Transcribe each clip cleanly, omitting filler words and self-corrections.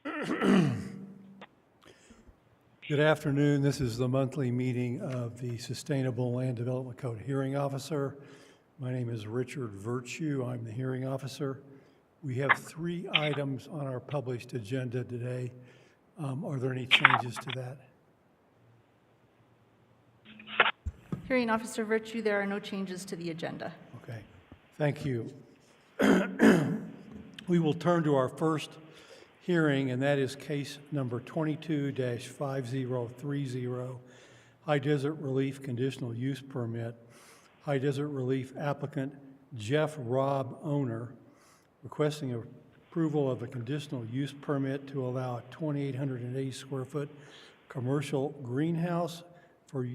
Good afternoon. This is the monthly meeting of the Sustainable Land Development Code Hearing Officer. My name is Richard Virtue. I'm the hearing officer. We have 3 items on our published agenda today. Are there any changes to that? Hearing Officer Virtue, there are no changes to the agenda. Okay, thank you. We will turn to our first hearing, and that is case number 22-5030, High Desert Relief Conditional Use Permit. High Desert Relief applicant Jeff Robb, owner, requesting approval of a conditional use permit to allow a 2,880 square foot commercial greenhouse for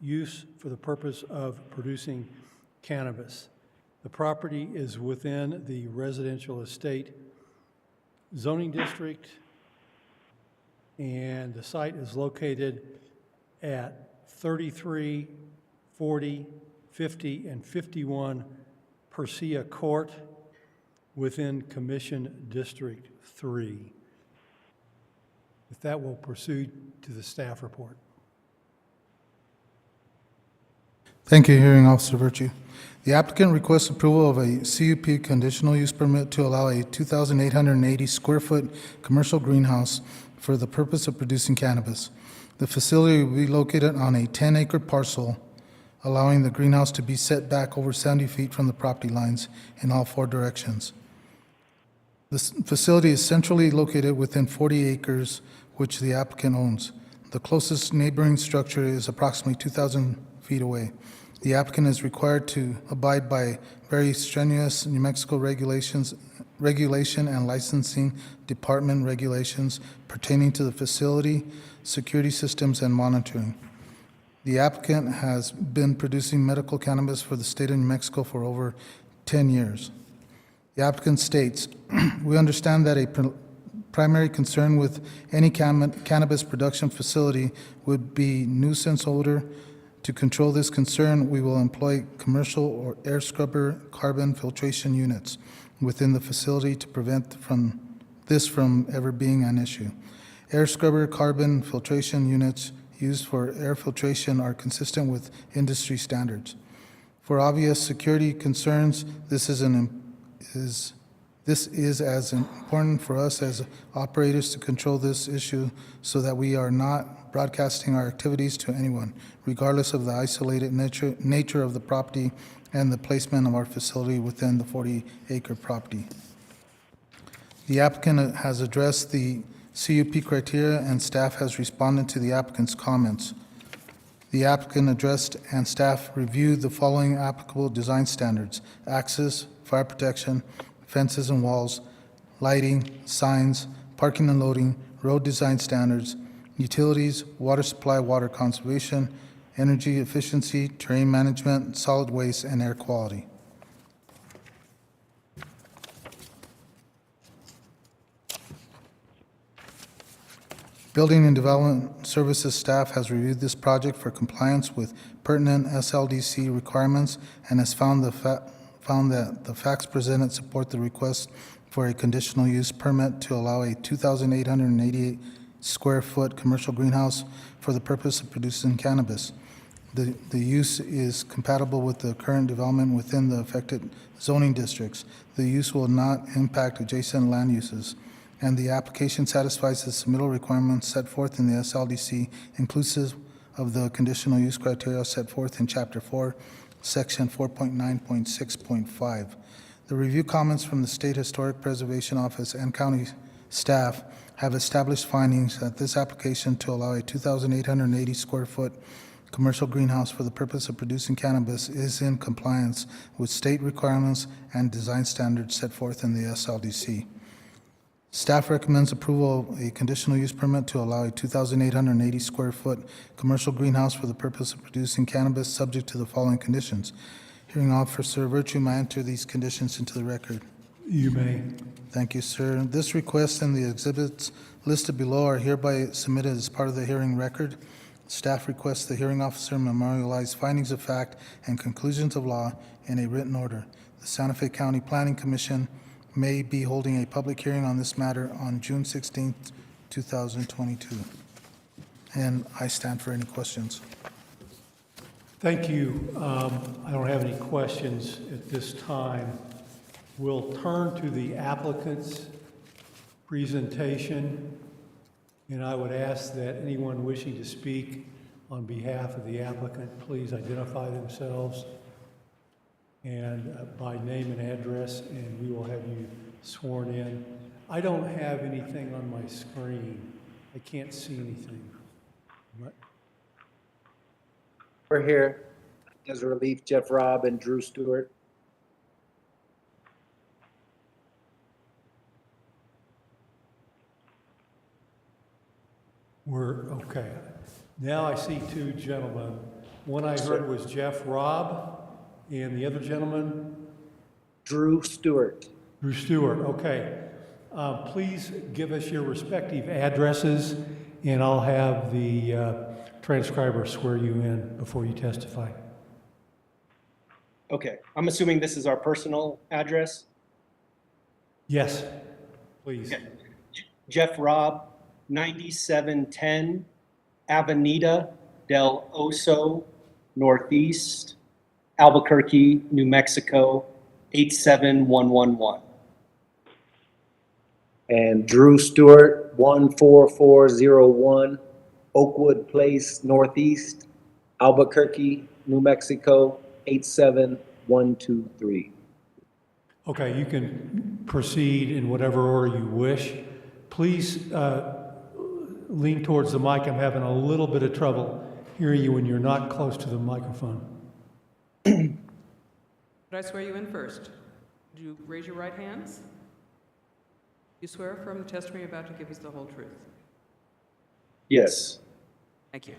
use for the purpose of producing cannabis. The property is within the residential estate zoning district, and the site is located at 33, 40, 50, and 51 Persea Court within Commission District 3. With that, we'll proceed to the staff report. Thank you, Hearing Officer Virtue. The applicant requests approval of a CUP conditional use permit to allow a 2,880 square foot commercial greenhouse for the purpose of producing cannabis. The facility will be located on a 10-acre parcel, allowing the greenhouse to be set back over 70 feet from the property lines in all 4 directions. This facility is centrally located within 40 acres, which the applicant owns. The closest neighboring structure is approximately 2,000 feet away. The applicant is required to abide by very strenuous New Mexico regulation and licensing department regulations pertaining to the facility, security systems, and monitoring. The applicant has been producing medical cannabis for the state of New Mexico for over 10 years. The applicant states, we understand that a primary concern with any cannabis production facility would be nuisance odor. To control this concern, we will employ commercial or air scrubber carbon filtration units within the facility to prevent this from ever being an issue. Air scrubber carbon filtration units used for air filtration are consistent with industry standards. For obvious security concerns, this is as important for us as operators to control this issue so that we are not broadcasting our activities to anyone, regardless of the isolated nature of the property and the placement of our facility within the 40-acre property. The applicant has addressed the CUP criteria, and staff has responded to the applicant's comments. The applicant addressed and staff reviewed the following applicable design standards: access, fire protection, fences and walls, lighting, signs, parking and loading, road design standards, utilities, water supply, water conservation, energy efficiency, terrain management, solid waste, and air quality. Building and Development Services staff has reviewed this project for compliance with pertinent SLDC requirements and has found that the facts presented support the request for a conditional use permit to allow a 2,888 square foot commercial greenhouse for the purpose of producing cannabis. The use is compatible with the current development within the affected zoning districts. The use will not impact adjacent land uses, and the application satisfies the submittal requirements set forth in the SLDC, inclusive of the conditional use criteria set forth in Chapter 4, Section 4.9.6.5. The review comments from the State Historic Preservation Office and county staff have established findings that this application to allow a 2,880 square foot commercial greenhouse for the purpose of producing cannabis is in compliance with state requirements and design standards set forth in the SLDC. Staff recommends approval of a conditional use permit to allow a 2,880 square foot commercial greenhouse for the purpose of producing cannabis, subject to the following conditions. Hearing Officer Virtue, may I enter these conditions into the record? You may. Thank you, sir. This request and the exhibits listed below are hereby submitted as part of the hearing record. Staff requests the hearing officer memorialize findings of fact and conclusions of law in a written order. The Santa Fe County Planning Commission may be holding a public hearing on this matter on June 16th, 2022. And I stand for any questions. Thank you. I don't have any questions at this time. We'll turn to the applicant's presentation, and I would ask that anyone wishing to speak on behalf of the applicant, please identify themselves and by name and address, and we will have you sworn in. I don't have anything on my screen. I can't see anything. What? We're here as a relief, Jeff Robb and Drew Stewart. We're, okay. Now I see two gentlemen. One I heard was Jeff Robb, and the other gentleman? Drew Stewart. Drew Stewart, okay. Please give us your respective addresses, and I'll have the transcriber swear you in before you testify. Okay, I'm assuming this is our personal address. Yes, please. Okay. Jeff Robb, 9710 Avenida del Oso Northeast, Albuquerque, New Mexico, 87111. And Drew Stewart, 14401 Oakwood Place Northeast, Albuquerque, New Mexico, 87123. Okay, you can proceed in whatever order you wish. Please lean towards the mic. I'm having a little bit of trouble hearing you when you're not close to the microphone. Could I swear you in first? Would you raise your right hands? You swear affirm the testimony you're about to give is the whole truth. Yes. Thank you.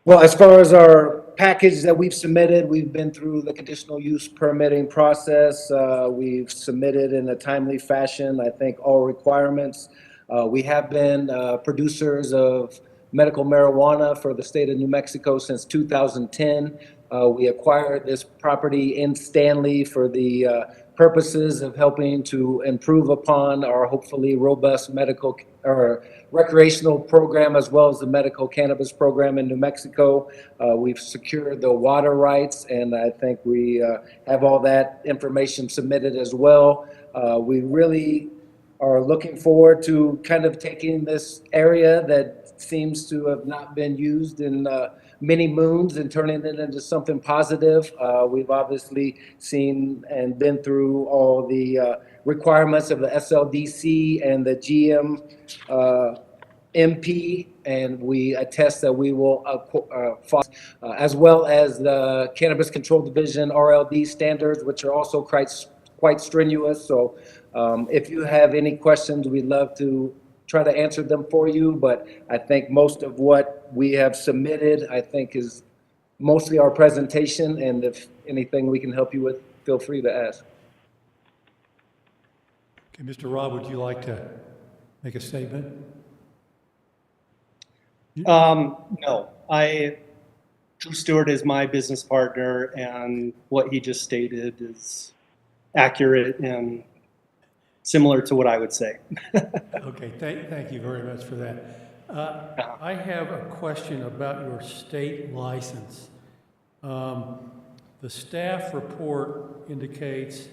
Well, as far as our package that we've submitted, we've been through the conditional use permitting process. We've submitted in a timely fashion, I think, all requirements. We have been producers of medical marijuana for the state of New Mexico since 2010. We acquired this property in Stanley for the purposes of helping to improve upon our hopefully robust medical or recreational program, as well as the medical cannabis program in New Mexico. We've secured the water rights, and I think we have all that information submitted as well. We really are looking forward to kind of taking this area that seems to have not been used in many moons and turning it into something positive. We've obviously seen and been through all the requirements of the SLDC and the GM MP, and we attest that we will as well as the Cannabis Control Division RLD standards, which are also quite strenuous. So if you have any questions, we'd love to try to answer them for you, but I think most of what we have submitted, I think, is mostly our presentation, and if anything we can help you with, feel free to ask. Okay, Mr. Robb, would you like to make a statement? No, Drew Stewart is my business partner, and what he just stated is accurate and similar to what I would say. Okay, thank you very much for that. I have a question about your state license. The staff report indicates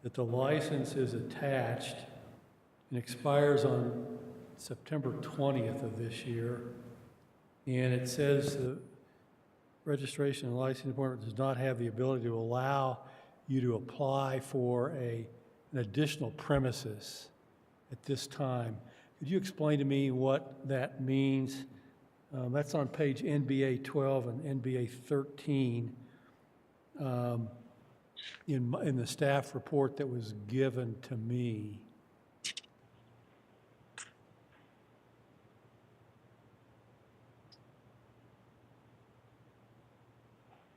that the license is attached and expires on September 20th of this year. And it says the registration and licensing department does not have the ability to allow you to apply for an additional premises at this time. Could you explain to me what that means? That's on page NBA 12 and NBA 13 in the staff report that was given to me.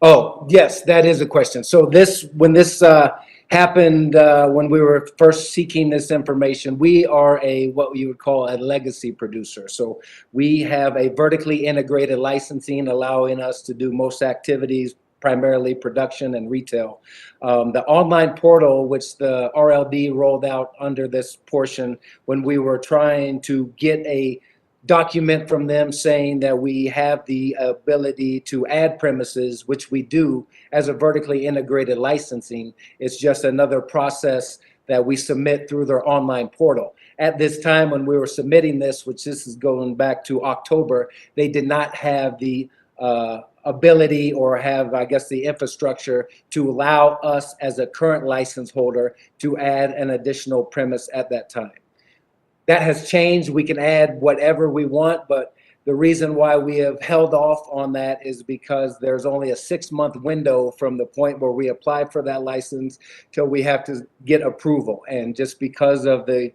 Oh, yes, that is a question. So when this happened, when we were first seeking this information, we are what you would call a legacy producer. So we have a vertically integrated licensing, allowing us to do most activities primarily production and retail. The online portal, which the RLD rolled out under this portion, when we were trying to get a document from them saying that we have the ability to add premises, which we do as a vertically integrated licensing. It's just another process that we submit through their online portal. At this time, when we were submitting this, which this is going back to October, they did not have the ability or have, I guess, the infrastructure to allow us as a current license holder to add an additional premise at that time. That has changed. We can add whatever we want, but the reason why we have held off on that is because there's only a 6-month window from the point where we apply for that license till we have to get approval. And just because of the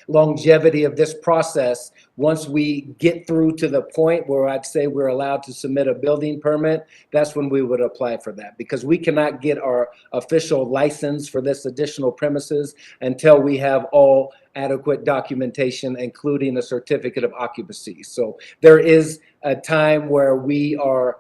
longevity of this process, once we get through to the point where I'd say we're allowed to submit a building permit, that's when we would apply for that, because we cannot get our official license for this additional premises until we have all adequate documentation, including a certificate of occupancy. So there is a time where we are,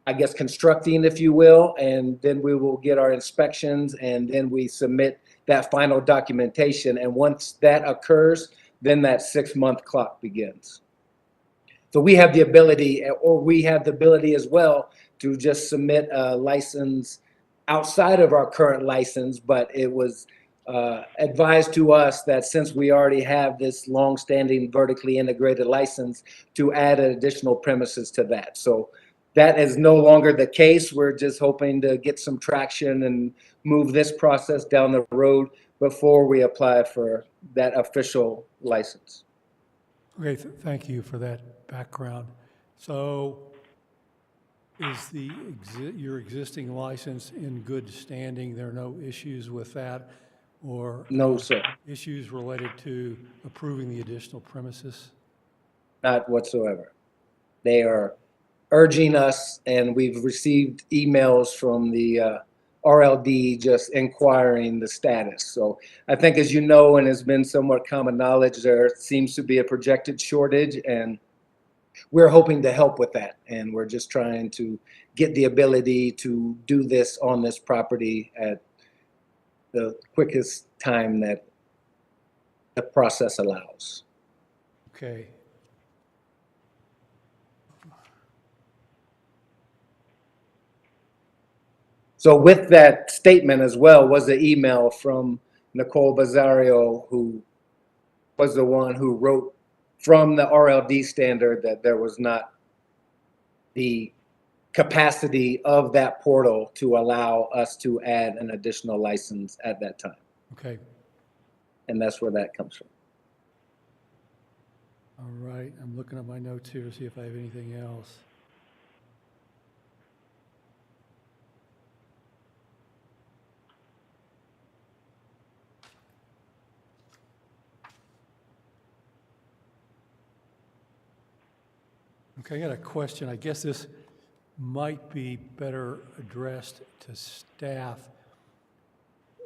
I guess, constructing, if you will, and then we will get our inspections, and then we submit that final documentation. And once that occurs, then that 6-month clock begins. So we have the ability, or we have the ability as well, to just submit a license outside of our current license, but it was advised to us that since we already have this long-standing vertically integrated license, to add additional premises to that. So that is no longer the case. We're just hoping to get some traction and move this process down the road before we apply for that official license. Okay, thank you for that background. So is your existing license in good standing? There are no issues with that, or No, sir, issues related to approving the additional premises? not whatsoever. They are urging us, and we've received emails from the RLD just inquiring the status. So I think, as you know, and has been somewhat common knowledge, there seems to be a projected shortage, and we're hoping to help with that. And we're just trying to get the ability to do this on this property at the quickest time that the process allows. Okay. So with that statement as well was the email from Nicole Bazario, who was the one who wrote from the RLD standard that there was not the capacity of that portal to allow us to add an additional license at that time. Okay. And that's where that comes from. All right. I'm looking at my notes here to see if I have anything else. Okay, I got a question. I guess this might be better addressed to staff.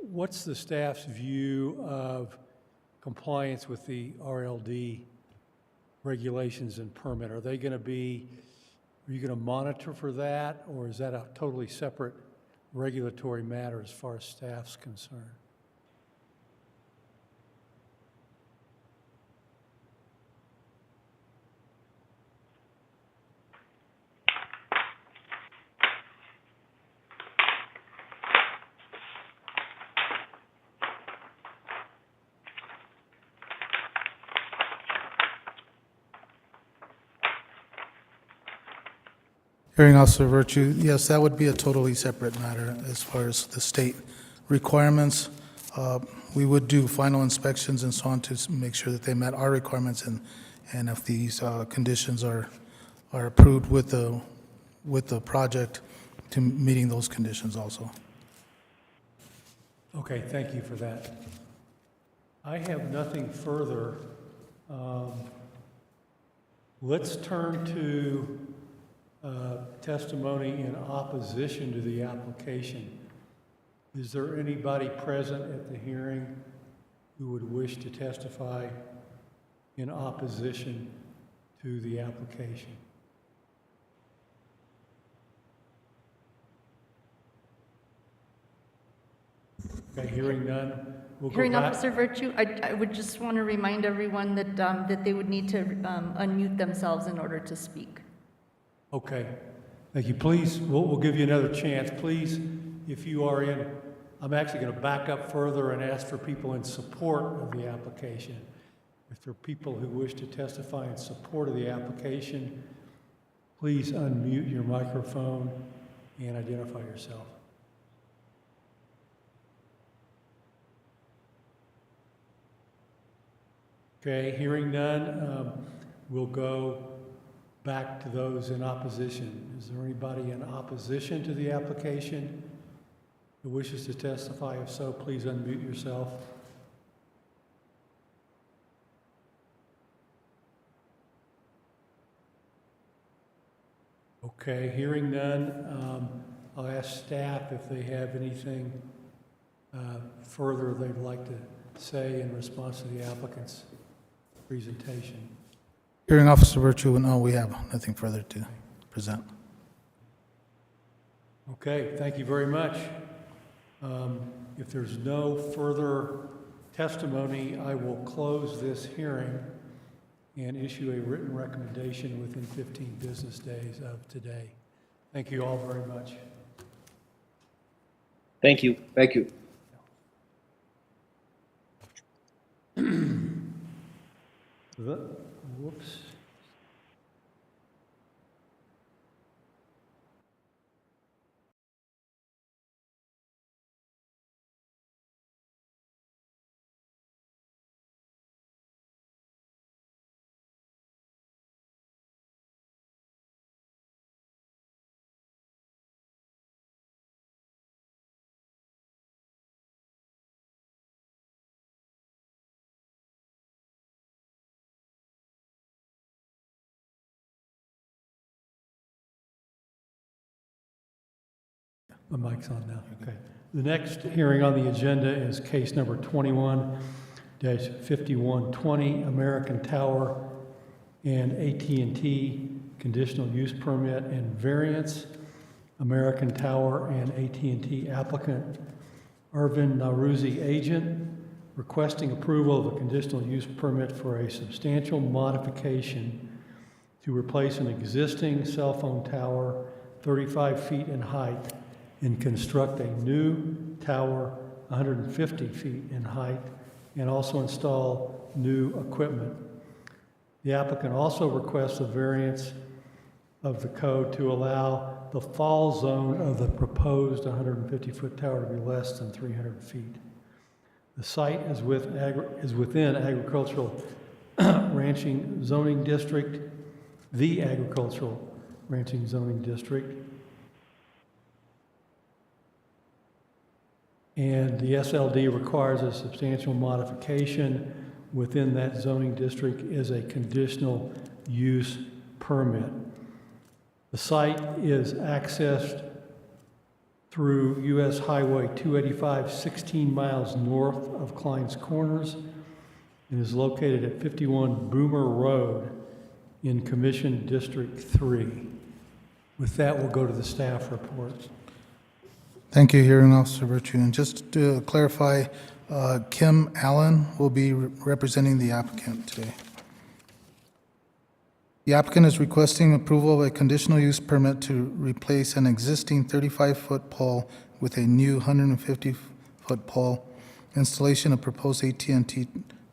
What's the staff's view of compliance with the RLD regulations and permit? Are you going to monitor for that, or is that a totally separate regulatory matter as far as staff's concerned? Hearing Officer Virtue, yes, that would be a totally separate matter as far as the state requirements. We would do final inspections and so on to make sure that they met our requirements, and if these conditions are approved with the project, to meeting those conditions also. Okay, thank you for that. I have nothing further. Let's turn to testimony in opposition to the application. Is there anybody present at the hearing who would wish to testify in opposition to the application? Okay, hearing none, we'll go Hearing back. Officer Virtue, I would just want to remind everyone that they would need to unmute themselves in order to speak. Okay, thank you. Please, we'll give you another chance. Please, if you are in, I'm actually going to back up further and ask for people in support of the application. If there are people who wish to testify in support of the application, please unmute your microphone and identify yourself. Okay, hearing none, we'll go back to those in opposition. Is there anybody in opposition to the application who wishes to testify? If so, please unmute yourself. Okay, hearing none, I'll ask staff if they have anything further they'd like to say in response to the applicant's presentation. Hearing Officer Virtue, no, we have nothing further to present. Okay, thank you very much. If there's no further testimony, I will close this hearing and issue a written recommendation within 15 business days of today. Thank you all very much. Thank you. Thank you. Whoops. The mic's on now, okay. The next hearing on the agenda is case number 21-5120, American Tower and AT&T Conditional Use Permit and Variance. American Tower and AT&T applicant, Arvin Nauruzi agent, requesting approval of a conditional use permit for a substantial modification to replace an existing cell phone tower 35 feet in height and construct a new tower 150 feet in height and also install new equipment. The applicant also requests a variance of the code to allow the fall zone of the proposed 150-foot tower to be less than 300 feet. The site is within agricultural ranching zoning district, the agricultural ranching zoning district. And the SLD requires a substantial modification within that zoning district is a conditional use permit. The site is accessed through US Highway 285, 16 miles north of Klein's Corners, and is located at 51 Boomer Road in Commission District 3. With that, we'll go to the staff reports. Thank you, Hearing Officer Virtue. And just to clarify, Kim Allen will be representing the applicant today. The applicant is requesting approval of a conditional use permit to replace an existing 35-foot pole with a new 150-foot pole, installation of proposed AT&T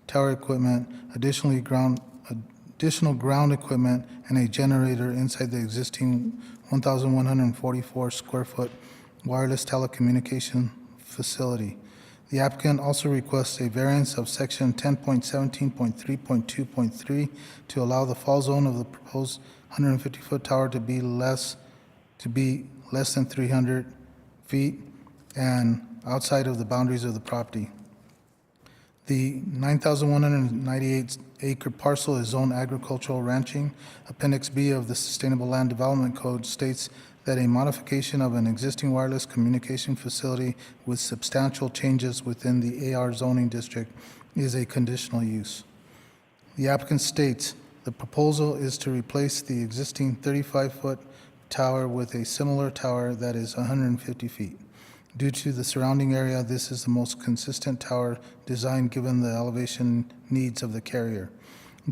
tower equipment, additional ground equipment, and a generator inside the existing 1,144 square foot wireless telecommunication facility. The applicant also requests a variance of section 10.17.3.2.3 to allow the fall zone of the proposed 150-foot tower to be less than 300 feet and outside of the boundaries of the property. The 9,198-acre parcel is zoned agricultural ranching. Appendix B of the Sustainable Land Development Code states that a modification of an existing wireless communication facility with substantial changes within the AR zoning district is a conditional use. The applicant states the proposal is to replace the existing 35-foot tower with a similar tower that is 150 feet. Due to the surrounding area, this is the most consistent tower design given the elevation needs of the carrier.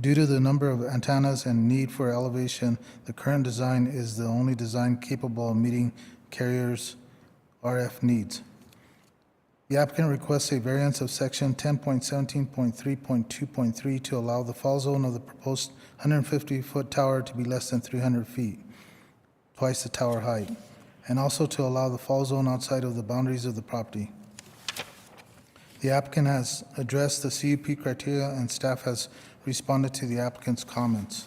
Due to the number of antennas and need for elevation, the current design is the only design capable of meeting carriers' RF needs. The applicant requests a variance of section 10.17.3.2.3 to allow the fall zone of the proposed 150-foot tower to be less than 300 feet, twice the tower height, and also to allow the fall zone outside of the boundaries of the property. The applicant has addressed the CUP criteria and staff has responded to the applicant's comments.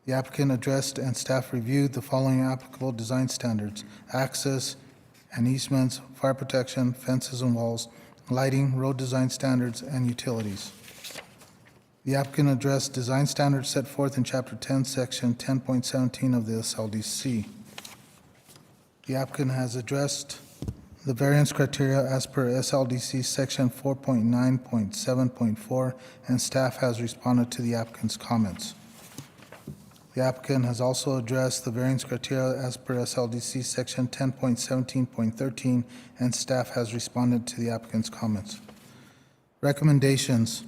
The applicant addressed and staff reviewed the following applicable design standards: access and easements, fire protection, fences and walls, lighting, road design standards, and utilities. The applicant addressed design standards set forth in Chapter 10, Section 10.17 of the SLDC. The applicant has addressed the variance criteria as per SLDC Section 4.9.7.4, and staff has responded to the applicant's comments. The applicant has also addressed the variance criteria as per SLDC Section 10.17.13, and staff has responded to the applicant's comments. Recommendations.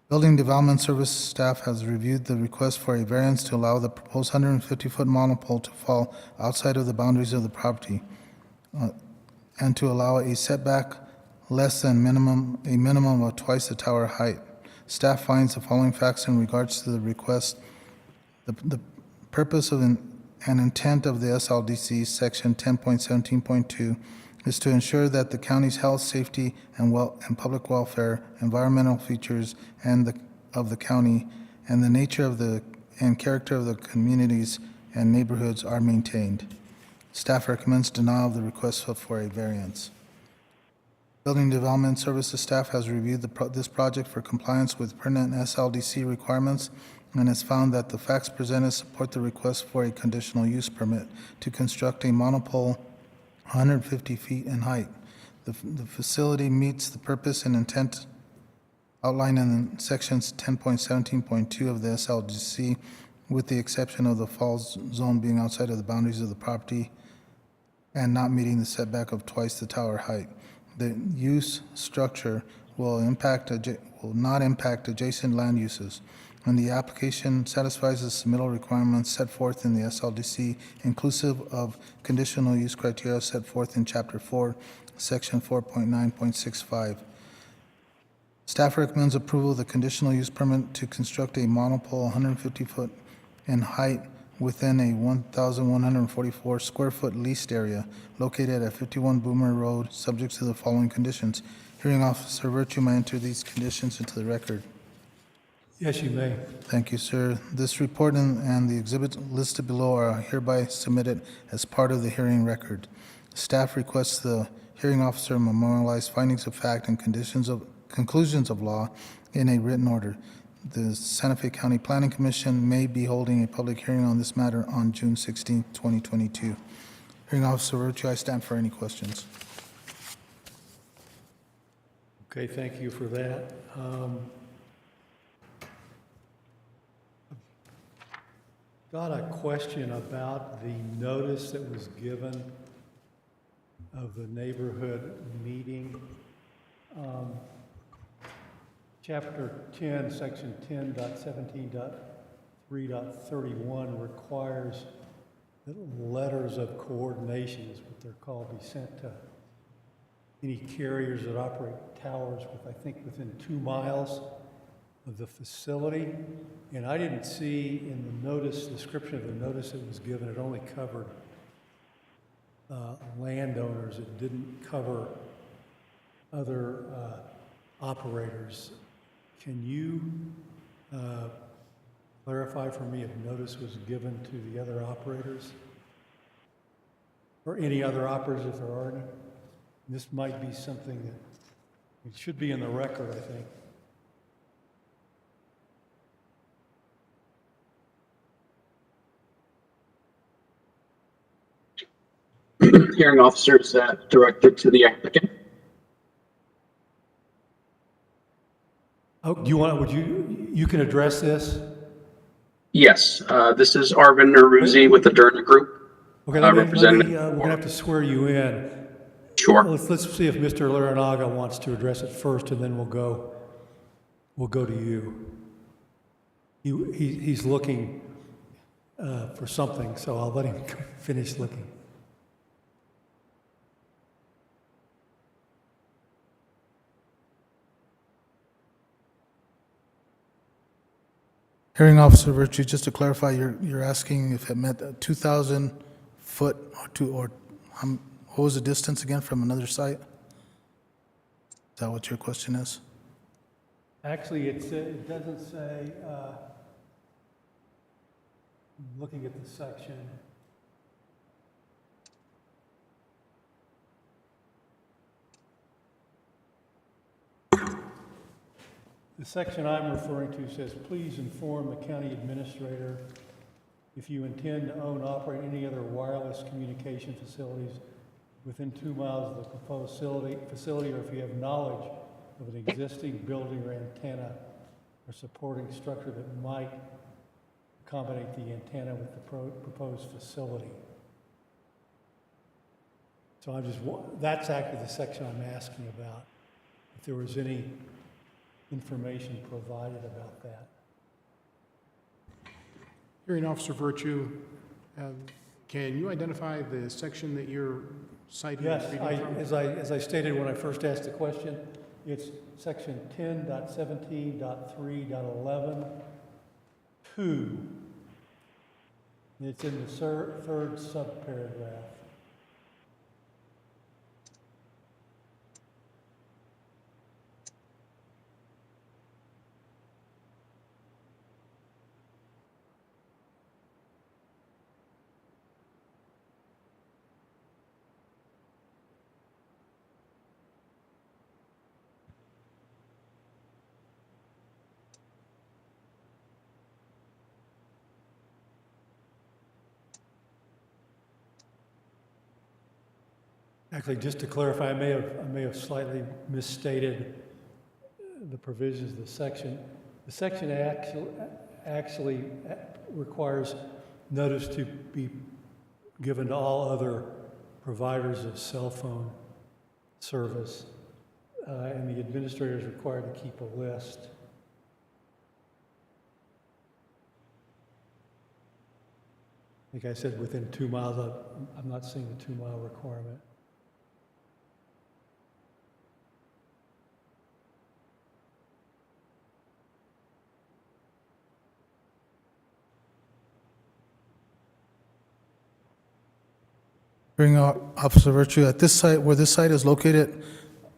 Building Development Service staff has reviewed the request for a variance to allow the proposed 150-foot monopole to fall outside of the boundaries of the property, and to allow a setback less than a minimum of twice the tower height. Staff finds the following facts in regards to the request. The purpose of and intent of the SLDC Section 10.17.2 is to ensure that the county's health, safety, and public welfare, environmental features of the county, and the nature of and character of the communities and neighborhoods are maintained. Staff recommends denial of the request for a variance. Building Development Services staff has reviewed this project for compliance with pertinent SLDC requirements and has found that the facts presented support the request for a conditional use permit to construct a monopole 150 feet in height. The facility meets the purpose and intent outlined in sections 10.17.2 of the SLDC, with the exception of the fall zone being outside of the boundaries of the property and not meeting the setback of twice the tower height. The use structure will not impact adjacent land uses, and the application satisfies the submittal requirements set forth in the SLDC, inclusive of conditional use criteria set forth in Chapter 4, Section 4.9.65. Staff recommends approval of the conditional use permit to construct a monopole 150-foot in height within a 1,144 square foot leased area located at 51 Boomer Road, subject to the following conditions. Hearing Officer Virtue may enter these conditions into the record. Yes, you may. Thank you, sir. This report and the exhibits listed below are hereby submitted as part of the hearing record. Staff requests the hearing officer memorialize findings of fact and conclusions of law in a written order. The Santa Fe County Planning Commission may be holding a public hearing on this matter on June 16, 2022. Hearing Officer Virtue, I stand for any questions. Okay, thank you for that. Got a question about the notice that was given of the neighborhood meeting. Chapter 10, Section 10.17.3.31 requires that letters of coordination, is what they're called, be sent to any carriers that operate towers within 2 miles of the facility. And I didn't see in the notice, description of the notice that was given, it only covered landowners. It didn't cover other operators. Can you clarify for me if notice was given to the other operators? Or any other operators if there are any? This might be something that it should be in the record, I think. Hearing officers directed to the applicant. Oh, do you want? You can address this? Yes, this is Arvin Neruzzi with the Derna Group. Okay, representative. we're gonna have to swear you in. Sure. Let's see if Mr. Larinaga wants to address it first, and then we'll go to you. He's looking for something, so I'll let him finish looking. Hearing Officer Virtue, just to clarify, you're asking if it meant a 2,000 foot or what was the distance again from another site? Is that what your question is? Actually, it doesn't say, looking at the section. The section I'm referring to says, please inform the county administrator if you intend to own, operate any other wireless communication facilities within 2 miles of the proposed facility, or if you have knowledge of an existing building or antenna or supporting structure that might accommodate the antenna with the proposed facility. So that's actually the section I'm asking about, if there was any information provided about that. Hearing Officer Virtue, can you identify the section that you're citing? Yes, reading from? as I stated when I first asked the question, it's section 10.17.3.11.2. It's in the third subparagraph. Actually, just to clarify, I may have slightly misstated the provisions of the section. The section actually requires notice to be given to all other providers of cell phone service, and the administrator is required to keep a list. Like I said, within 2 miles, I'm not seeing the 2 mile requirement. Hearing Officer Virtue, at this site, where this site is located,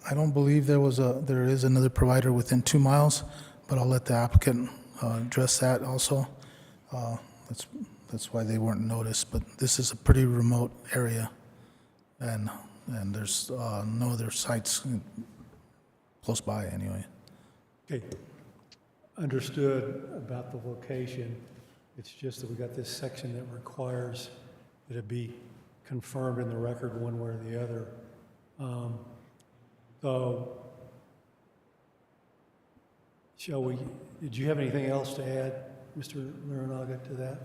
I don't believe there is another provider within 2 miles, but I'll let the applicant address that also. That's why they weren't noticed, but this is a pretty remote area, and there's no other sites close by anyway. Okay, understood about the location. It's just that we got this section that requires that it be confirmed in the record one way or the other. So, did you have anything else to add, Mr. Larinaga, to that?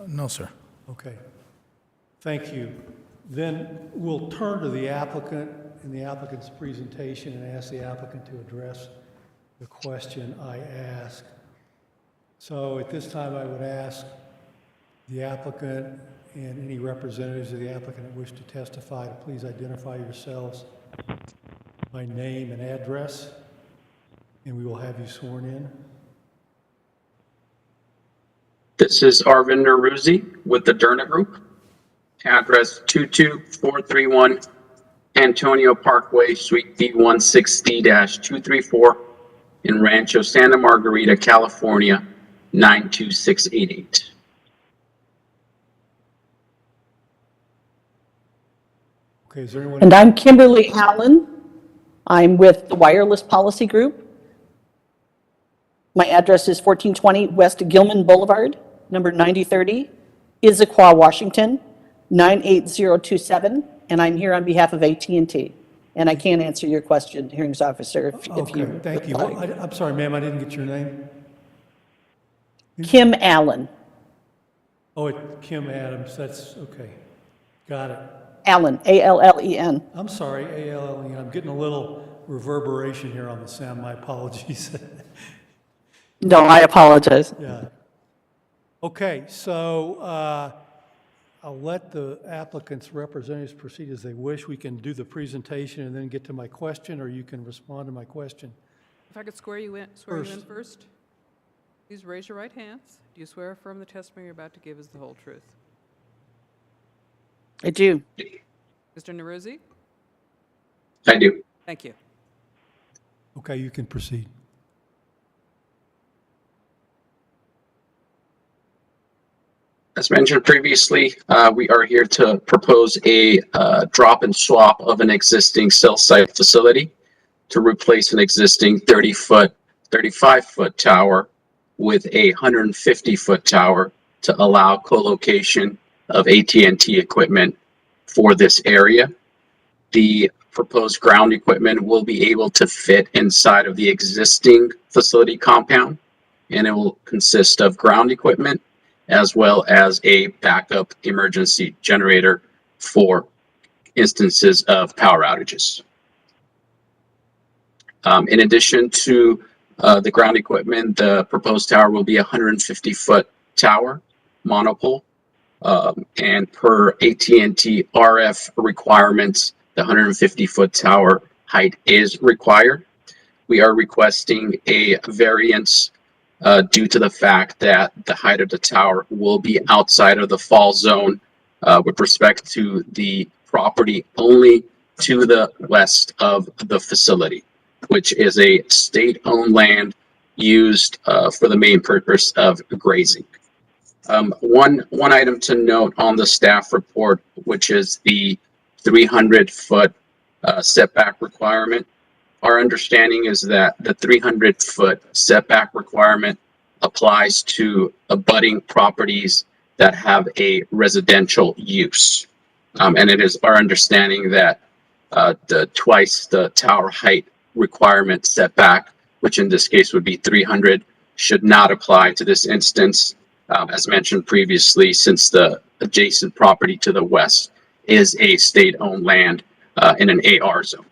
No, sir. Okay, thank you. Then we'll turn to the applicant and the applicant's presentation and ask the applicant to address the question I asked. So at this time, I would ask the applicant and any representatives of the applicant that wish to testify to please identify yourselves by name and address, and we will have you sworn in. This is Arvind Naruzzi with the Derna Group. Address 22431 Antonio Parkway, Suite D160-234 in Rancho Santa Margarita, California, 92688. Okay, is there anyone? And I'm Kimberly Allen. I'm with the Wireless Policy Group. My address is 1420 West Gilman Boulevard, number 9030, Issaquah, Washington, 98027, and I'm here on behalf of AT&T. And I can't answer your question, hearings officer, if Okay, you thank you. would like. I'm sorry, ma'am, I didn't get your name. Kim Allen. Oh, Kim Adams, that's, okay, got it. Allen, A-L-L-E-N. I'm sorry, A-L-L-E, I'm getting a little reverberation here on the sound, my apologies. No, I apologize. Yeah. Okay, so I'll let the applicant's representatives proceed as they wish. We can do the presentation and then get to my question, or you can respond to my question. If I could swear you in first, please raise your right hands. Do you swear or affirm the testimony you're about to give is the whole truth? I do. Mr. Neruzzi? I do. Thank you. Okay, you can proceed. As mentioned previously, we are here to propose a drop and swap of an existing cell site facility to replace an existing 30-foot, 35-foot tower with a 150-foot tower to allow co-location of AT&T equipment for this area. The proposed ground equipment will be able to fit inside of the existing facility compound, and it will consist of ground equipment as well as a backup emergency generator for instances of power outages. In addition to the ground equipment, the proposed tower will be a 150-foot tower, monopole, and per AT&T RF requirements, the 150-foot tower height is required. We are requesting a variance due to the fact that the height of the tower will be outside of the fall zone with respect to the property only to the west of the facility, which is a state-owned land used for the main purpose of grazing. One item to note on the staff report, which is the 300-foot setback requirement. Our understanding is that the 300-foot setback requirement applies to abutting properties that have a residential use. And it is our understanding that twice the tower height requirement setback, which in this case would be 300, should not apply to this instance. As mentioned previously, since the adjacent property to the west is a state-owned land in an AR zone.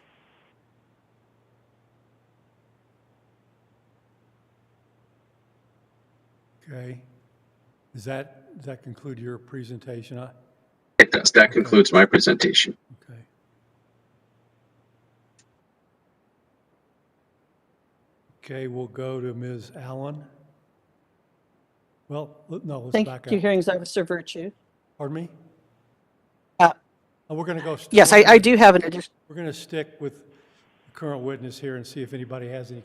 Okay. Does that conclude your presentation? It does. That concludes my presentation. Okay. Okay, we'll go to Ms. Allen. Well, no, let's back Thank you, up. Hearings Officer Virtue. Pardon me? Uh, Oh, we're going to go. Yes, I do have an addition. We're going to stick with the current witness here and see if anybody has any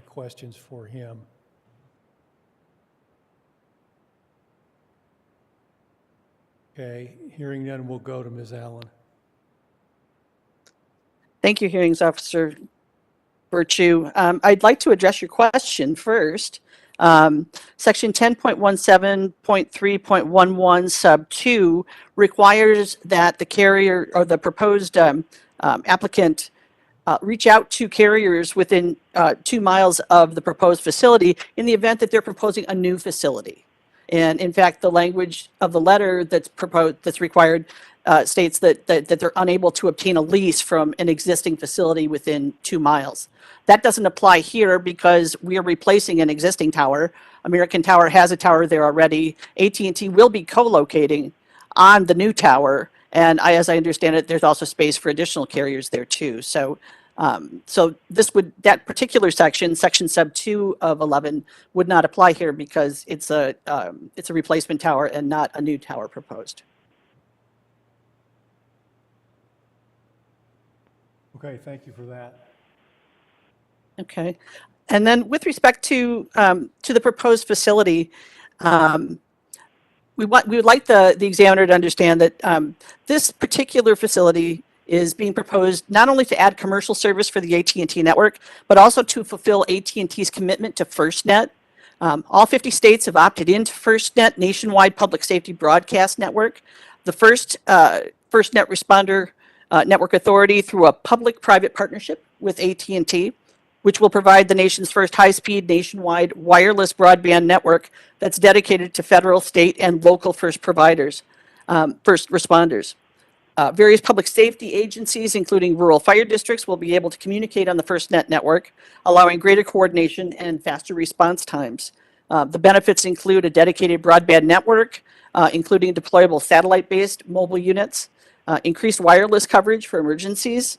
questions for him. Okay, hearing none, we'll go to Ms. Allen. Thank you, Hearings Officer Virtue. I'd like to address your question first. Section 10.17.3.11 sub 2 requires that the carrier or the proposed applicant reach out to carriers within 2 miles of the proposed facility in the event that they're proposing a new facility. And in fact, the language of the letter that's required states that they're unable to obtain a lease from an existing facility within 2 miles. That doesn't apply here because we are replacing an existing tower. American Tower has a tower there already. AT&T will be co-locating on the new tower, and as I understand it, there's also space for additional carriers there too. So that particular section sub 2 of 11 would not apply here because it's a replacement tower and not a new tower proposed. Okay, thank you for that. Okay, and then with respect to the proposed facility, we would like the examiner to understand that this particular facility is being proposed not only to add commercial service for the AT&T network, but also to fulfill AT&T's commitment to FirstNet. All 50 states have opted into FirstNet, nationwide public safety broadcast network. The FirstNet Responder Network Authority through a public-private partnership with AT&T, which will provide the nation's first high-speed nationwide wireless broadband network that's dedicated to federal, state, and local first responders. Various public safety agencies, including rural fire districts, will be able to communicate on the FirstNet network, allowing greater coordination and faster response times. The benefits include a dedicated broadband network, including deployable satellite-based mobile units, increased wireless coverage for emergencies,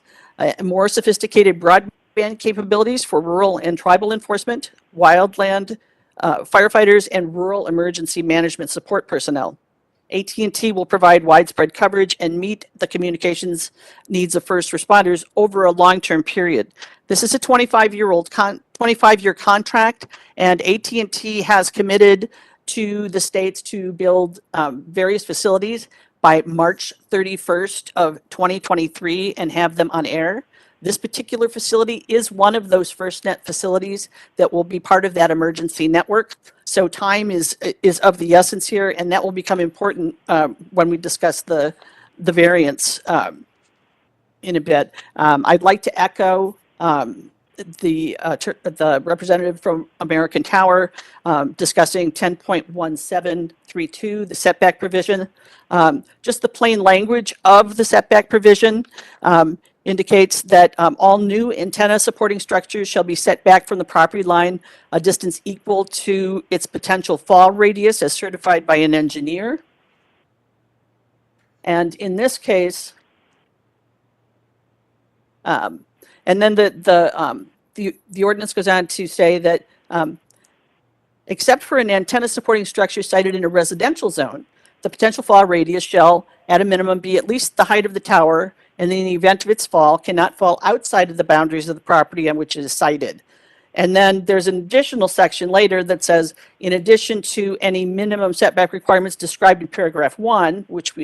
more sophisticated broadband capabilities for rural and tribal enforcement, wildland firefighters, and rural emergency management support personnel. AT&T will provide widespread coverage and meet the communications needs of first responders over a long-term period. This is a 25-year contract, and AT&T has committed to the states to build various facilities by March 31st of 2023 and have them on air. This particular facility is one of those FirstNet facilities that will be part of that emergency network. So time is of the essence here, and that will become important when we discuss the variance in a bit. I'd like to echo the representative from American Tower discussing 10.1732, the setback provision. Just the plain language of the setback provision indicates that all new antenna supporting structures shall be set back from the property line a distance equal to its potential fall radius as certified by an engineer. And in this case, and then the ordinance goes on to say that except for an antenna supporting structure sited in a residential zone, the potential fall radius shall at a minimum be at least the height of the tower, and in the event of its fall, cannot fall outside of the boundaries of the property on which it is sited. And then there's an additional section later that says, in addition to any minimum setback requirements described in paragraph 1, which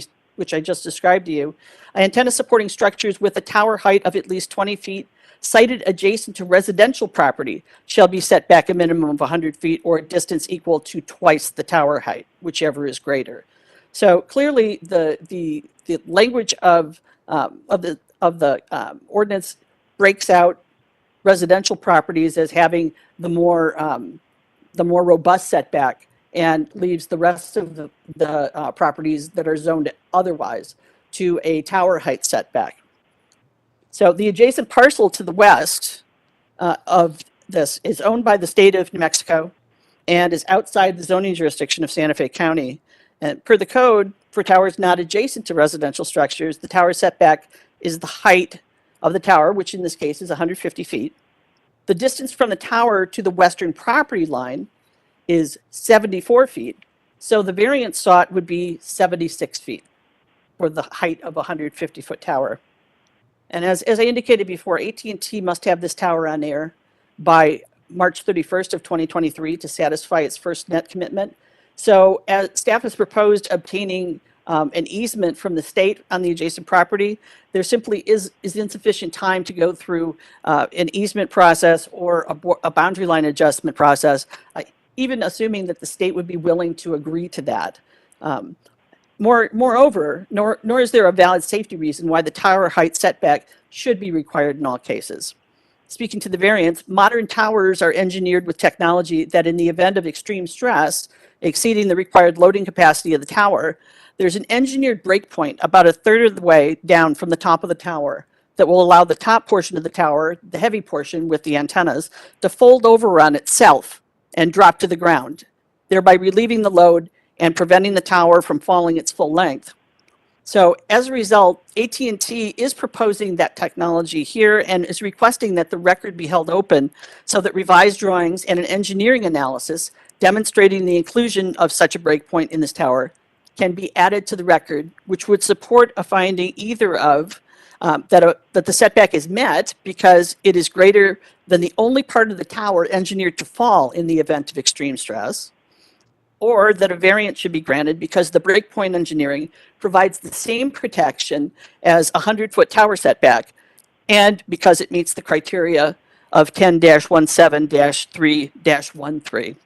I just described to you, antenna supporting structures with a tower height of at least 20 feet sited adjacent to residential property shall be set back a minimum of 100 feet or a distance equal to twice the tower height, whichever is greater. So clearly, the language of the ordinance breaks out residential properties as having the more robust setback, and leaves the rest of the properties that are zoned otherwise to a tower height setback. So the adjacent parcel to the west of this is owned by the state of New Mexico and is outside the zoning jurisdiction of Santa Fe County. And per the code, for towers not adjacent to residential structures, the tower setback is the height of the tower, which in this case is 150 feet. The distance from the tower to the western property line is 74 feet. So the variance sought would be 76 feet for the height of a 150-foot tower. And as I indicated before, AT&T must have this tower on air by March 31st of 2023 to satisfy its FirstNet commitment. So as staff has proposed obtaining an easement from the state on the adjacent property, there simply is insufficient time to go through an easement process or a boundary line adjustment process, even assuming that the state would be willing to agree to that. Moreover, nor is there a valid safety reason why the tower height setback should be required in all cases. Speaking to the variance, modern towers are engineered with technology that in the event of extreme stress, exceeding the required loading capacity of the tower, there's an engineered breakpoint about a third of the way down from the top of the tower that will allow the top portion of the tower, the heavy portion with the antennas, to fold over on itself and drop to the ground, thereby relieving the load and preventing the tower from falling its full length. So as a result, AT&T is proposing that technology here and is requesting that the record be held open so that revised drawings and an engineering analysis demonstrating the inclusion of such a breakpoint in this tower can be added to the record, which would support a finding either of that the setback is met because it is greater than the only part of the tower engineered to fall in the event of extreme stress, or that a variance should be granted because the breakpoint engineering provides the same protection as a 100-foot tower setback, and because it meets the criteria of 10-17-3-13.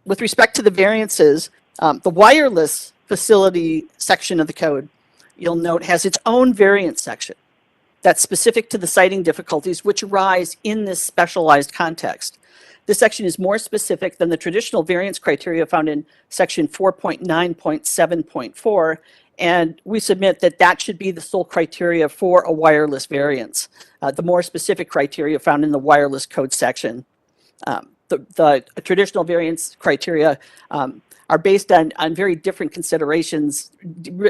With respect to the variances, the wireless facility section of the code, you'll note, has its own variance section that's specific to the siting difficulties which arise in this specialized context. This section is more specific than the traditional variance criteria found in section 4.9.7.4 And we submit that that should be the sole criteria for a wireless variance, the more specific criteria found in the wireless code section. The traditional variance criteria are based on very different considerations,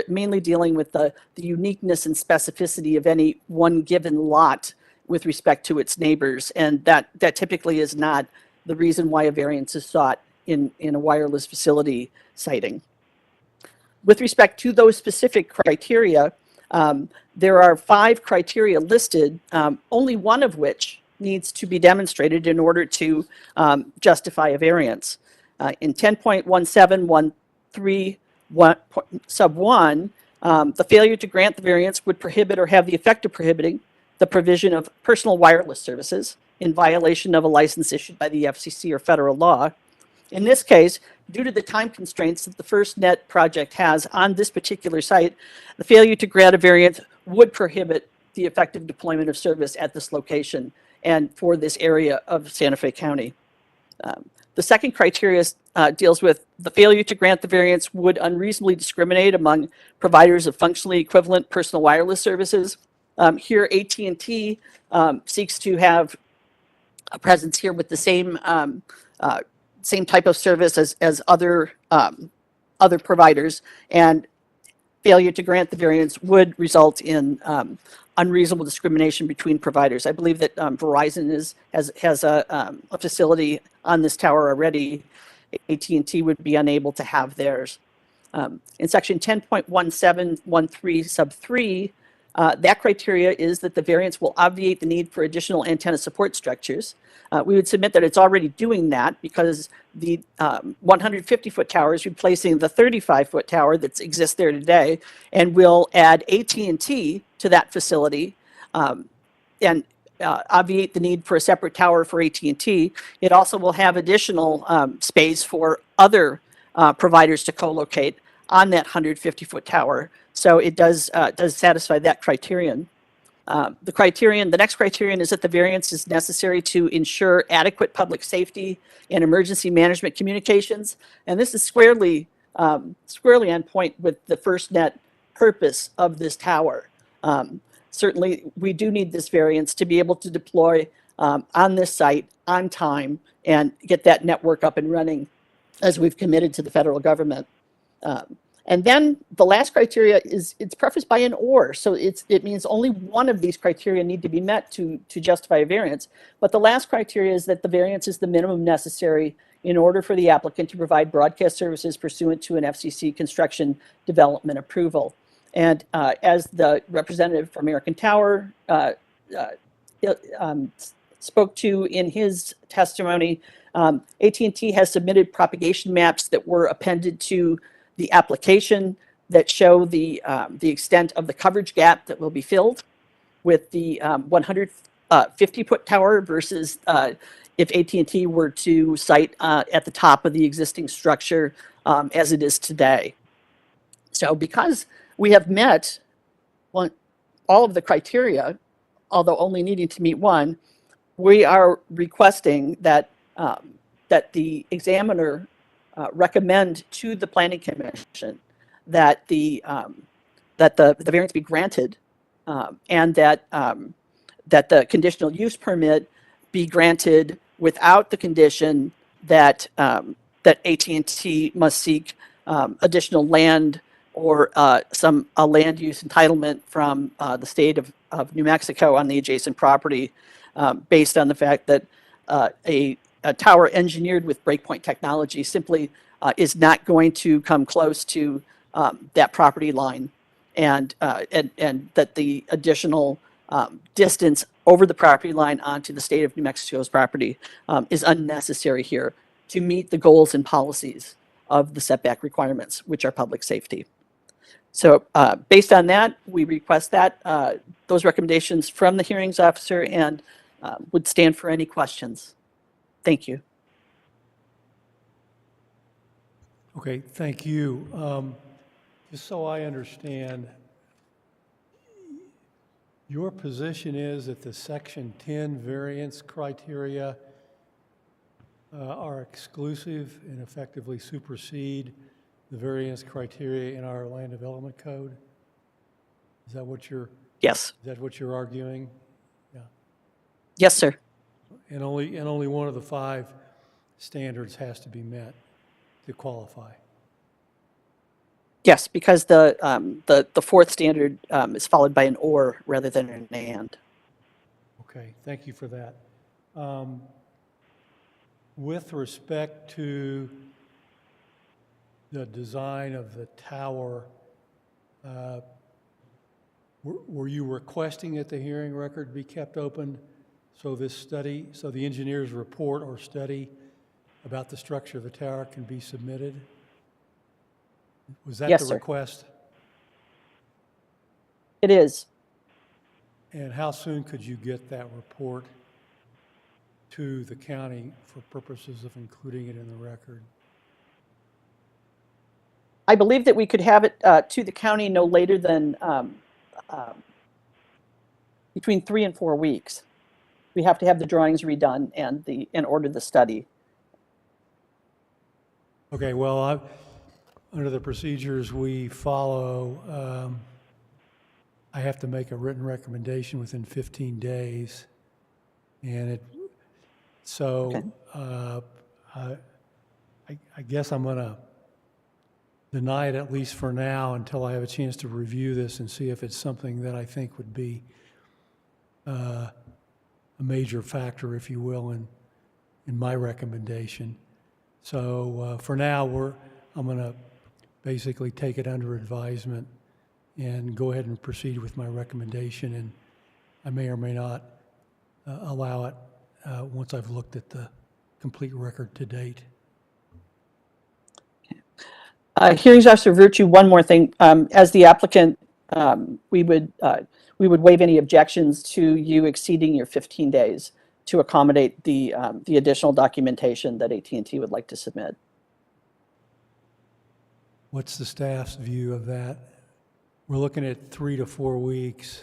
mainly dealing with the uniqueness and specificity of any one given lot with respect to its neighbors. And that typically is not the reason why a variance is sought in a wireless facility siting. With respect to those specific criteria, there are 5 criteria listed, only one of which needs to be demonstrated in order to justify a variance. In 10.1713 sub 1, the failure to grant the variance would prohibit or have the effect of prohibiting the provision of personal wireless services in violation of a license issued by the FCC or federal law. In this case, due to the time constraints that the FirstNet project has on this particular site, the failure to grant a variance would prohibit the effective deployment of service at this location and for this area of Santa Fe County. The second criteria deals with the failure to grant the variance would unreasonably discriminate among providers of functionally equivalent personal wireless services. Here, AT&T seeks to have a presence here with the same type of service as other providers, and failure to grant the variance would result in unreasonable discrimination between providers. I believe that Verizon has a facility on this tower already. AT&T would be unable to have theirs. In section 10.1713 sub 3, that criteria is that the variance will obviate the need for additional antenna support structures. We would submit that it's already doing that because the 150-foot tower is replacing the 35-foot tower that exists there today, and will add AT&T to that facility and obviate the need for a separate tower for AT&T. It also will have additional space for other providers to co-locate on that 150-foot tower. So it does satisfy that criterion. The next criterion is that the variance is necessary to ensure adequate public safety and emergency management communications. And this is squarely on point with the FirstNet purpose of this tower. Certainly, we do need this variance to be able to deploy on this site on time and get that network up and running as we've committed to the federal government. And then the last criteria it's prefaced by an or, so it means only one of these criteria need to be met to justify a variance. But the last criteria is that the variance is the minimum necessary in order for the applicant to provide broadcast services pursuant to an FCC construction development approval. And as the representative from American Tower spoke to in his testimony, AT&T has submitted propagation maps that were appended to the application that show the extent of the coverage gap that will be filled with the 150-foot tower versus if AT&T were to site at the top of the existing structure as it is today. So because we have met all of the criteria, although only needing to meet one, we are requesting that the examiner recommend to the Planning Commission that the variance be granted and that the conditional use permit be granted without the condition that AT&T must seek additional land or a land use entitlement from the state of New Mexico on the adjacent property, based on the fact that a tower engineered with breakpoint technology simply is not going to come close to that property line, and that the additional distance over the property line onto the state of New Mexico's property is unnecessary here to meet the goals and policies of the setback requirements, which are public safety. So based on that, we request that those recommendations from the hearings officer and would stand for any questions. Thank you. Okay, thank you. Just so I understand, your position is that the Section 10 variance criteria are exclusive and effectively supersede the variance criteria in our land development code? Is that what you're, Yes. is that what you're arguing? Yeah. Yes, sir. And only one of the 5 standards has to be met to qualify. Yes, because the fourth standard is followed by an or rather than an and. Okay, thank you for that. With respect to the design of the tower, were you requesting that the hearing record be kept open so this study, so the engineer's report or study about the structure of the tower can be submitted? Was that Yes, the sir. request? It is. And how soon could you get that report to the county for purposes of including it in the record? I believe that we could have it to the county no later than between 3 and 4 weeks. We have to have the drawings redone and order the study. Okay, well, under the procedures we follow, I have to make a written recommendation within 15 days. And so I guess I'm going to deny it at least for now until I have a chance to review this and see if it's something that I think would be a major factor, if you will, in my recommendation. So for now, I'm going to basically take it under advisement and go ahead and proceed with my recommendation, and I may or may not allow it once I've looked at the complete record to date. Hearings Officer Virtue, one more thing. As the applicant, we would waive any objections to you exceeding your 15 days to accommodate the additional documentation that AT&T would like to submit. What's the staff's view of that? We're looking at 3 to 4 weeks.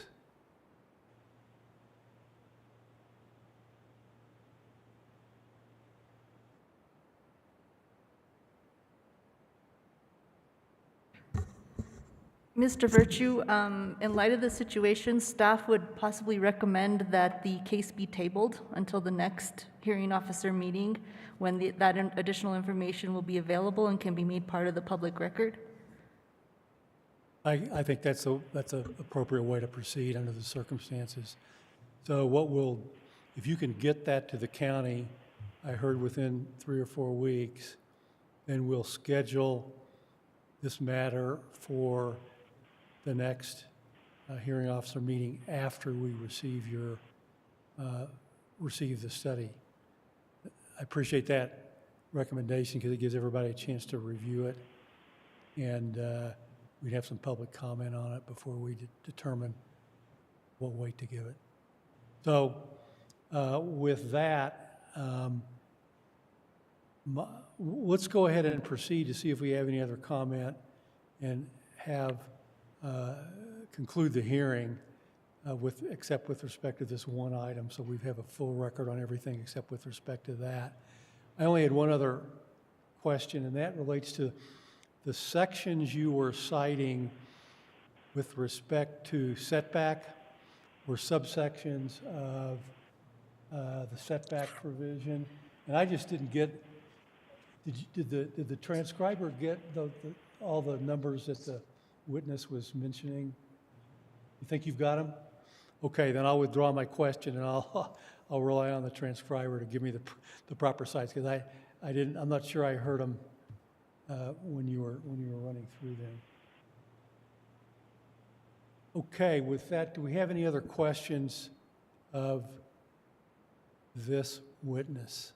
Mr. Virtue, in light of the situation, staff would possibly recommend that the case be tabled until the next hearing officer meeting when that additional information will be available and can be made part of the public record. I think that's an appropriate way to proceed under the circumstances. So if you can get that to the county, I heard within 3 or 4 weeks, then we'll schedule this matter for the next hearing officer meeting after we receive the study. I appreciate that recommendation because it gives everybody a chance to review it, and we'd have some public comment on it before we determine what weight to give it. So with that, let's go ahead and proceed to see if we have any other comment and conclude the hearing except with respect to this one item. So we have a full record on everything except with respect to that. I only had one other question, and that relates to the sections you were citing with respect to setback were subsections of the setback provision. And I just didn't get, did the transcriber get all the numbers that the witness was mentioning? You think you've got them? Okay, then I'll withdraw my question and I'll rely on the transcriber to give me the proper sites, because I'm not sure I heard them when you were running through them. Okay, with that, do we have any other questions of this witness?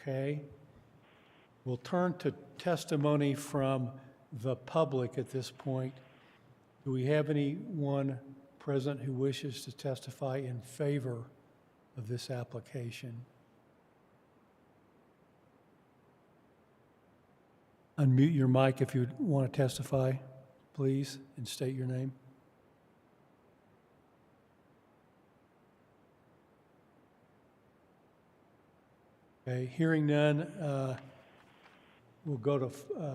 Okay. We'll turn to testimony from the public at this point. Do we have anyone present who wishes to testify in favor of this application? Unmute your mic if you want to testify, please, and state your name. Okay, hearing none, We'll go to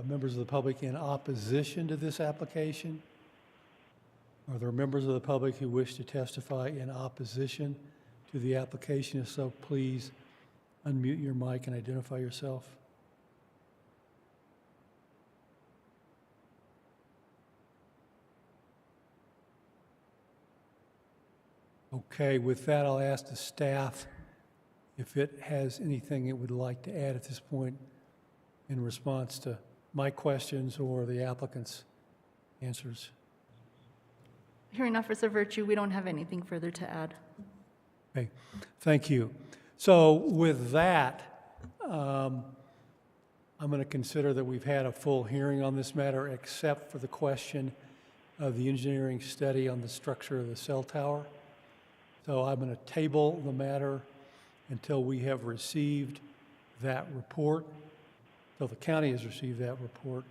members of the public in opposition to this application. Are there members of the public who wish to testify in opposition to the application? If so, please unmute your mic and identify yourself. Okay, with that, I'll ask the staff if it has anything it would like to add at this point in response to my questions or the applicant's answers. Hearing Officer Virtue, we don't have anything further to add. Okay, thank you. So with that, I'm going to consider that we've had a full hearing on this matter, except for the question of the engineering study on the structure of the cell tower. So I'm going to table the matter until we have received that report, until the county has received that report,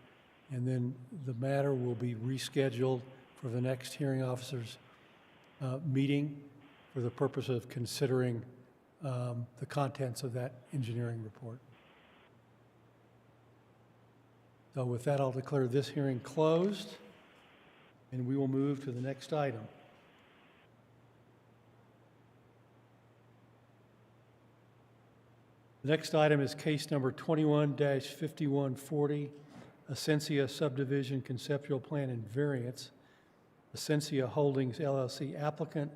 and then the matter will be rescheduled for the next hearing officers meeting for the purpose of considering the contents of that engineering report. So with that, I'll declare this hearing closed, and we will move to the next item. The next item is case number 21-5140, Essentia Subdivision Conceptual Plan and Variance. Essentia Holdings LLC applicant,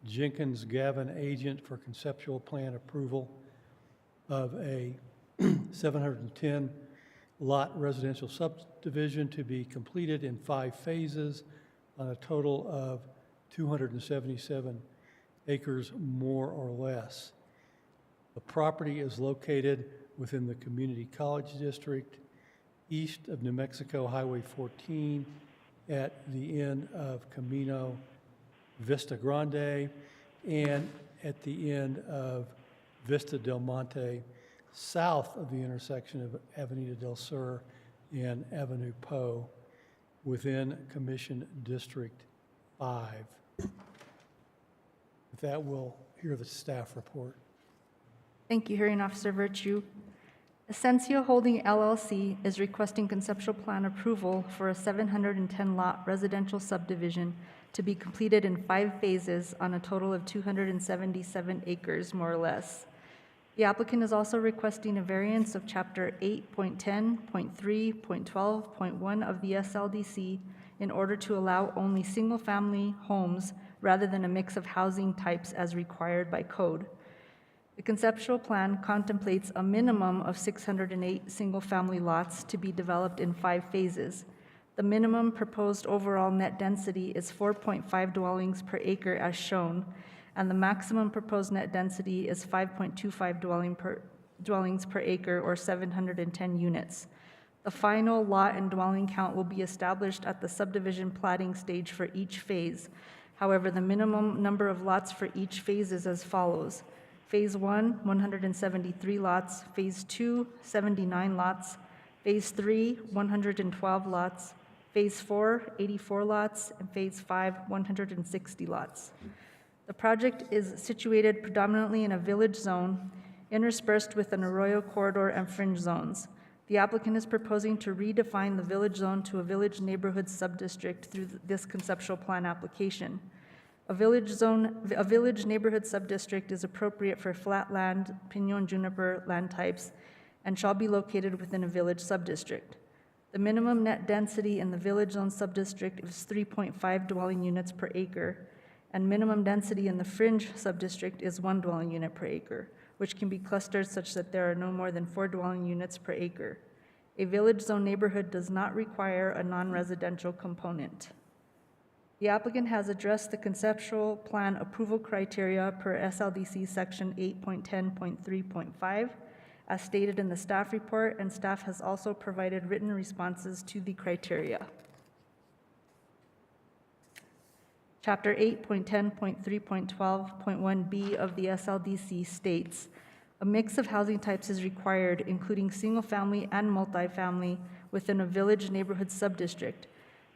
Jenkins Gavin agent for conceptual plan approval of a 710 lot residential subdivision to be completed in 5 phases on a total of 277 acres more or less. The property is located within the Community College District, east of New Mexico Highway 14, at the end of Camino Vista Grande, and at the end of Vista del Monte, south of the intersection of Avenida del Sur and Avenue Poe, within Commission District 5. With that, we'll hear the staff report. Thank you, Hearing Officer Virtue. Essentia Holding LLC is requesting conceptual plan approval for a 710-lot residential subdivision to be completed in 5 phases on a total of 277 acres, more or less. The applicant is also requesting a variance of Chapter 8.10.3.12.1 of the SLDC in order to allow only single-family homes rather than a mix of housing types as required by code. The conceptual plan contemplates a minimum of 608 single-family lots to be developed in 5 phases. The minimum proposed overall net density is 4.5 dwellings per acre as shown, and the maximum proposed net density is 5.25 dwellings per acre, or 710 units. The final lot and dwelling count will be established at the subdivision platting stage for each phase. However, the minimum number of lots for each phase is as follows. Phase 1, 173 lots. Phase 2, 79 lots. Phase 3, 112 lots. Phase 4, 84 lots. And Phase 5, 160 lots. The project is situated predominantly in a village zone, interspersed with an arroyo corridor and fringe zones. The applicant is proposing to redefine the village zone to a village neighborhood subdistrict through this conceptual plan application. A village neighborhood subdistrict is appropriate for flat land, pinon juniper land types, and shall be located within a village subdistrict. The minimum net density in the village zone subdistrict is 3.5 dwelling units per acre, and minimum density in the fringe subdistrict is 1 dwelling unit per acre, which can be clustered such that there are no more than 4 dwelling units per acre. A village zone neighborhood does not require a non-residential component. The applicant has addressed the conceptual plan approval criteria per SLDC section 8.10.3.5 as stated in the staff report, and staff has also provided written responses to the criteria. Chapter 8.10.3.12.1b of the SLDC states, a mix of housing types is required, including single-family and multifamily, within a village neighborhood subdistrict.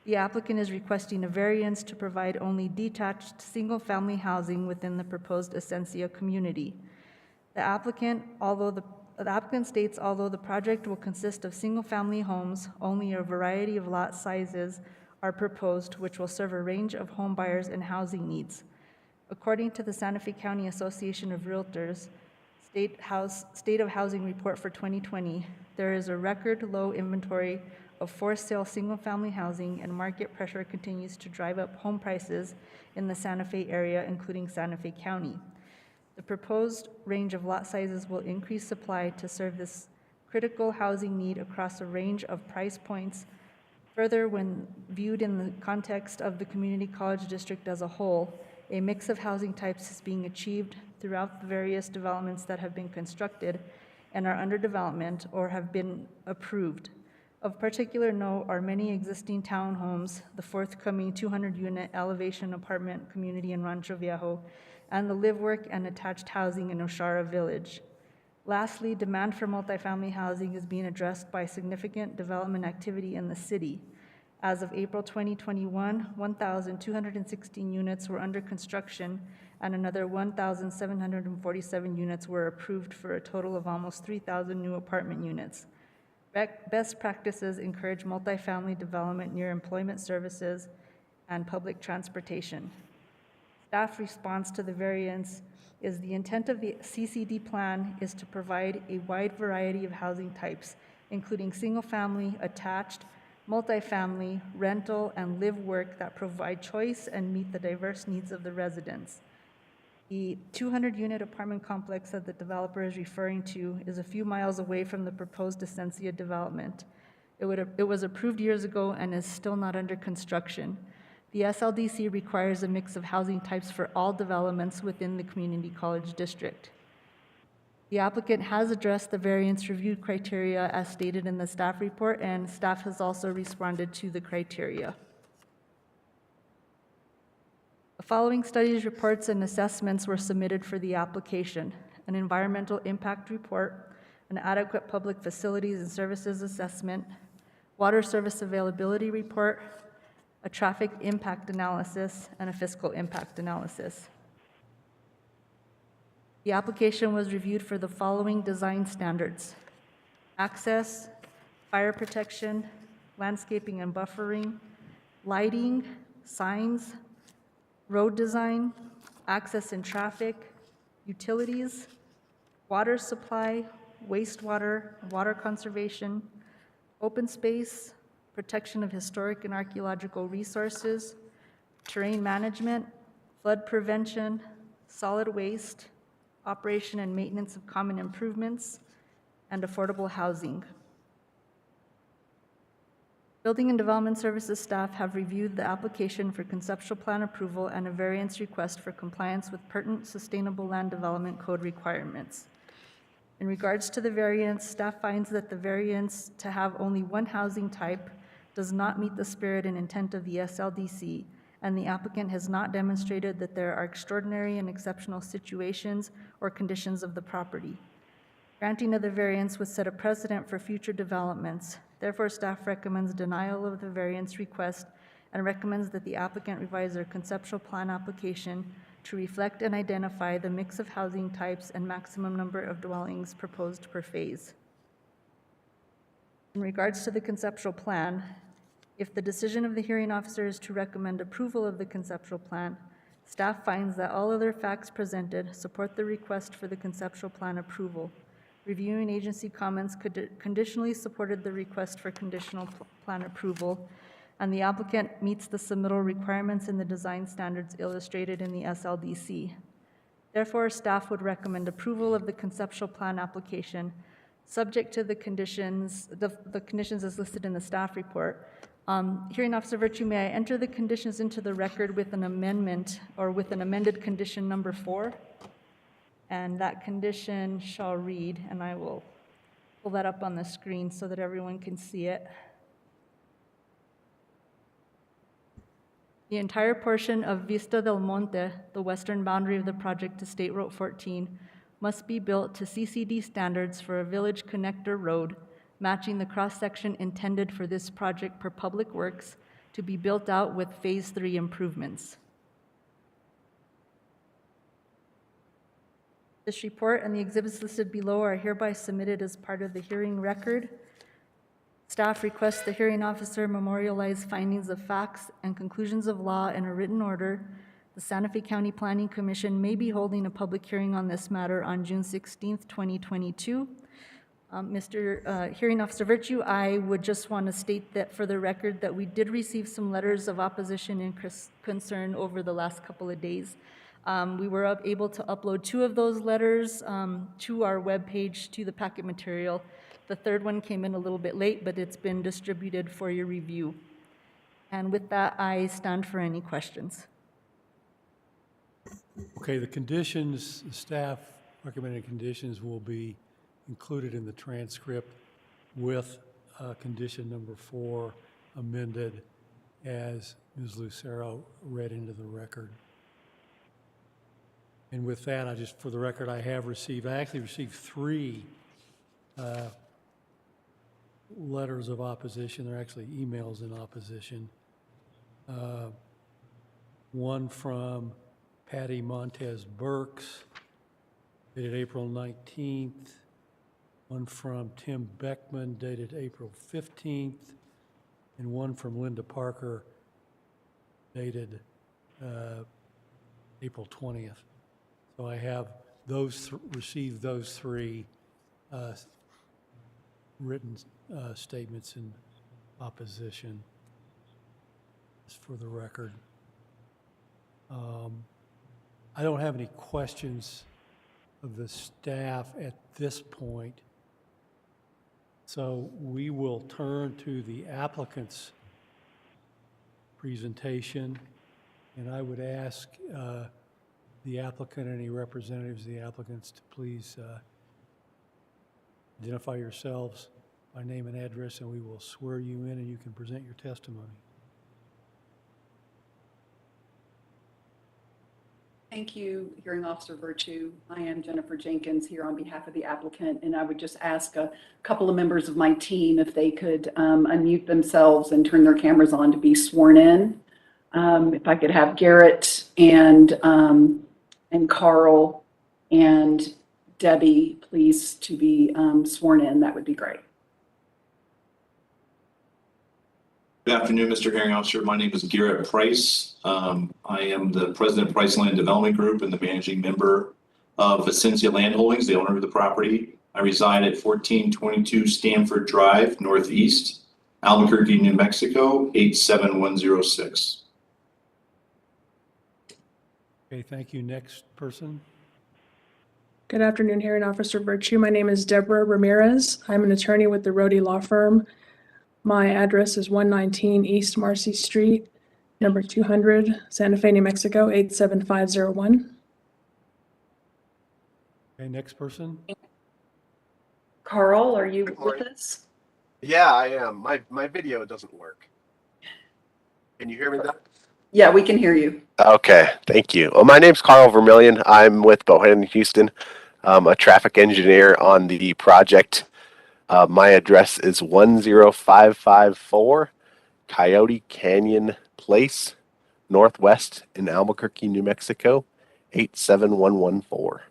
The applicant is requesting a variance to provide only detached single-family housing within the proposed Essentia community. The applicant, although the the applicant states, although the project will consist of single-family homes, only a variety of lot sizes are proposed, which will serve a range of home buyers and housing needs. According to the Santa Fe County Association of Realtors State of Housing Report for 2020, there is a record low inventory of for-sale single-family housing, and market pressure continues to drive up home prices in the Santa Fe area, including Santa Fe County. The proposed range of lot sizes will increase supply to serve this critical housing need across a range of price points. Further, when viewed in the context of the community college district as a whole, a mix of housing types is being achieved throughout the various developments that have been constructed and are under development or have been approved. Of particular note are many existing townhomes, the forthcoming 200-unit elevation apartment community in Rancho Viejo, and the live, work, and attached housing in Oshara Village. Lastly, demand for multifamily housing is being addressed by significant development activity in the city. As of April 2021, 1,216 units were under construction, and another 1,747 units were approved for a total of almost 3,000 new apartment units. Best practices encourage multifamily development near employment services and public transportation. Staff response to the variance is the intent of the CCD plan is to provide a wide variety of housing types, including single-family, attached, multifamily, rental, and live work that provide choice and meet the diverse needs of the residents. The 200-unit apartment complex that the developer is referring to is a few miles away from the proposed Essencia development. It was approved years ago and is still not under construction. The SLDC requires a mix of housing types for all developments within the community college district. The applicant has addressed the variance review criteria as stated in the staff report, and staff has also responded to the criteria. The following studies, reports, and assessments were submitted for the application: an environmental impact report, an adequate public facilities and services assessment, water service availability report, a traffic impact analysis, and a fiscal impact analysis. The application was reviewed for the following design standards: access, fire protection, landscaping and buffering, lighting, signs, road design, access and traffic, utilities, water supply, wastewater, water conservation, open space, protection of historic and archaeological resources, terrain management, flood prevention, solid waste, operation and maintenance of common improvements, and affordable housing. Building and Development Services staff have reviewed the application for conceptual plan approval and a variance request for compliance with pertinent Sustainable Land Development Code requirements. In regards to the variance, staff finds that the variance to have only one housing type does not meet the spirit and intent of the SLDC, and the applicant has not demonstrated that there are extraordinary and exceptional situations or conditions of the property. Granting of the variance would set a precedent for future developments. Therefore, staff recommends denial of the variance request and recommends that the applicant revise their conceptual plan application to reflect and identify the mix of housing types and maximum number of dwellings proposed per phase. In regards to the conceptual plan, if the decision of the hearing officer is to recommend approval of the conceptual plan, staff finds that all other facts presented support the request for the conceptual plan approval. Reviewing agency comments conditionally supported the request for conditional plan approval, and the applicant meets the submittal requirements in the design standards illustrated in the SLDC. Therefore, staff would recommend approval of the conceptual plan application, subject to the conditions, the conditions as listed in the staff report. Hearing Officer Virtue, may I enter the conditions into the record with an amendment or with an amended condition number 4? And that condition shall read, and I will pull that up on the screen so that everyone can see it. The entire portion of Vista del Monte, the western boundary of the project to State Road 14, must be built to CCD standards for a village connector road, matching the cross-section intended for this project per Public Works to be built out with Phase 3 improvements. This report and the exhibits listed below are hereby submitted as part of the hearing record. Staff requests the hearing officer memorialize findings of facts and conclusions of law in a written order. The Santa Fe County Planning Commission may be holding a public hearing on this matter on June 16th, 2022. Mr. Hearing Officer Virtue, I would just want to state that for the record that we did receive some letters of opposition and concern over the last couple of days. We were able to upload 2 of those letters to our webpage, to the packet material. The third one came in a little bit late, but it's been distributed for your review. And with that, I stand for any questions. Okay, the conditions, the staff recommended conditions will be included in the transcript with condition number 4 amended as Ms. Lucero read into the record. And with that, I just, for the record, I actually received 3 letters of opposition. They're actually emails in opposition. One from Patty Montez Burks, dated April 19th. One from Tim Beckman, dated April 15th. And one from Linda Parker, dated April 20th. So I have those, received those 3 written statements in opposition, just for the record. I don't have any questions of the staff at this point, so we will turn to the applicant's presentation, and I would ask the applicant, any representatives of the applicants, to please identify yourselves by name and address, and we will swear you in and you can present your testimony. Thank you, Hearing Officer Virtue. I am Jennifer Jenkins here on behalf of the applicant, and I would just ask a couple of members of my team if they could unmute themselves and turn their cameras on to be sworn in. If I could have Garrett and Carl and Debbie, please, to be sworn in, that would be great. Good afternoon, Mr. Hearing Officer. My name is Garrett Price. I am the president of Price Land Development Group and the managing member of Vicencia Land Holdings, the owner of the property. I reside at 1422 Stanford Drive, Northeast, Albuquerque, New Mexico, 87106. Okay, thank you. Next person. Good afternoon, Hearing Officer Virtue. My name is Deborah Ramirez. I'm an attorney with the Roadway Law Firm. My address is 119 East Marcy Street, number 200, Santa Fe, New Mexico, 87501. Okay, next person. Carl, are you with us? Yeah, I am. My video doesn't work. Can you hear me now? Yeah, we can hear you. Okay, thank you. Well, my name's Carl Vermillion. I'm with Bohannon Houston, a traffic engineer on the project. My address is 10554 Coyote Canyon Place, Northwest in Albuquerque, New Mexico, 87114.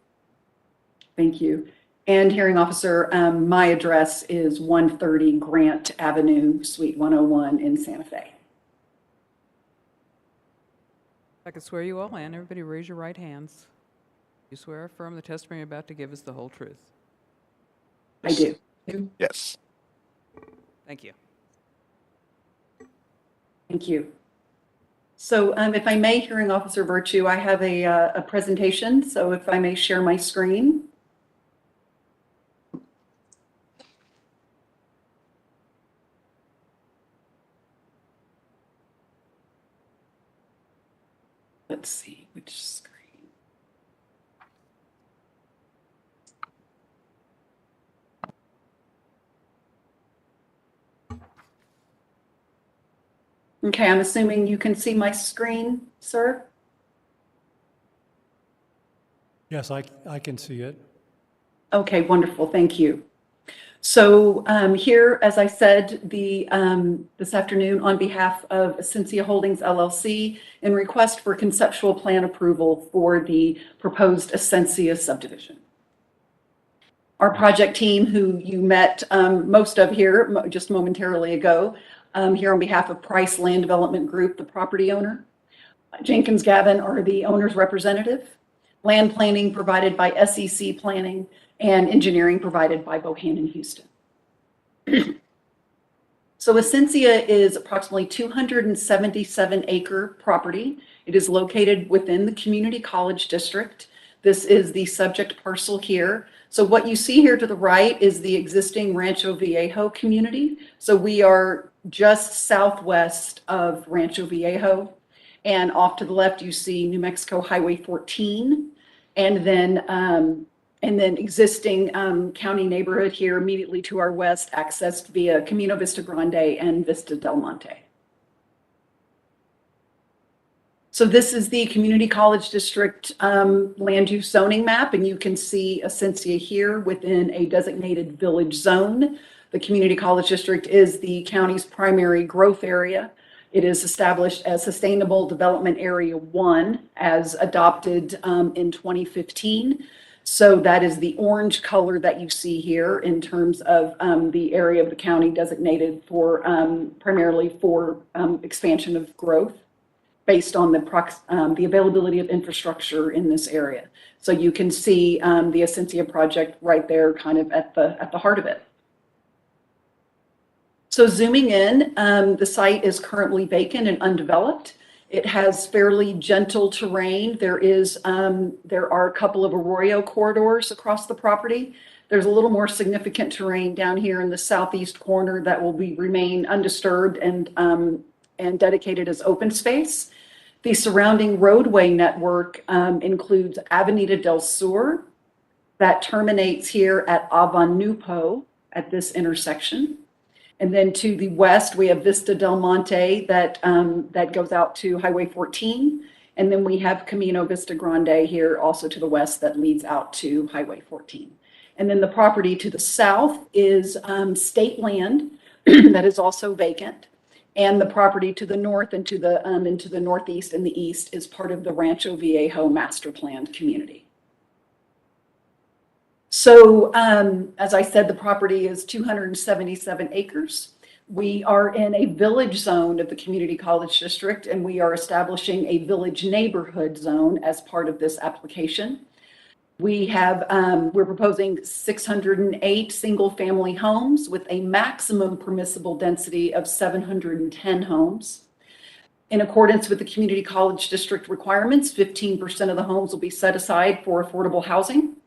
Thank you. And Hearing Officer, my address is 130 Grant Avenue, Suite 101 in Santa Fe. I can swear you all in. Everybody raise your right hands. You swear or affirm the testimony you're about to give is the whole truth. I do. Yes. Thank you. Thank you. So if I may, Hearing Officer Virtue, I have a presentation. So if I may share my screen. Let's see which screen. Okay, I'm assuming you can see my screen, sir? Yes, I can see it. Okay, wonderful, thank you. So here, as I said, this afternoon on behalf of Vicencia Holdings LLC, in request for conceptual plan approval for the proposed Vicencia subdivision. Our project team, who you met most of here just momentarily ago, here on behalf of Price Land Development Group, the property owner. Jenkins Gavin are the owner's representative. Land planning provided by SEC Planning, and engineering provided by Bohannon Houston. So Essentia is approximately 277-acre property. It is located within the Community College District. This is the subject parcel here. So what you see here to the right is the existing Rancho Viejo community. So we are just southwest of Rancho Viejo. And off to the left, you see New Mexico Highway 14. And then existing county neighborhood here immediately to our west, accessed via Camino Vista Grande and Vista del Monte. So this is the Community College District land use zoning map, and you can see Essentia here within a designated village zone. The Community College District is the county's primary growth area. It is established as Sustainable Development Area 1 as adopted in 2015. So that is the orange color that you see here in terms of the area of the county designated for primarily for expansion of growth based on the availability of infrastructure in this area. So you can see the Essentia project right there kind of at the heart of it. So zooming in, the site is currently vacant and undeveloped. It has fairly gentle terrain. There are a couple of arroyo corridors across the property. There's a little more significant terrain down here in the southeast corner that will remain undisturbed and dedicated as open space. The surrounding roadway network includes Avenida del Sur that terminates here at Avanupo at this intersection. And then to the west, we have Vista del Monte that goes out to Highway 14. And then we have Camino Vista Grande here also to the west that leads out to Highway 14. And then the property to the south is state land that is also vacant. And the property to the north and to the northeast and the east is part of the Rancho Viejo master planned community. So as I said, the property is 277 acres. We are in a village zone of the Community College District, and we are establishing a village neighborhood zone as part of this application. We're proposing 608 single-family homes with a maximum permissible density of 710 homes. In accordance with the Community College District requirements, 15% of the homes will be set aside for affordable housing.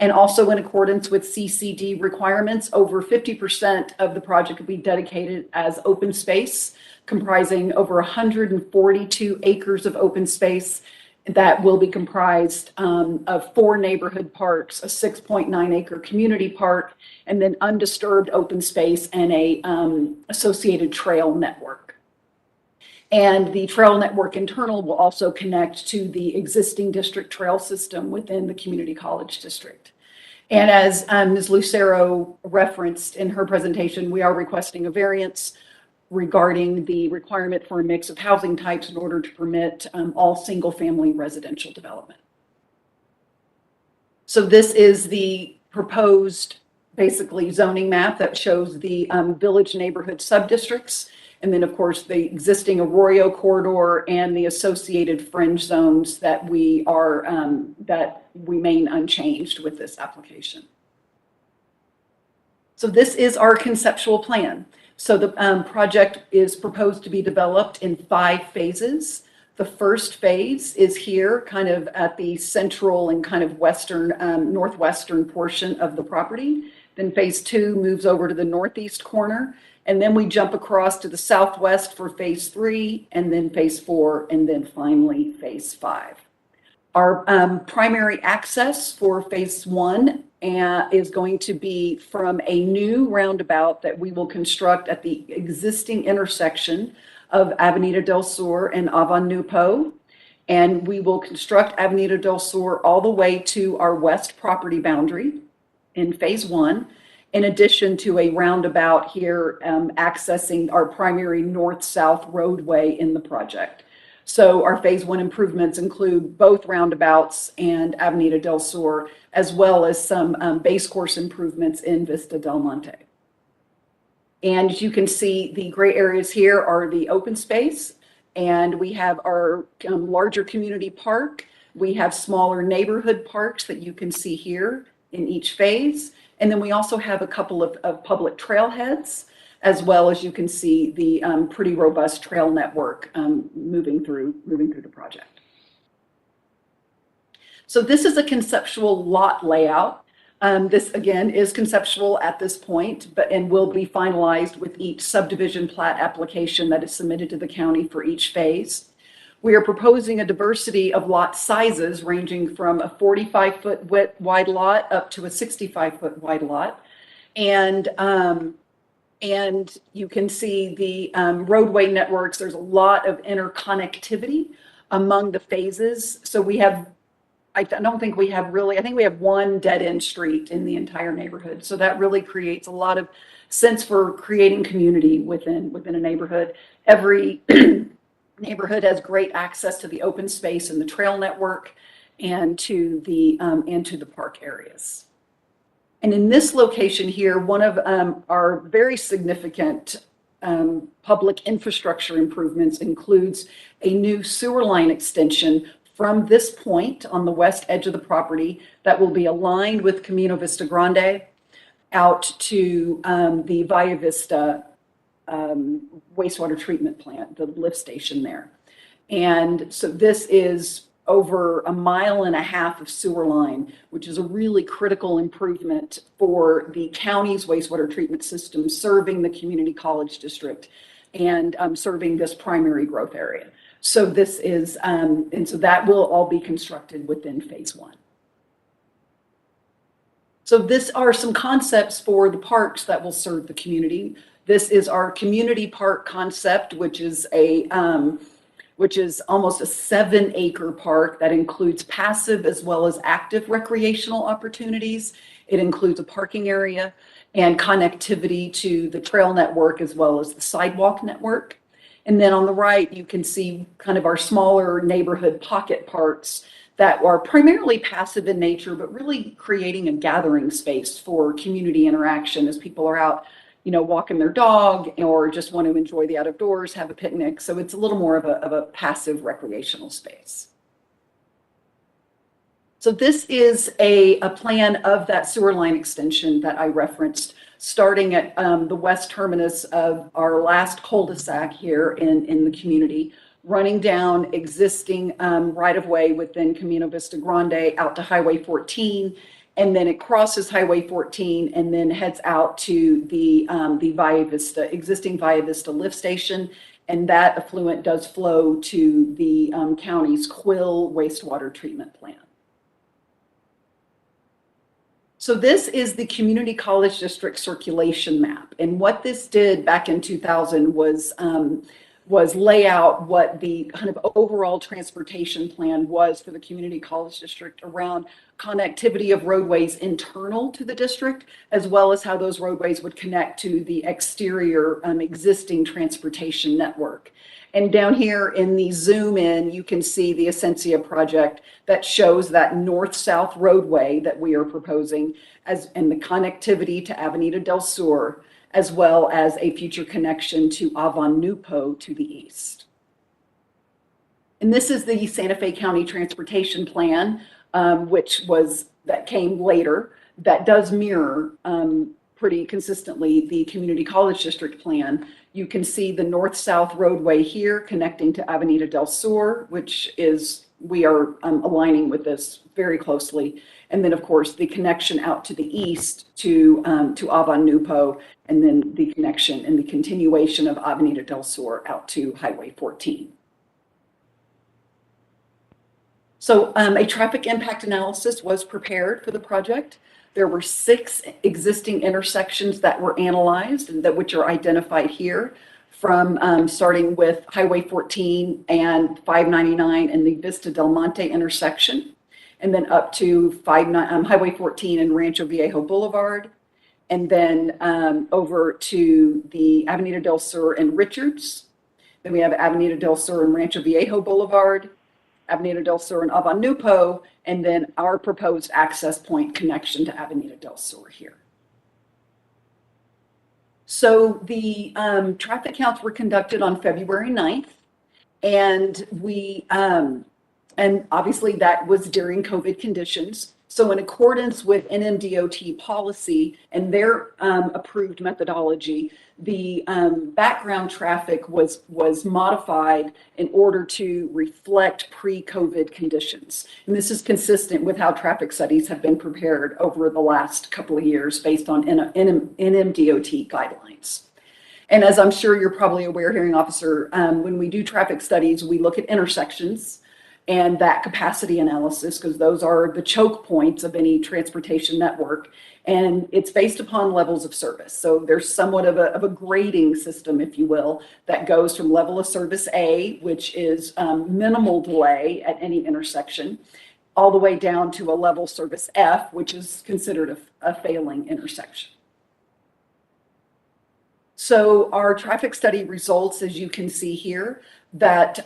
And also in accordance with CCD requirements, over 50% of the project will be dedicated as open space, comprising over 142 acres of open space that will be comprised of 4 neighborhood parks, a 6.9 acre community park, and then undisturbed open space and a associated trail network. And the trail network internal will also connect to the existing district trail system within the Community College District. And as Ms. Lucero referenced in her presentation, we are requesting a variance regarding the requirement for a mix of housing types in order to permit all single-family residential development. So this is the proposed, basically, zoning map that shows the village neighborhood subdistricts. And then, of course, the existing arroyo corridor and the associated fringe zones that that remain unchanged with this application. So this is our conceptual plan. So the project is proposed to be developed in 5 phases. The first phase is here, kind of at the central and kind of western, northwestern portion of the property. Then phase 2 moves over to the northeast corner. And then we jump across to the southwest for phase 3, and then phase 4, and then finally phase 5. Our primary access for phase 1 is going to be from a new roundabout that we will construct at the existing intersection of Avenida del Sur and Avanupo. And we will construct Avenida del Sur all the way to our west property boundary in phase 1. In addition to a roundabout here accessing our primary north-south roadway in the project. So our Phase 1 improvements include both roundabouts and Avenida del Sur, as well as some base course improvements in Vista del Monte. And as you can see, the gray areas here are the open space, and we have our larger community park. We have smaller neighborhood parks that you can see here in each phase. And then we also have a couple of public trailheads, as well as you can see the pretty robust trail network moving through the project. So this is a conceptual lot layout. This again is conceptual at this point, and will be finalized with each subdivision plat application that is submitted to the county for each phase. We are proposing a diversity of lot sizes ranging from a 45-foot wide lot up to a 65-foot wide lot. And you can see the roadway networks. There's a lot of interconnectivity among the phases. So we have, I don't think we have really, I think we have one dead-end street in the entire neighborhood. So that really creates a lot of sense for creating community within a neighborhood. Every neighborhood has great access to the open space and the trail network and to the park areas. And in this location here, one of our very significant public infrastructure improvements includes a new sewer line extension from this point on the west edge of the property that will be aligned with Camino Vista Grande out to the Valle Vista wastewater treatment plant, the lift station there. And so this is over 1.5 miles of sewer line, which is a really critical improvement for the county's wastewater treatment system, serving the community college district and serving this primary growth area. So this is, and so that will all be constructed within Phase 1. So this are some concepts for the parks that will serve the community. This is our community park concept, which is almost a 7-acre park that includes passive as well as active recreational opportunities. It includes a parking area and connectivity to the trail network as well as the sidewalk network. And then on the right, you can see kind of our smaller neighborhood pocket parks that are primarily passive in nature, but really creating a gathering space for community interaction as people are out, you know, walking their dog or just want to enjoy the outdoors, have a picnic. So it's a little more of a passive recreational space. So this is a plan of that sewer line extension that I referenced, starting at the west terminus of our last cul-de-sac here in the community, running down existing right-of-way within Camino Vista Grande out to Highway 14, and then it crosses Highway 14 and then heads out to the Valle Vista, existing Valle Vista lift station, and that effluent does flow to the county's Quill wastewater treatment plant. So this is the Community College District circulation map, and what this did back in 2000 was lay out what the kind of overall transportation plan was for the Community College District around connectivity of roadways internal to the district, as well as how those roadways would connect to the exterior existing transportation network. And down here in the zoom in, you can see the Essentia project that shows that north-south roadway that we are proposing and the connectivity to Avenida del Sur, as well as a future connection to Avanupo to the east. And this is the Santa Fe County Transportation Plan, that came later, that does mirror pretty consistently the Community College District Plan. You can see the north-south roadway here connecting to Avenida del Sur, which is, we are aligning with this very closely. And then, of course, the connection out to the east to Avanupo, and then the connection and the continuation of Avenida del Sur out to Highway 14. So a traffic impact analysis was prepared for the project. There were 6 existing intersections that were analyzed, and which are identified here, from starting with Highway 14 and 599 and the Vista del Monte intersection, and then up to Highway 14 and Rancho Viejo Boulevard, and then over to the Avenida del Sur and Richards. Then we have Avenida del Sur and Rancho Viejo Boulevard, Avenida del Sur and Abanupo, and then our proposed access point connection to Avenida del Sur here. So the traffic counts were conducted on February 9th, and and obviously that was during COVID conditions. So in accordance with NMDOT policy and their approved methodology, the background traffic was modified in order to reflect pre-COVID conditions. And this is consistent with how traffic studies have been prepared over the last couple of years based on NMDOT guidelines. And as I'm sure you're probably aware, hearing officer, when we do traffic studies, we look at intersections and that capacity analysis, because those are the choke points of any transportation network. And it's based upon levels of service. So there's somewhat of a grading system, if you will, that goes from level of service A, which is minimal delay at any intersection, all the way down to a level service F, which is considered a failing intersection. So our traffic study results, as you can see here, that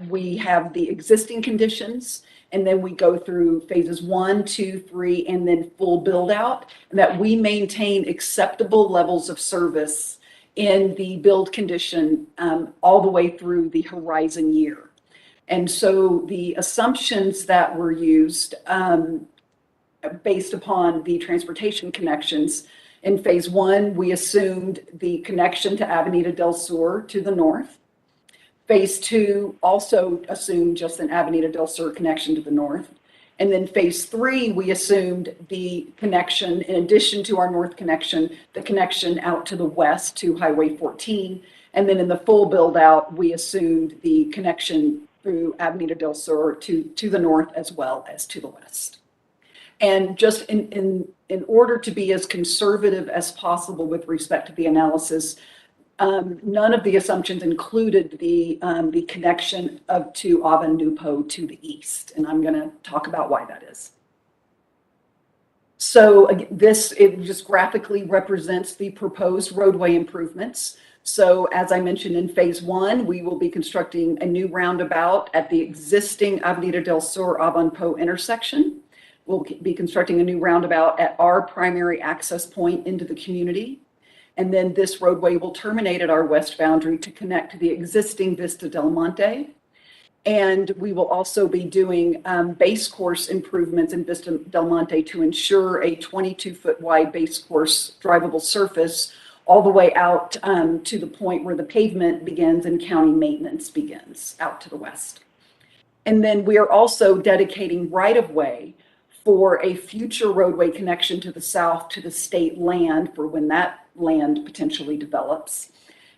we have the existing conditions, and then we go through phases 1, 2, 3, and then full build out, and that we maintain acceptable levels of service in the build condition all the way through the horizon year. And so the assumptions that were used based upon the transportation connections, in phase 1, we assumed the connection to Avenida del Sur to the north. Phase 2 also assumed just an Avenida del Sur connection to the north. And then phase 3, we assumed the connection, in addition to our north connection, the connection out to the west to Highway 14. And then in the full build out, we assumed the connection through Avenida del Sur to the north as well as to the west. And just in order to be as conservative as possible with respect to the analysis, none of the assumptions included the connection to Abanupo to the east. And I'm going to talk about why that is. So it just graphically represents the proposed roadway improvements. So as I mentioned in phase 1, we will be constructing a new roundabout at the existing Avenida del Sur Abanupo intersection. We'll be constructing a new roundabout at our primary access point into the community. And then this roadway will terminate at our west boundary to connect to the existing Vista del Monte. And we will also be doing base course improvements in Vista del Monte to ensure a 22-foot wide base course drivable surface all the way out to the point where the pavement begins and county maintenance begins out to the west. And then we are also dedicating right-of-way for a future roadway connection to the south to the state land for when that land potentially develops.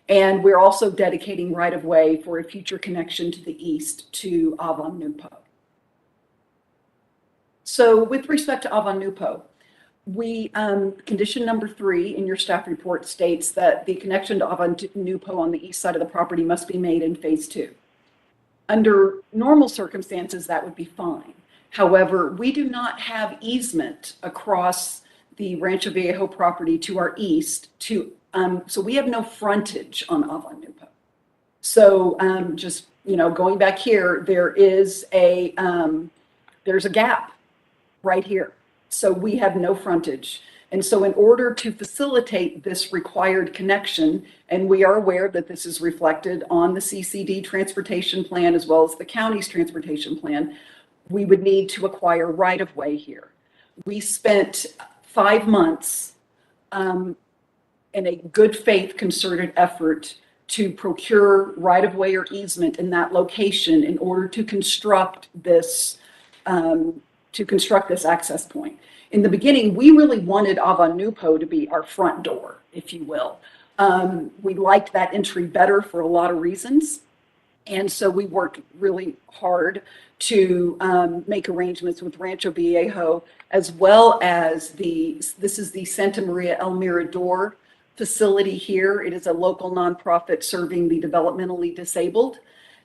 And we're also dedicating right-of-way for a future connection to the east to Abanupo. So with respect to Abanupo, condition number 3 in your staff report states that the connection to Abanupo on the east side of the property must be made in phase 2. Under normal circumstances, that would be fine. However, we do not have easement across the Rancho Viejo property to our east so we have no frontage on Abanupo. So just, going back here, there's a gap right here. So we have no frontage. And so in order to facilitate this required connection, and we are aware that this is reflected on the CCD transportation plan as well as the county's transportation plan, we would need to acquire right-of-way here. We spent 5 months in a good faith concerted effort to procure right-of-way or easement in that location in order to construct this access point. In the beginning, we really wanted Abanupo to be our front door, if you will. We liked that entry better for a lot of reasons. And so we worked really hard to make arrangements with Rancho Viejo, as well as this is the Santa Maria El Mirador facility here. It is a local nonprofit serving the developmentally disabled.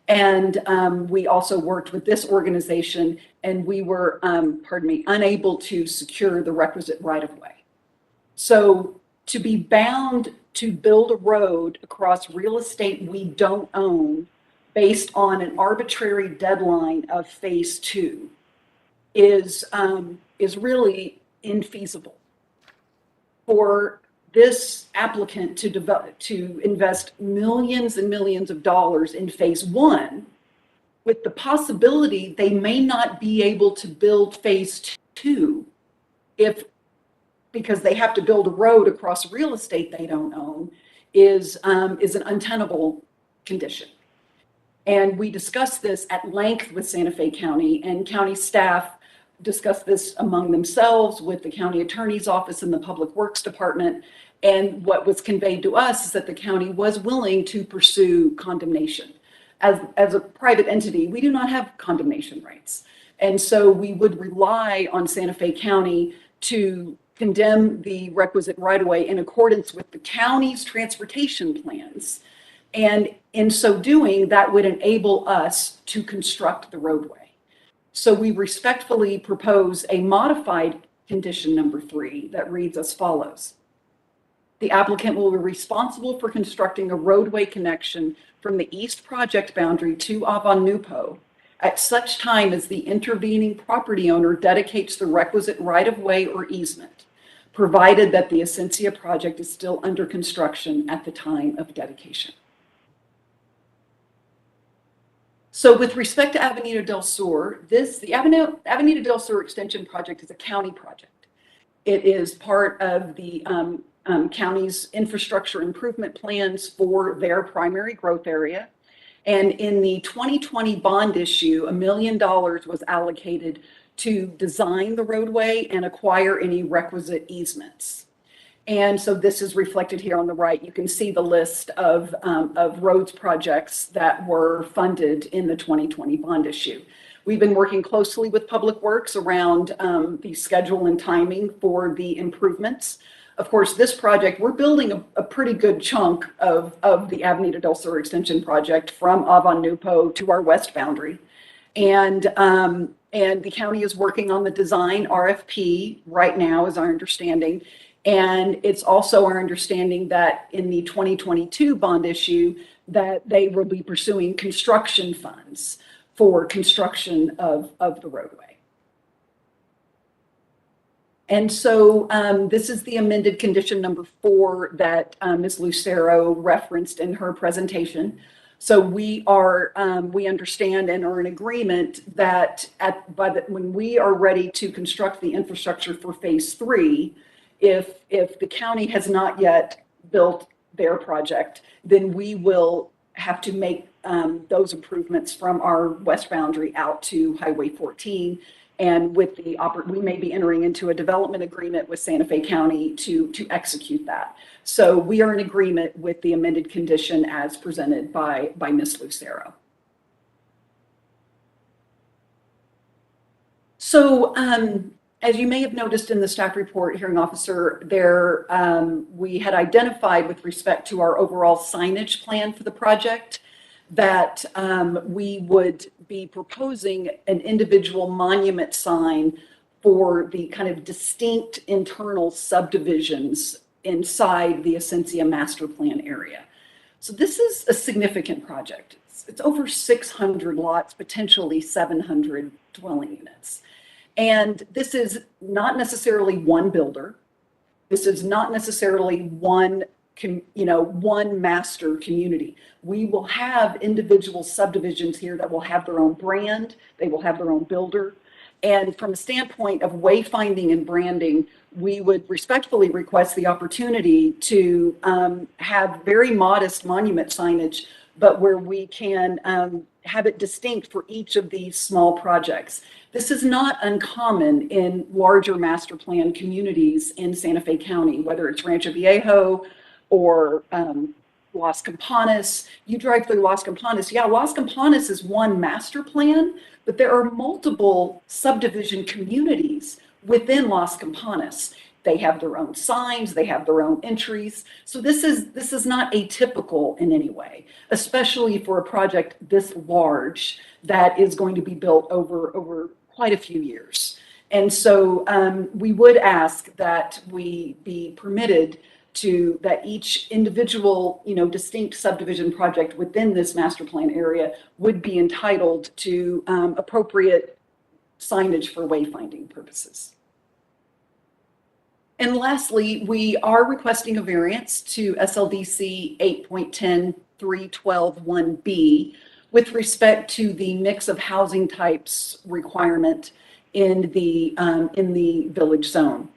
And we also worked with this organization, and we were, unable to secure the requisite right-of-way. So to be bound to build a road across real estate we don't own based on an arbitrary deadline of phase 2 is really infeasible. For this applicant to invest millions and millions of dollars in phase 1, with the possibility they may not be able to build phase 2 because they have to build a road across real estate they don't own, is an untenable condition. And we discussed this at length with Santa Fe County, and county staff discussed this among themselves with the county attorney's office and the public works department. And what was conveyed to us is that the county was willing to pursue condemnation. As a private entity, we do not have condemnation rights. And so we would rely on Santa Fe County to condemn the requisite right-of-way in accordance with the county's transportation plans. And in so doing, that would enable us to construct the roadway. So we respectfully propose a modified condition number 3 that reads as follows. The applicant will be responsible for constructing a roadway connection from the east project boundary to Avon Nupo at such time as the intervening property owner dedicates the requisite right-of-way or easement, provided that the Essentia project is still under construction at the time of dedication. So with respect to Avenida del Sur, the Avenida del Sur extension project is a county project. It is part of the county's infrastructure improvement plans for their primary growth area. And in the 2020 bond issue, $1 million was allocated to design the roadway and acquire any requisite easements. And so this is reflected here on the right. You can see the list of roads projects that were funded in the 2020 bond issue. We've been working closely with Public Works around the schedule and timing for the improvements. Of course, this project, we're building a pretty good chunk of the Avenida del Sur extension project from Avon Nupo to our west boundary. And the county is working on the design RFP right now, is our understanding. And it's also our understanding that in the 2022 bond issue, that they will be pursuing construction funds for construction of the roadway. And so this is the amended condition number 4 that Ms. Lucero referenced in her presentation. So we understand and are in agreement that when we are ready to construct the infrastructure for phase 3, if the county has not yet built their project, then we will have to make those improvements from our west boundary out to Highway 14. And with we may be entering into a development agreement with Santa Fe County to execute that. So we are in agreement with the amended condition as presented by Ms. Lucero. So as you may have noticed in the staff report, hearing officer, we had identified with respect to our overall signage plan for the project that we would be proposing an individual monument sign for the kind of distinct internal subdivisions inside the Essentia master plan area. So this is a significant project. It's over 600 lots, potentially 700 dwelling units. And this is not necessarily one builder. This is not necessarily one master community. We will have individual subdivisions here that will have their own brand. They will have their own builder. And from a standpoint of wayfinding and branding, we would respectfully request the opportunity to have very modest monument signage, but where we can have it distinct for each of these small projects. This is not uncommon in larger master plan communities in Santa Fe County, whether it's Rancho Viejo or Las Campanas. You drive through Las Campanas. Yeah, Las Campanas is one master plan, but there are multiple subdivision communities within Las Campanas. They have their own signs, they have their own entries. So this is not atypical in any way, especially for a project this large that is going to be built over quite a few years. And so we would ask that we be permitted that each individual, distinct subdivision project within this master plan area would be entitled to appropriate signage for wayfinding purposes. And lastly, we are requesting a variance to SLDC 8.10.312.1B with respect to the mix of housing types requirement in the village zone.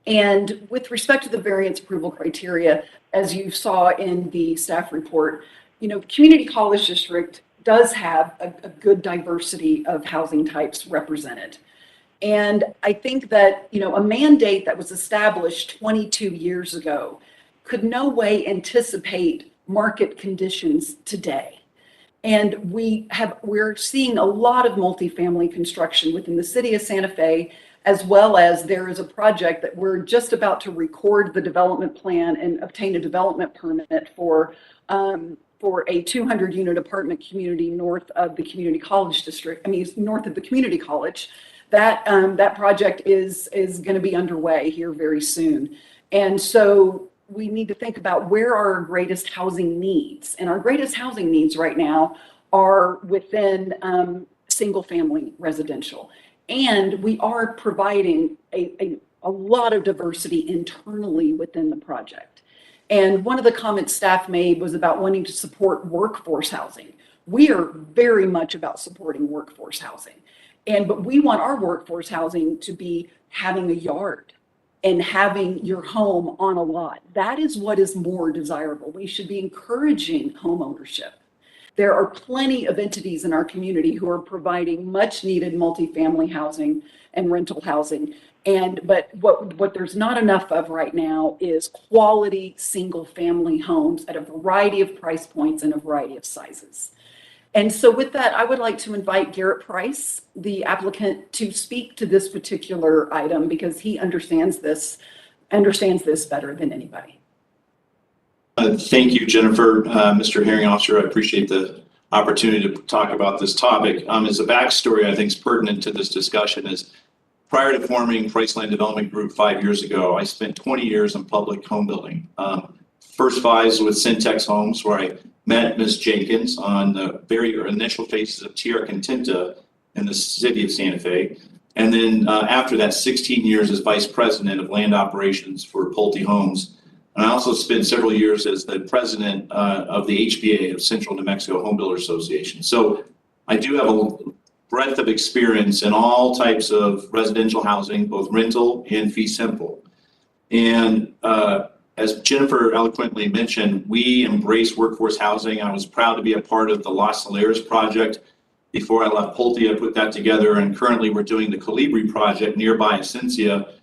And with respect to the variance approval criteria, as you saw in the staff report, Community College District does have a good diversity of housing types represented. And I think that, a mandate that was established 22 years ago could no way anticipate market conditions today. And we're seeing a lot of multifamily construction within the city of Santa Fe, as well as there is a project that we're just about to record the development plan and obtain a development permit for a 200-unit apartment community north of the Community College District. North of the Community College. That project is going to be underway here very soon. And so we need to think about where are our greatest housing needs. And our greatest housing needs right now are within single family residential. And we are providing a lot of diversity internally within the project. And one of the comments staff made was about wanting to support workforce housing. We are very much about supporting workforce housing. But we want our workforce housing to be having a yard and having your home on a lot. That is what is more desirable. We should be encouraging home ownership. There are plenty of entities in our community who are providing much needed multifamily housing and rental housing. But what there's not enough of right now is quality single family homes at a variety of price points and a variety of sizes. And so with that, I would like to invite Garrett Price, the applicant, to speak to this particular item because he understands this better than anybody. Thank you, Jennifer. Mr. Hearing Officer, I appreciate the opportunity to talk about this topic. As a backstory, I think is pertinent to this discussion is prior to forming Priceline Development Group 5 years ago, I spent 20 years in public home building. First 5 was with Syntex Homes, where I met Ms. Jenkins on the very initial phases of Tierra Contenta in the city of Santa Fe. And then after that, 16 years as Vice President of Land Operations for Pulte Homes. And I also spent several years as the President of the HBA of Central New Mexico Home Builders Association. So I do have a breadth of experience in all types of residential housing, both rental and fee simple. And as Jennifer eloquently mentioned, we embrace workforce housing. I was proud to be a part of the Los Solares project. Before I left Pulte, I put that together, and currently we're doing the Colibri project nearby Essentia,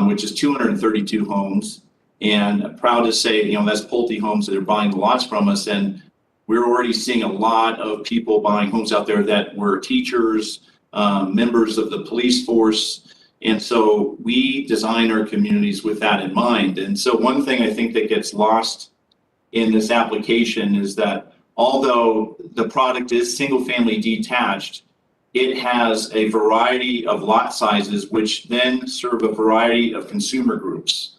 which is 232 homes. And proud to say, that's Pulte homes that are buying the lots from us. And we're already seeing a lot of people buying homes out there that were teachers, members of the police force. And so we design our communities with that in mind. And so one thing I think that gets lost in this application is that although the product is single family detached, it has a variety of lot sizes, which then serve a variety of consumer groups.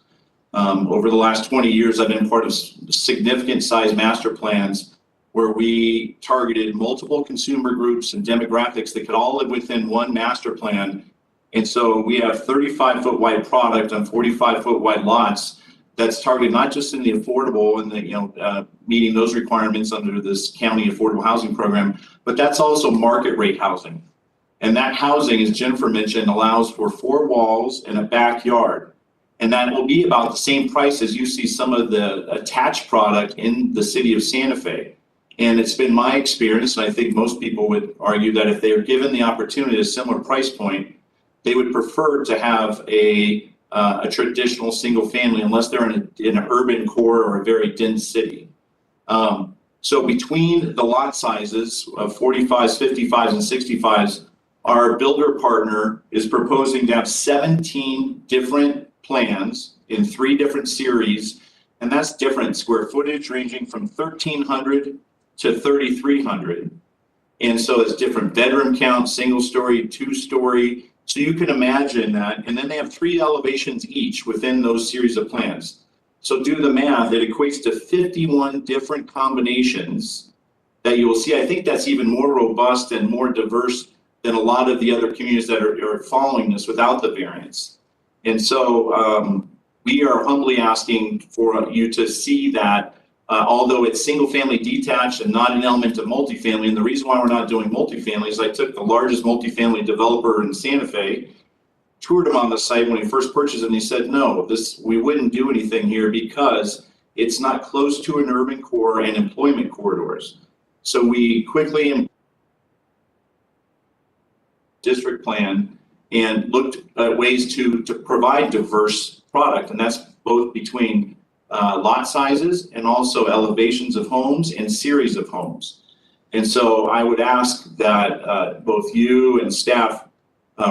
Over the last 20 years, I've been part of significant size master plans where we targeted multiple consumer groups and demographics that could all live within one master plan. And so we have 35-foot wide product on 45-foot wide lots that's targeted not just in the affordable and the meeting those requirements under this county affordable housing program, but that's also market rate housing. And that housing, as Jennifer mentioned, allows for 4 walls and a backyard. And that will be about the same price as you see some of the attached product in the city of Santa Fe. And it's been my experience, and I think most people would argue that if they are given the opportunity at a similar price point, they would prefer to have a traditional single family unless they're in an urban core or a very dense city. So between the lot sizes of 45s, 55s, and 65s, our builder partner is proposing to have 17 different plans in 3 different series, and that's different square footage ranging from 1,300 to 3,300. And so it's different bedroom count, single story, 2-story. So you can imagine that. And then they have 3 elevations each within those series of plans. So do the math, it equates to 51 different combinations that you will see. I think that's even more robust and more diverse than a lot of the other communities that are following this without the variance. And so we are humbly asking for you to see that although it's single family detached and not an element of multifamily, and the reason why we're not doing multifamily is I took the largest multifamily developer in Santa Fe, toured him on the site when he first purchased it, and he said, no, we wouldn't do anything here because it's not close to an urban core and employment corridors. So we quickly district plan and looked at ways to provide diverse product, and that's both between lot sizes and also elevations of homes and series of homes. And so I would ask that both you and staff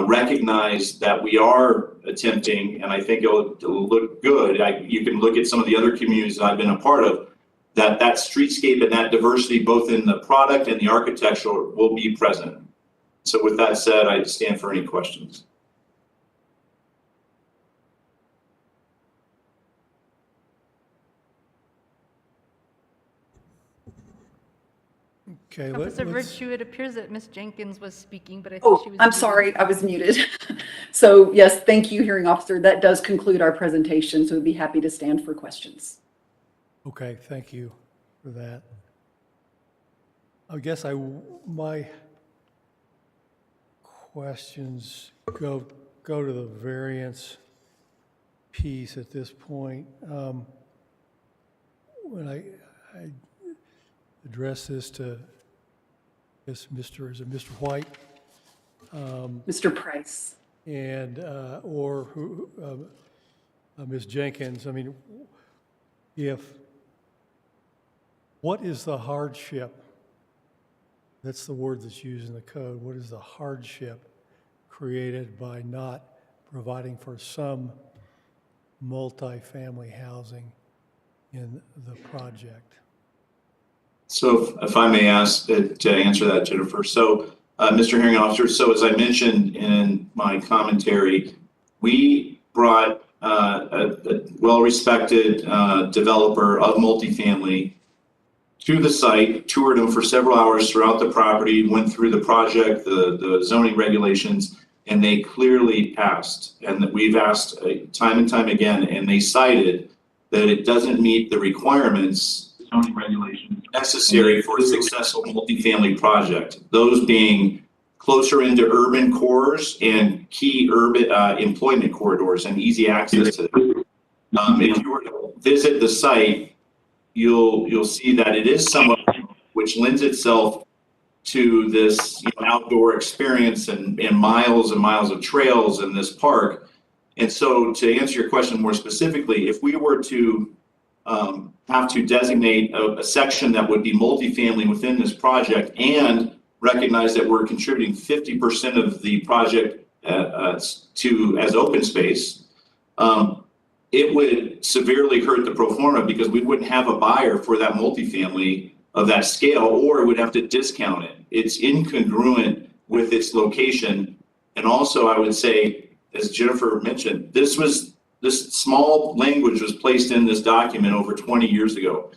recognize that we are attempting, and I think it'll look good. You can look at some of the other communities that I've been a part of, that streetscape and that diversity, both in the product and the architecture, will be present. So with that said, I stand for any questions. Okay, Officer let's, Virtue, it appears that Ms. Jenkins was speaking, but I think Oh, she was. I'm muted. sorry, I was muted. So yes, thank you, hearing officer. That does conclude our presentation, so we'd be happy to stand for questions. okay, thank you for that. I guess my questions go to the variance piece at this point. When I address this to is it Mr. White? Mr. Price. And, or who, Ms. Jenkins, I mean, what is the hardship? That's the word that's used in the code. What is the hardship created by not providing for some multifamily housing in the project? So if I may ask to answer that, Jennifer. So Mr. Hearing Officer, so as I mentioned in my commentary, we brought a well-respected developer of multifamily to the site, toured them for several hours throughout the property, went through the project, the zoning regulations, and they clearly passed. And that we've asked time and time again, and they cited that it doesn't meet the requirements, zoning regulations necessary for a successful multifamily project. Those being closer into urban cores and key urban employment corridors and easy access to them. If you were to visit the site, you'll see that it is somewhat, which lends itself to this outdoor experience and miles and miles of trails in this park. And so to answer your question more specifically, if we were to have to designate a section that would be multifamily within this project and recognize that we're contributing 50% of the project as open space, it would severely hurt the pro forma because we wouldn't have a buyer for that multifamily of that scale, or would have to discount it. It's incongruent with its location. And also I would say, as Jennifer mentioned, this small language was placed in this document over 20 years ago.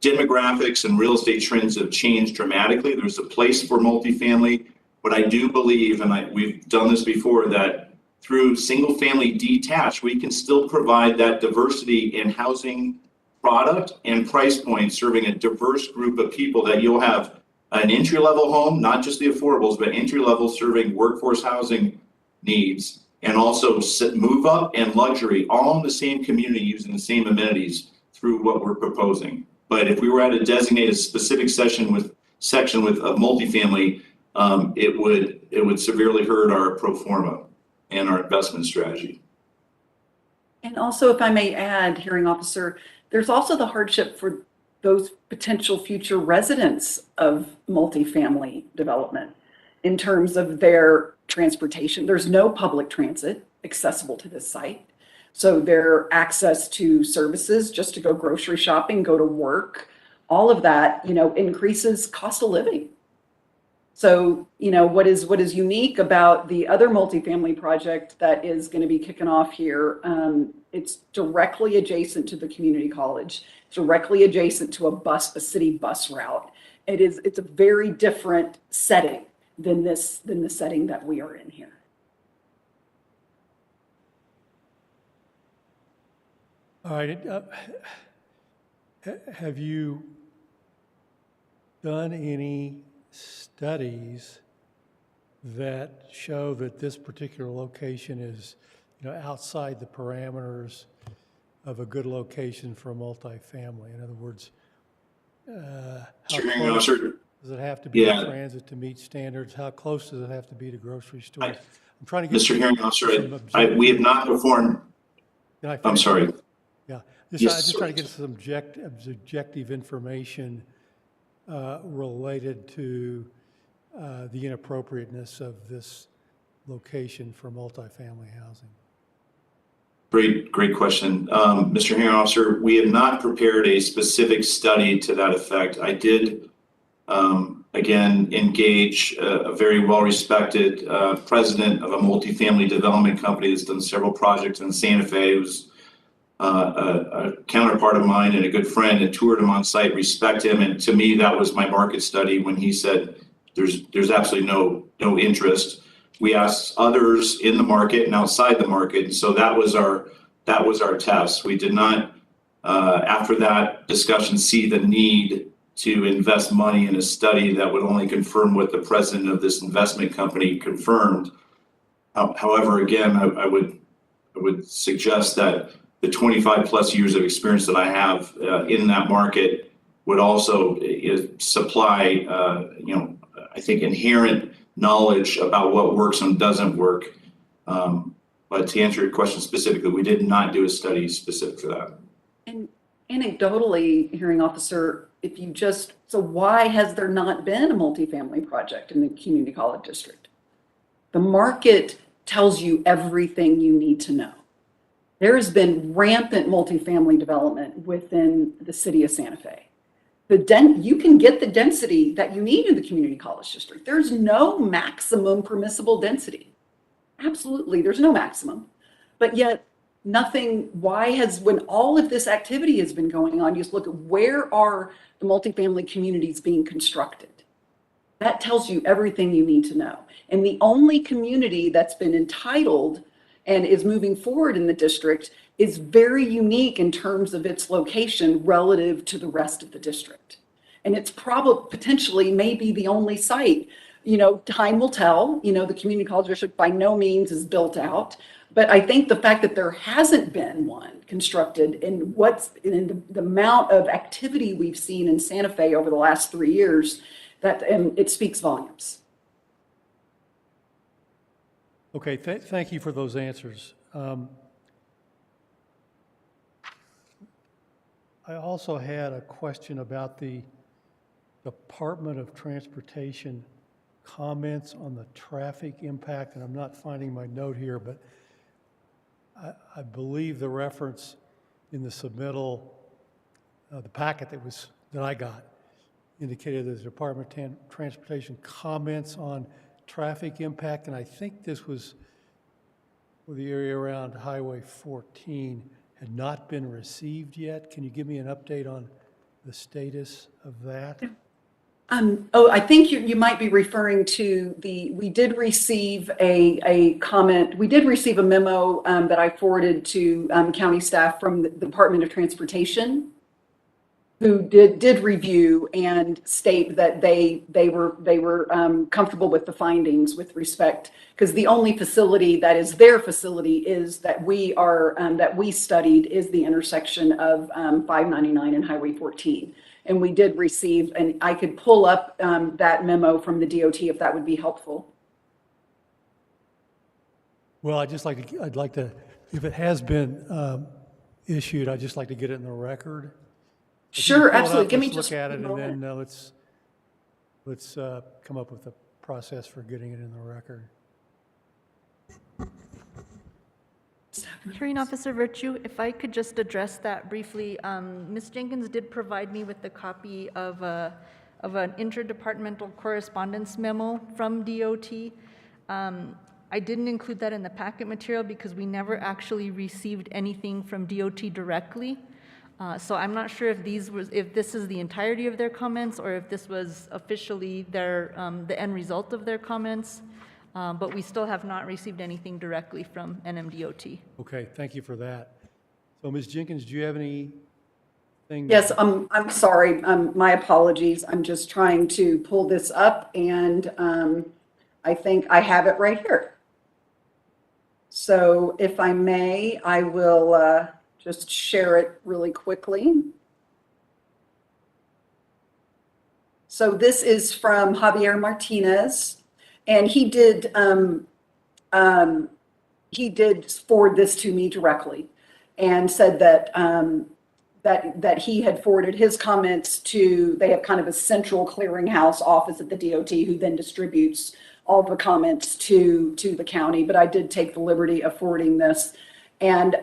Demographics and real estate trends have changed dramatically. There's a place for multifamily, but I do believe, and we've done this before, that through single family detached, we can still provide that diversity in housing product and price point, serving a diverse group of people, that you'll have an entry level home, not just the affordables, but entry level serving workforce housing needs, and also move up and luxury, all in the same community using the same amenities through what we're proposing. But if we were to designate a specific section with multifamily, it would severely hurt our pro forma and our investment strategy. And also, if I may add, hearing officer, there's also the hardship for those potential future residents of multifamily development in terms of their transportation. There's no public transit accessible to this site. So their access to services, just to go grocery shopping, go to work, all of that, increases cost of living. So, you know, what is unique about the other multifamily project that is going to be kicking off here, it's directly adjacent to the community college, directly adjacent to a city bus route. It's a very different setting than the setting that we are in here. All right. Have you done any studies that show that this particular location is, outside the parameters of a good location for a multifamily? In other words, how Mr. Hearing close Officer, does it have to be to yeah. transit to meet standards? How close does it have to be to grocery stores? I'm trying to get Mr. Hearing Officer, some objective- we have not performed, Can I I'm finish? sorry. Yeah, Yes, I just sorry. trying to get some objective information related to the inappropriateness of this location for multifamily housing. Great question. Mr. Hearing Officer, we have not prepared a specific study to that effect. I did, again, engage a very well-respected president of a multifamily development company that's done several projects in Santa Fe. It was a counterpart of mine and a good friend, and toured him on site, respect him. And to me, that was my market study when he said there's absolutely no interest. We asked others in the market and outside the market. And so that was our test. We did not, after that discussion, see the need to invest money in a study that would only confirm what the president of this investment company confirmed. However, again, I would suggest that the 25 plus years of experience that I have in that market would also supply, I think, inherent knowledge about what works and doesn't work. But to answer your question specifically, we did not do a study specific for that. And anecdotally, hearing officer, so why has there not been a multifamily project in the community college district? The market tells you everything you need to know. There has been rampant multifamily development within the city of Santa Fe. You can get the density that you need in the community college district. There's no maximum permissible density. Absolutely, there's no maximum. But yet when all of this activity has been going on, you just look at where are the multifamily communities being constructed. That tells you everything you need to know. And the only community that's been entitled and is moving forward in the district is very unique in terms of its location relative to the rest of the district. And it's probably potentially maybe the only site. Time will tell. The community college district by no means is built out. But I think the fact that there hasn't been one constructed and the amount of activity we've seen in Santa Fe over the last 3 years, that it speaks volumes. Okay, thank you for those answers. I also had a question about the Department of Transportation comments on the traffic impact, and I'm not finding my note here, but I believe the reference in the submittal, the packet that I got, indicated that the Department of Transportation comments on traffic impact, and I think this was for the area around Highway 14, had not been received yet. Can you give me an update on the status of that? I think you might be referring to we did receive a comment. We did receive a memo that I forwarded to county staff from the Department of Transportation, who did review and state that they were comfortable with the findings with respect, because the only facility that is their facility is that we studied is the intersection of 599 and Highway 14. And we did receive, and I could pull up that memo from the DOT if that would be helpful. Well, I'd like to, if it has been issued, I'd just like to get it in the record. Sure, absolutely. Give me just just look at a it, moment. and then let's come up with a process for getting it in the record. Hearing Officer Virtue, if I could just address that briefly. Ms. Jenkins did provide me with a copy of of an interdepartmental correspondence memo from DOT. I didn't include that in the packet material because we never actually received anything from DOT directly. So I'm not sure if this is the entirety of their comments or if this was officially the end result of their comments. But we still have not received anything directly from NMDOT. Okay, thank you for that. So Ms. Jenkins, do you have anything? Yes, I'm sorry. My apologies. I'm just trying to pull this up, and I think I have it right here. So if I may, I will just share it really quickly. So this is from Javier Martinez, and he did forward this to me directly, and said that that he had forwarded his comments to. They have kind of a central clearinghouse office at the DOT, who then distributes all the comments to the county. But I did take the liberty of forwarding this, and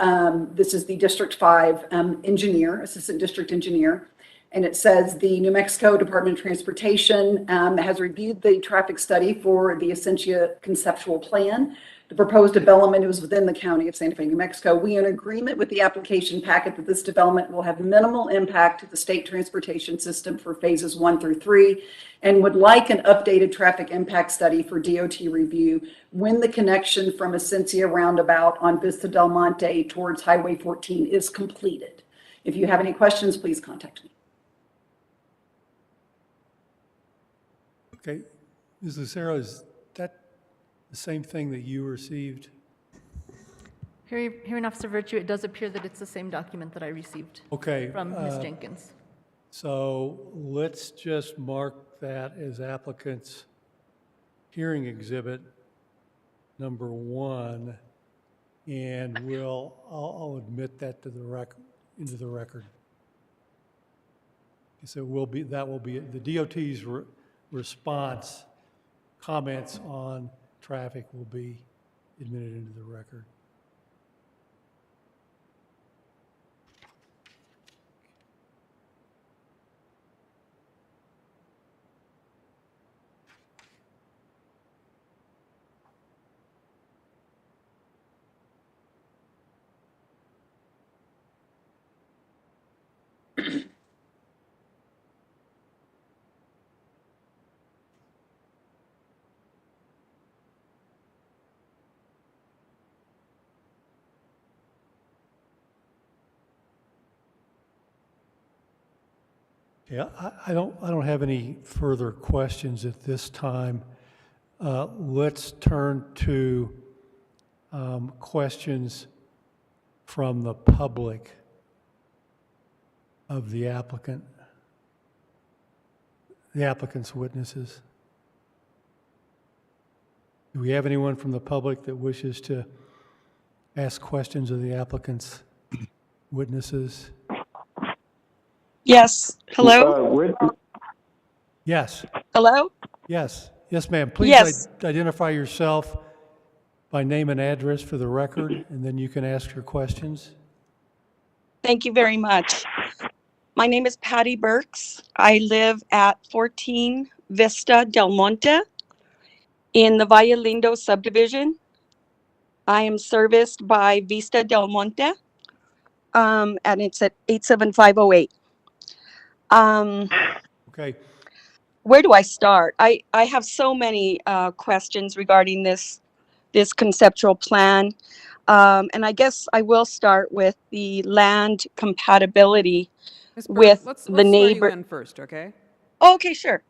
this is the District 5 engineer, assistant district engineer. And it says the New Mexico Department of Transportation has reviewed the traffic study for the Essentia conceptual plan. The proposed development is within the county of Santa Fe, New Mexico. We are in agreement with the application packet that this development will have minimal impact to the state transportation system for phases 1 through 3, and would like an updated traffic impact study for DOT review when the connection from Essentia roundabout on Vista del Monte towards Highway 14 is completed. If you have any questions, please contact me. Okay, Ms. Lucero, is that the same thing that you received? Hearing Officer Virtue, it does appear that it's the same document that I received Okay. from Ms. Jenkins. So let's just mark that as applicant's hearing exhibit number 1, and I'll admit that to the record, into the record. So that will be the DOT's response, comments on traffic will be admitted into the record. Yeah, I don't have any further questions at this time. Let's turn to questions from the public of the applicant's witnesses. Do we have anyone from the public that wishes to ask questions of the applicant's witnesses? Yes. Hello? Yes. Hello? Yes. Yes, ma'am. Please Yes. identify yourself by name and address for the record, and then you can ask your questions. Thank you very much. My name is Patty Burks. I live at 14 Vista del Monte in the Valle Lindo subdivision. I am serviced by Vista del Monte, and it's at 87508. Okay. Where do I start? I have so many questions regarding this conceptual plan. And I guess I will start with the land compatibility Ms. with Burke, let's the swear neighbor. you in first, okay? Okay, sure.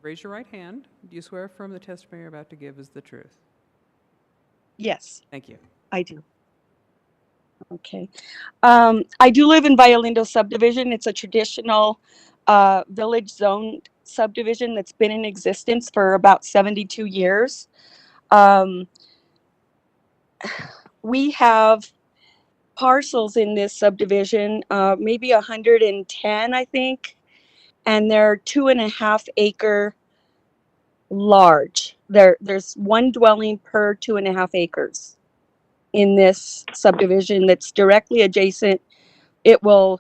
Raise your right hand. Do you swear affirm the testimony you're about to give is the truth? Yes, Thank you. I do. Okay. I do live in Valle Lindo subdivision. It's a traditional village zone subdivision that's been in existence for about 72 years. We have parcels in this subdivision, maybe 110, I think, and they're 2.5 acre large. There's one dwelling per 2.5 acres in this subdivision that's directly adjacent. It will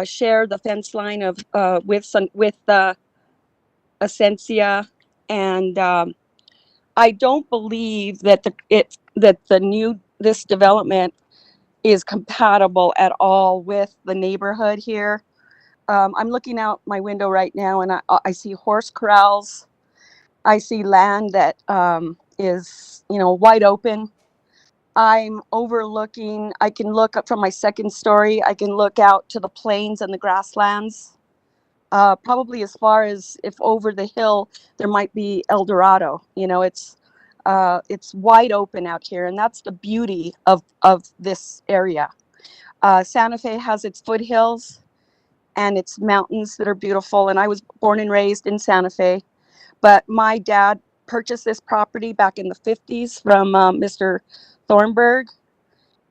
share the fence line of with Essentia, and I don't believe that this development is compatible at all with the neighborhood here. I'm looking out my window right now, and I see horse corrals. I see land that is, wide open. I'm overlooking. I can look up from my second story. I can look out to the plains and the grasslands. Probably as far as if over the hill there might be El Dorado. It's wide open out here, and that's the beauty of this area. Santa Fe has its foothills and its mountains that are beautiful, and I was born and raised in Santa Fe, but my dad purchased this property back in the 50s from Mr. Thornburg,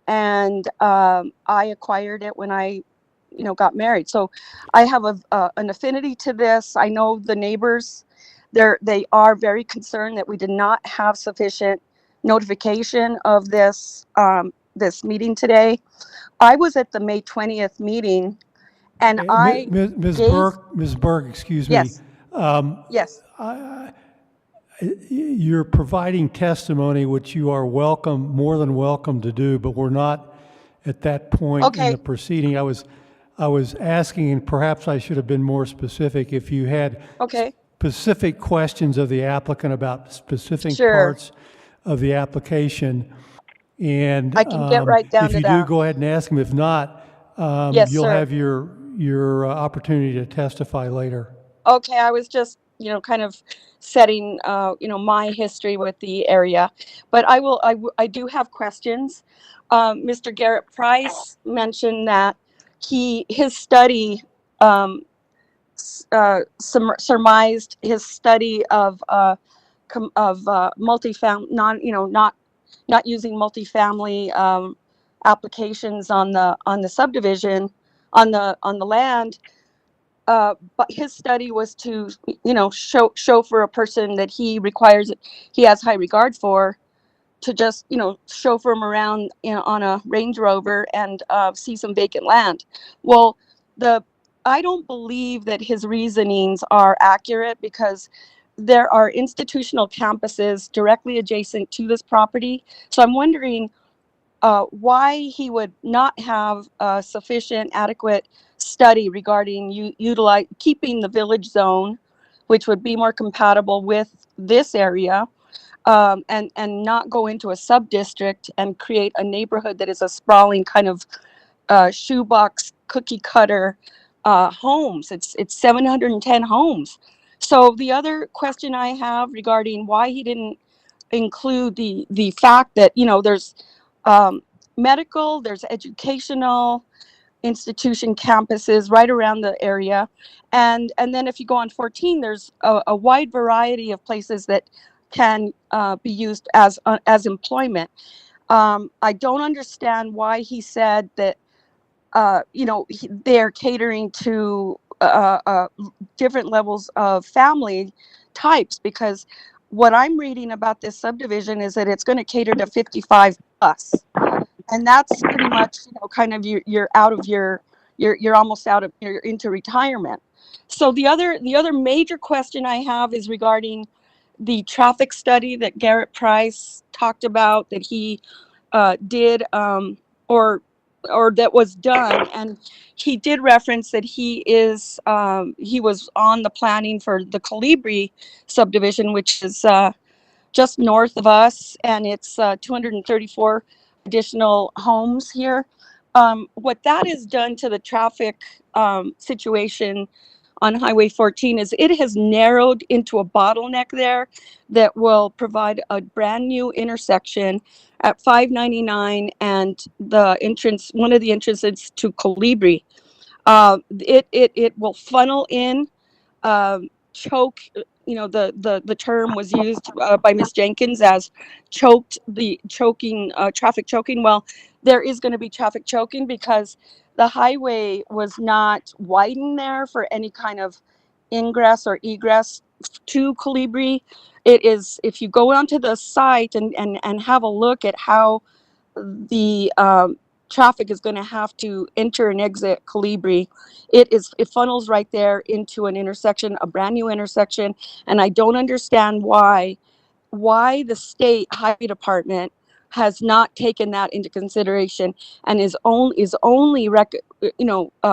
and I acquired it when I got married. So I have an affinity to this. I know the neighbors, they are very concerned that we did not have sufficient notification of this meeting today. I was at the May 20th meeting, and I Ms. Berg, excuse me. Yes. Yes. You're providing testimony, which you are more than welcome to do, but we're not at that point in the proceeding. I was asking, and perhaps I should have been more specific, if you had specific questions of the applicant about specific parts of the application. And I can get right down if you to do, that. go ahead and ask them. If not, you'll have your opportunity to testify later. Okay, I was just, kind of setting, my history with the area, but I do have questions. Mr. Garrett Price mentioned that his study surmised his study of multifamily, not using multifamily applications on the subdivision on the land. But his study was to, show for a person that he has high regard for, to just, chauffeur him around on a Range Rover and see some vacant land. Well, I don't believe that his reasonings are accurate, because there are institutional campuses directly adjacent to this property. So I'm wondering why he would not have a sufficient, adequate study regarding keeping the village zone, which would be more compatible with this area, and not go into a sub-district and create a neighborhood that is a sprawling kind of shoebox cookie cutter homes. It's 710 homes. So the other question I have regarding why he didn't include the fact that, there's medical, there's educational institution campuses right around the area, and then if you go on 14, there's a wide variety of places that can be used as employment. I don't understand why he said that they're catering to different levels of family types, because what I'm reading about this subdivision is that it's going to cater to 55 plus, and that's pretty much kind of you're out of you're almost you're into retirement. So the other major question I have is regarding the traffic study that Garrett Price talked about, that he did or that was done, and he did reference that he was on the planning for the Colibri subdivision, which is just north of us, and it's 234 additional homes here. What that has done to the traffic situation on Highway 14 is it has narrowed into a bottleneck there that will provide a brand new intersection at 599 and one of the entrances to Colibri. It will funnel in, choke, the term was used by Ms. Jenkins as traffic choking. Well, there is going to be traffic choking because the highway was not widened there for any kind of ingress or egress to Colibri. It is, if you go onto the site and have a look at how the traffic is going to have to enter and exit Colibri. It funnels right there into an intersection, a brand new intersection, and I don't understand why the state highway department has not taken that into consideration and is only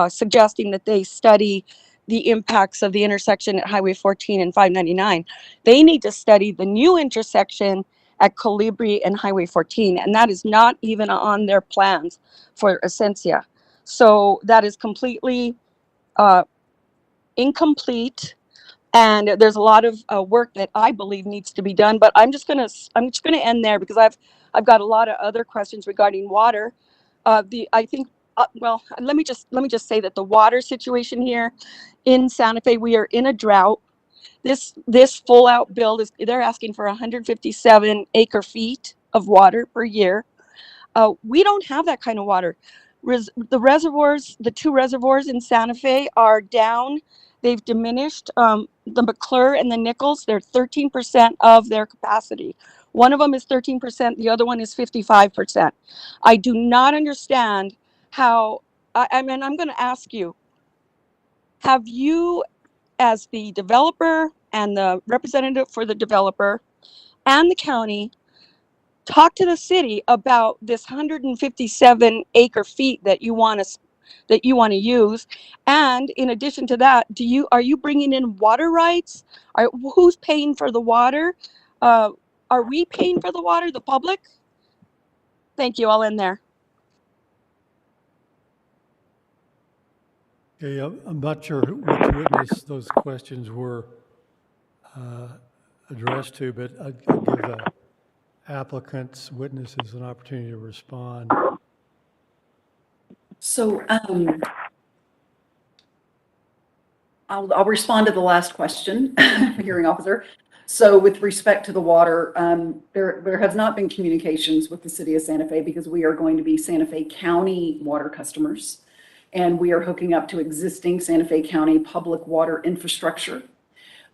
suggesting that they study the impacts of the intersection at Highway 14 and 599. They need to study the new intersection at Colibri and Highway 14, and that is not even on their plans for Essentia. So that is completely incomplete, and there's a lot of work that I believe needs to be done. But I'm just gonna end there because I've got a lot of other questions regarding water. Let me just say that the water situation here in Santa Fe, we are in a drought. This full out build they're asking for 157 acre feet of water per year. We don't have that kind of water. The two reservoirs in Santa Fe are down. They've diminished. The McClure and the Nichols, they're 13% of their capacity. One of them is 13%, the other one is 55%. I do not understand how, I'm going to ask you, have you, as the developer and the representative for the developer and the county, talk to the city about this 157 acre feet that you want to use? And in addition to that, are you bringing in water rights? Who's paying for the water? Are we paying for the water, the public? Thank you. I'll end there. Okay, I'm not sure which witness those questions were addressed to, but I'll give the applicant's witnesses an opportunity to respond. So I'll respond to the last question, hearing officer. So with respect to the water, there has not been communications with the city of Santa Fe because we are going to be Santa Fe County water customers, and we are hooking up to existing Santa Fe County public water infrastructure.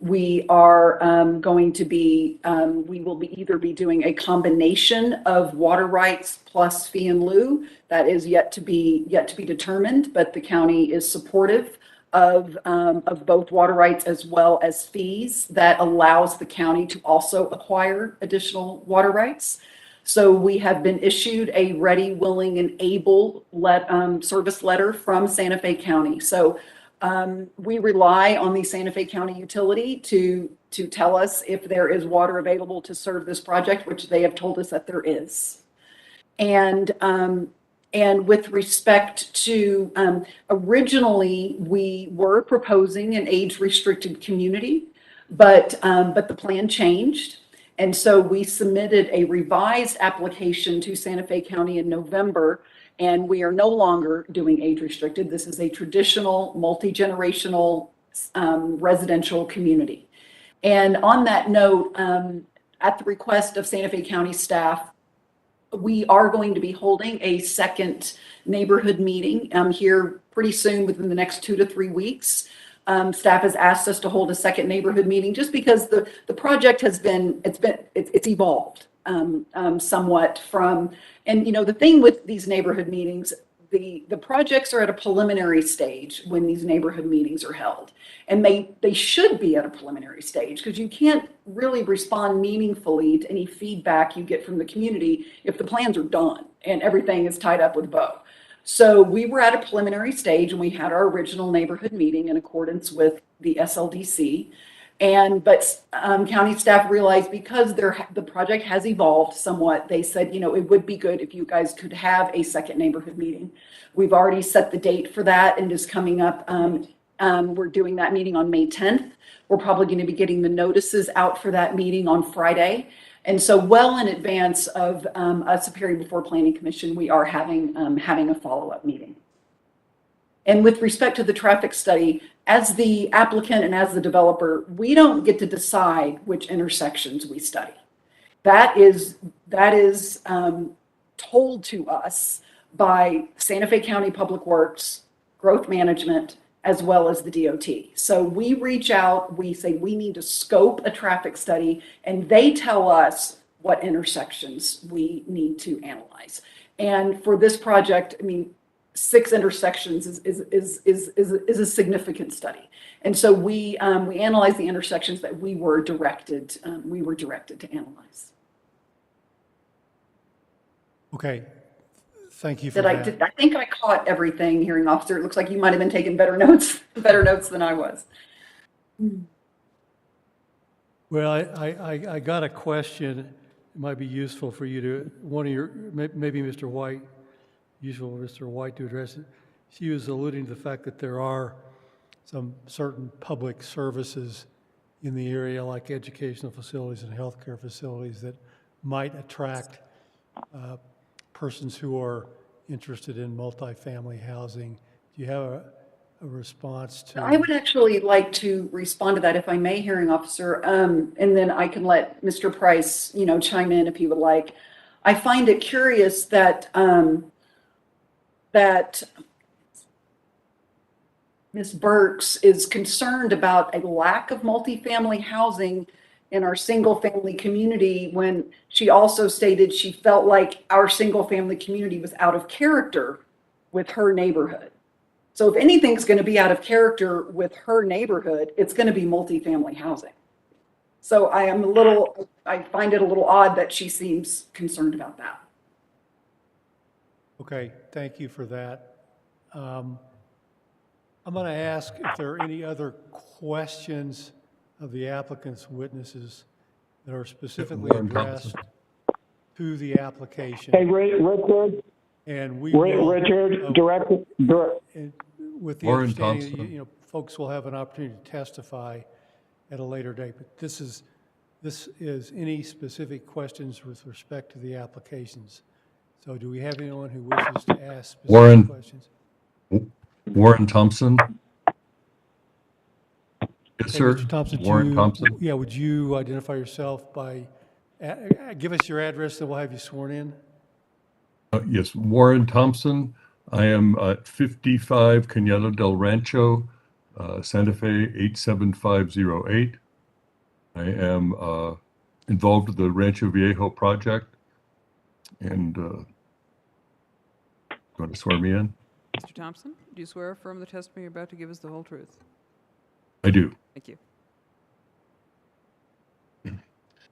We are going to be, we will be either be doing a combination of water rights plus fee in lieu. That is yet to be determined, but the county is supportive of both water rights as well as fees that allows the county to also acquire additional water rights. So we have been issued a ready, willing, and able service letter from Santa Fe County. So we rely on the Santa Fe County utility to tell us if there is water available to serve this project, which they have told us that there is. And with respect to, originally we were proposing an age-restricted community, but the plan changed. And so we submitted a revised application to Santa Fe County in November, and we are no longer doing age-restricted. This is a traditional, multi-generational residential community. And on that note, at the request of Santa Fe County staff, we are going to be holding a second neighborhood meeting here pretty soon, within the next 2 to 3 weeks. Staff has asked us to hold a second neighborhood meeting just because the project has it's evolved somewhat from, and you know, the thing with these neighborhood meetings, the projects are at a preliminary stage when these neighborhood meetings are held, and they should be at a preliminary stage because you can't really respond meaningfully to any feedback you get from the community if the plans are done and everything is tied up with a bow. So we were at a preliminary stage, and we had our original neighborhood meeting in accordance with the SLDC. But county staff realized because the project has evolved somewhat, they said, you know, it would be good if you guys could have a second neighborhood meeting. We've already set the date for that, and is coming up. We're doing that meeting on May 10th. We're probably going to be getting the notices out for that meeting on Friday. And so well in advance of us appearing before Planning Commission, we are having a follow-up meeting. And with respect to the traffic study, as the applicant and as the developer, we don't get to decide which intersections we study. That is told to us by Santa Fe County Public Works, Growth Management, as well as the DOT. So we reach out, we say we need to scope a traffic study, and they tell us what intersections we need to analyze. And for this project, I mean, 6 intersections is a significant study. And so we analyzed the intersections that we were directed to analyze. Okay, thank you for that. I think I caught everything, hearing officer. It looks like you might have been taking better notes than I was. Well, I got a question. It might be useful for you to, maybe Mr. White, useful for Mr. White to address it. She was alluding to the fact that there are some certain public services in the area, like educational facilities and healthcare facilities, that might attract persons who are interested in multifamily housing. Do you have a response to? I would actually like to respond to that, if I may, hearing officer, and then I can let Mr. Price, chime in if he would like. I find it curious that that Ms. Burks is concerned about a lack of multifamily housing in our single-family community, when she also stated she felt like our single-family community was out of character with her neighborhood. So if anything's going to be out of character with her neighborhood, it's going to be multifamily housing. So I find it a little odd that she seems concerned about that. Okay, thank you for that. I'm going to ask if there are any other questions of the applicant's witnesses that are specifically addressed to the application. Hey, Richard. And we will, Richard, with the understanding that folks will have an opportunity to testify at a later date. But this is any specific questions with respect to the applications. So do we have anyone who wishes to ask specific questions? Warren Thompson. Yes, Hey, sir. Mr. Thompson, Warren Thompson. Yeah, would you identify yourself by, give us your address and we'll have you sworn in? Yes, Warren Thompson. I am at 55 Cañada del Rancho, Santa Fe 87508. I am involved with the Rancho Viejo project. And you want to swear me in? Mr. Thompson, do you swear affirm the testimony you're about to give us the whole truth? I do. Thank you.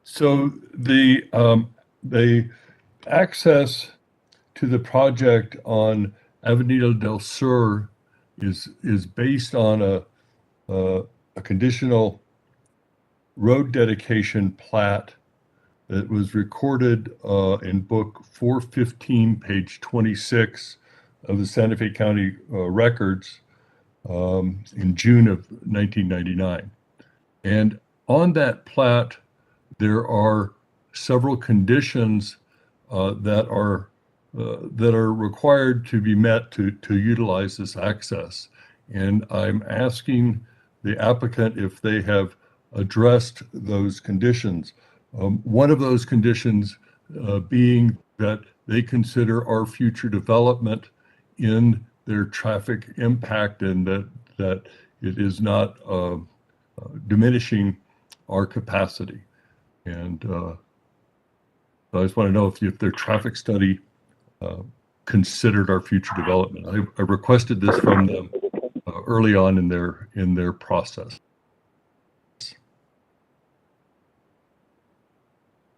So the access to the project on Avenida del Sur is based on a conditional road dedication plat that was recorded in book 415, page 26 of the Santa Fe County records in June of 1999. And on that plat, there are several conditions that are required to be met to utilize this access. And I'm asking the applicant if they have addressed those conditions. One of those conditions being that they consider our future development in their traffic impact, and that it is not diminishing our capacity. And I just want to know if their traffic study considered our future development. I requested this from them early on in their process.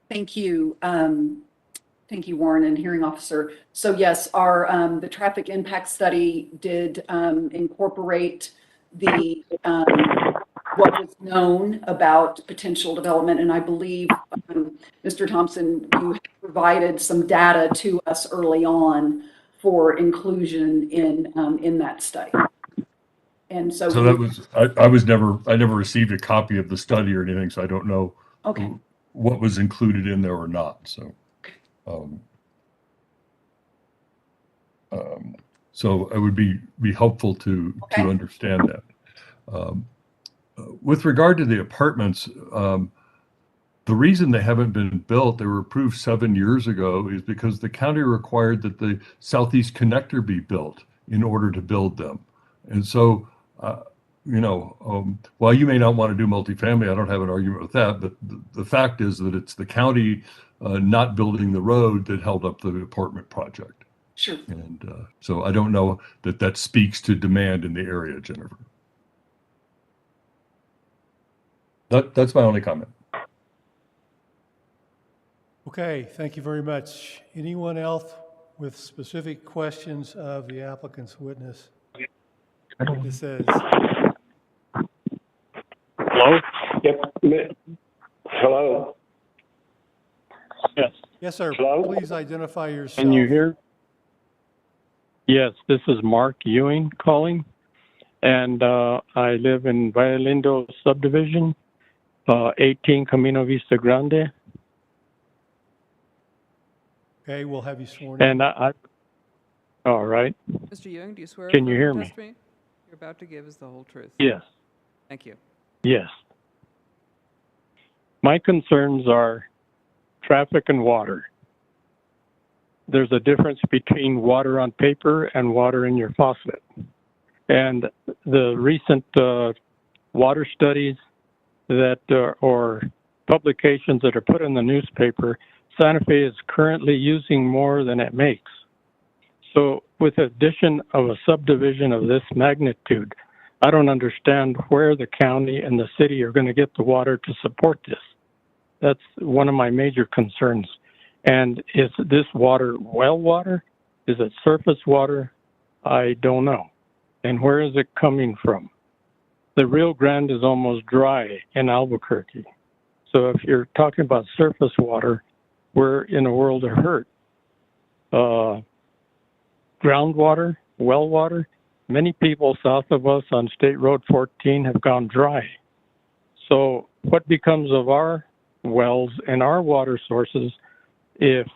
Thank you. Thank you, Warren, and hearing officer. So yes, our the traffic impact study did incorporate the what was known about potential development, and I believe Mr. Thompson, you provided some data to us early on for inclusion in that study. And so that was I never received a copy of the study or anything, so I don't know what was included in there or not. So. So it would be helpful to understand that. With regard to the apartments, the reason they haven't been built, they were approved 7 years ago, is because the county required that the Southeast Connector be built in order to build them. And so while you may not want to do multifamily, I don't have an argument with that, but the fact is that it's the county not building the road that held up the apartment project. Sure. And so I don't know that speaks to demand in the area, Jennifer. That's my only comment. Okay, thank you very much. Anyone else with specific questions of the applicant's witness? This says, hello? Yep. Hello? Yes. yes, sir. Hello? Please identify yourself. Can you hear? Yes, this is Mark Ewing calling, and I live in Valle Lindo subdivision, 18 Camino Vista Grande. Okay, we'll have you sworn in. And all right. Mr. Ewing, do you swear? Can you hear me? Testimony you're about to give is the whole truth? Yes. Thank you. Yes. My concerns are traffic and water. There's a difference between water on paper and water in your faucet. And the recent water studies that or publications that are put in the newspaper, Santa Fe is currently using more than it makes. So with the addition of a subdivision of this magnitude, I don't understand where the county and the city are going to get the water to support this. That's one of my major concerns. And is this water well water? Is it surface water? I don't know. And where is it coming from? The Rio Grande is almost dry in Albuquerque. So if you're talking about surface water, we're in a world of hurt. Groundwater, well water, many people south of us on State Road 14 have gone dry. So what becomes of our wells and our water sources if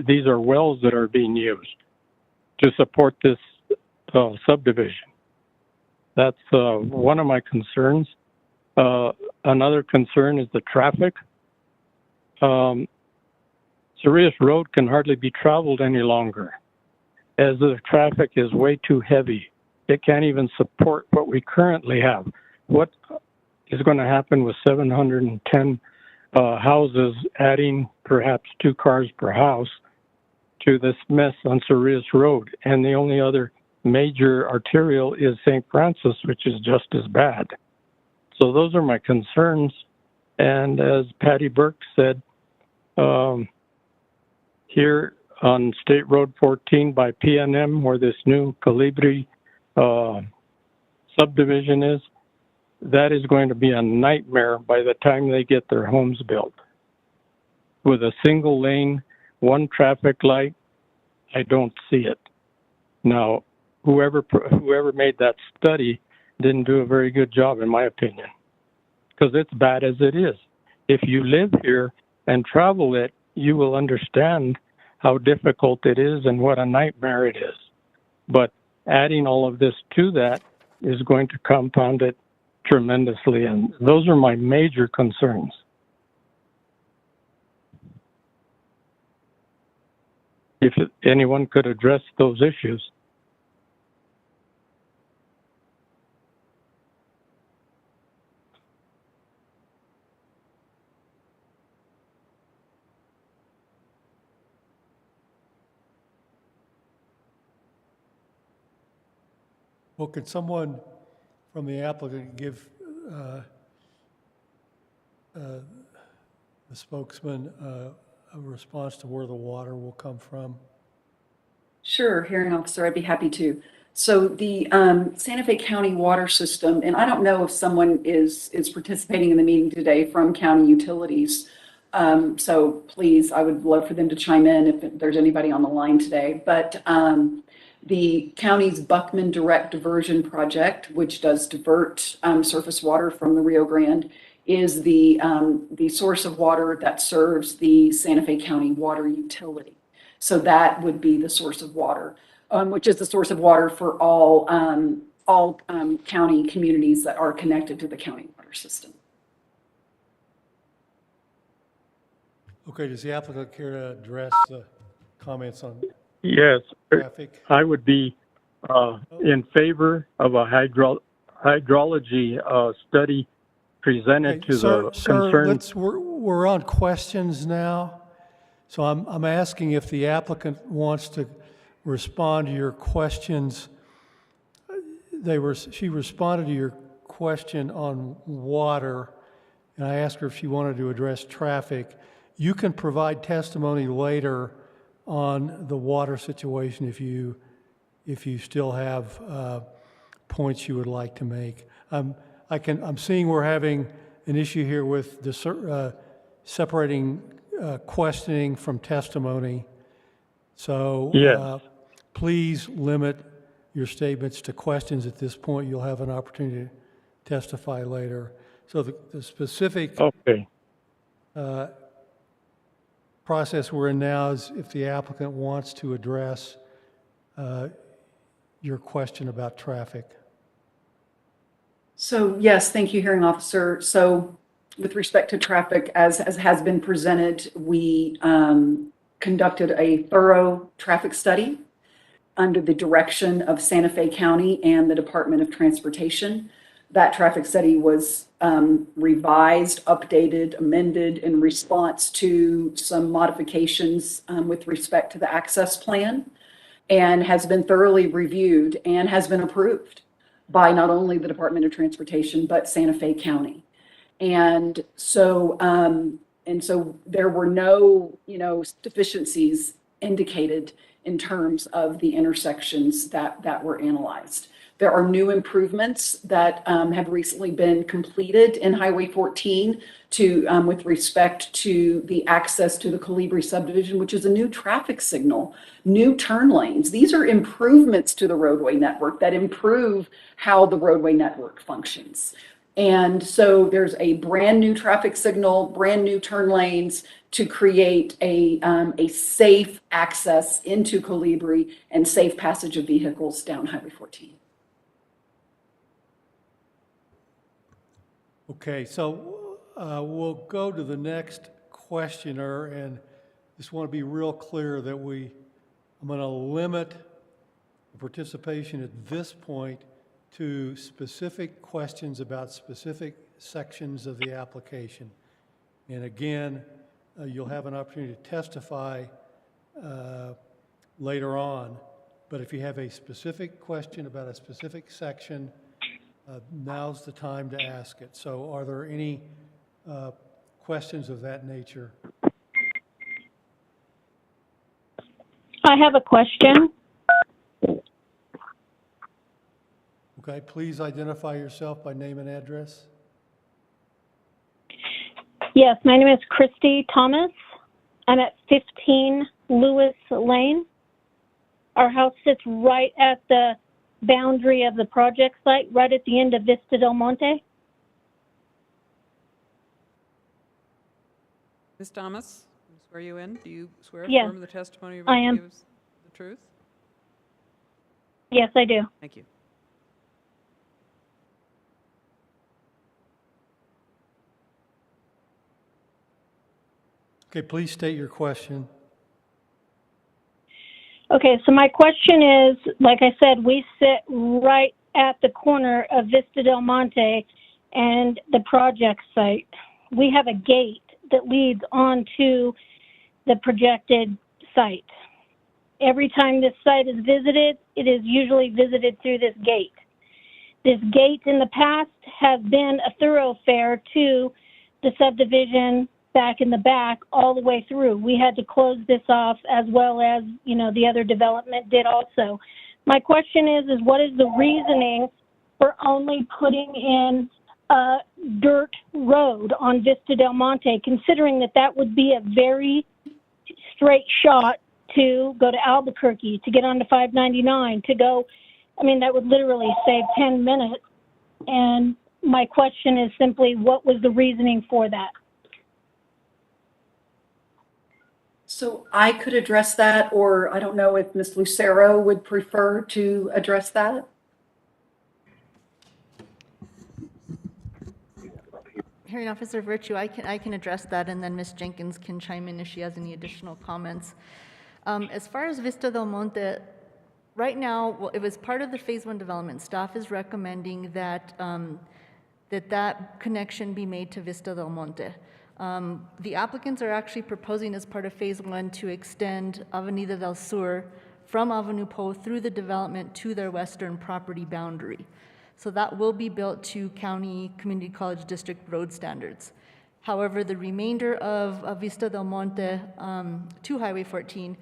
these are wells that are being used to support this subdivision? That's one of my concerns. Another concern is the traffic. Cerrillos Road can hardly be traveled any longer as the traffic is way too heavy. It can't even support what we currently have. What is going to happen with 710 houses adding perhaps 2 cars per house to this mess on Cerrillos Road? And the only other major arterial is St. Francis, which is just as bad. So those are my concerns. And as Patty Burke said, here on State Road 14 by PNM, where this new Calibri subdivision is, that is going to be a nightmare by the time they get their homes built. With a single lane, 1 traffic light, I don't see it. Now, whoever made that study didn't do a very good job, in my opinion, because it's bad as it is. If you live here and travel it, you will understand how difficult it is and what a nightmare it is. But adding all of this to that is going to compound it tremendously, and those are my major concerns. If anyone could address those issues. Well, could someone from the applicant give the spokesman a response to where the water will come from? Sure, hearing officer, I'd be happy to. So the Santa Fe County water system, and I don't know if someone is participating in the meeting today from county utilities. So please, I would love for them to chime in if there's anybody on the line today. But the county's Buckman Direct Diversion Project, which does divert surface water from the Rio Grande, is the source of water that serves the Santa Fe County water utility. So that would be the source of water, which is the source of water for all county communities that are connected to the county water system. Okay, does the applicant care to address the comments on Yes, traffic? I would be in favor of a hydrology study presented to the concerned. We're on questions now. So I'm asking if the applicant wants to respond to your questions. She responded to your question on water, and I asked her if she wanted to address traffic. You can provide testimony later on the water situation if you still have points you would like to make. I'm seeing we're having an issue here with separating questioning from testimony. So Yes. please limit your statements to questions at this point. You'll have an opportunity to testify later. So the specific process we're in now is if the applicant wants to address your question about traffic. So yes, thank you, hearing officer. So with respect to traffic, as has been presented, we conducted a thorough traffic study under the direction of Santa Fe County and the Department of Transportation. That traffic study was revised, updated, amended in response to some modifications with respect to the access plan, and has been thoroughly reviewed and has been approved by not only the Department of Transportation, but Santa Fe County. And so there were no, deficiencies indicated in terms of the intersections that were analyzed. There are new improvements that have recently been completed in Highway 14 with respect to the access to the Colibri subdivision, which is a new traffic signal, new turn lanes. These are improvements to the roadway network that improve how the roadway network functions. And so there's a brand new traffic signal, brand new turn lanes to create a safe access into Colibri and safe passage of vehicles down Highway 14. Okay, so we'll go to the next questioner, and just want to be real clear that I'm going to limit the participation at this point to specific questions about specific sections of the application. And again, you'll have an opportunity to testify later on, but if you have a specific question about a specific section, now's the time to ask it. So are there any questions of that nature? I have a question. Okay, please identify yourself by name and address. Yes, my name is Christy Thomas. I'm at 15 Lewis Lane. Our house sits right at the boundary of the project site, right at the end of Vista del Monte. Ms. Thomas, I swear you in. Do you swear Yes, affirm the testimony you're about I to am. give us the truth? Yes, I do. Thank you. Okay, please state your question. Okay, so my question is, like I said, we sit right at the corner of Vista del Monte and the project site. We have a gate that leads onto the projected site. Every time this site is visited, it is usually visited through this gate. This gate in the past has been a thoroughfare to the subdivision back in the back all the way through. We had to close this off, as well as, the other development did also. My question is what is the reasoning for only putting in a dirt road on Vista del Monte, considering that would be a very straight shot to go to Albuquerque, to get onto 599, to go, that would literally save 10 minutes. And my question is simply, what was the reasoning for that? So I could address that, or I don't know if Ms. Lucero would prefer to address that. Hearing Officer Virtue, I can address that, and then Ms. Jenkins can chime in if she has any additional comments. As far as Vista del Monte, right now, well, it was part of the Phase 1 development. Staff is recommending that that connection be made to Vista del Monte. The applicants are actually proposing as part of Phase 1 to extend Avenida del Sur from Avenue Po through the development to their western property boundary. So that will be built to County Community College District road standards. However, the remainder of Vista del Monte to Highway 14,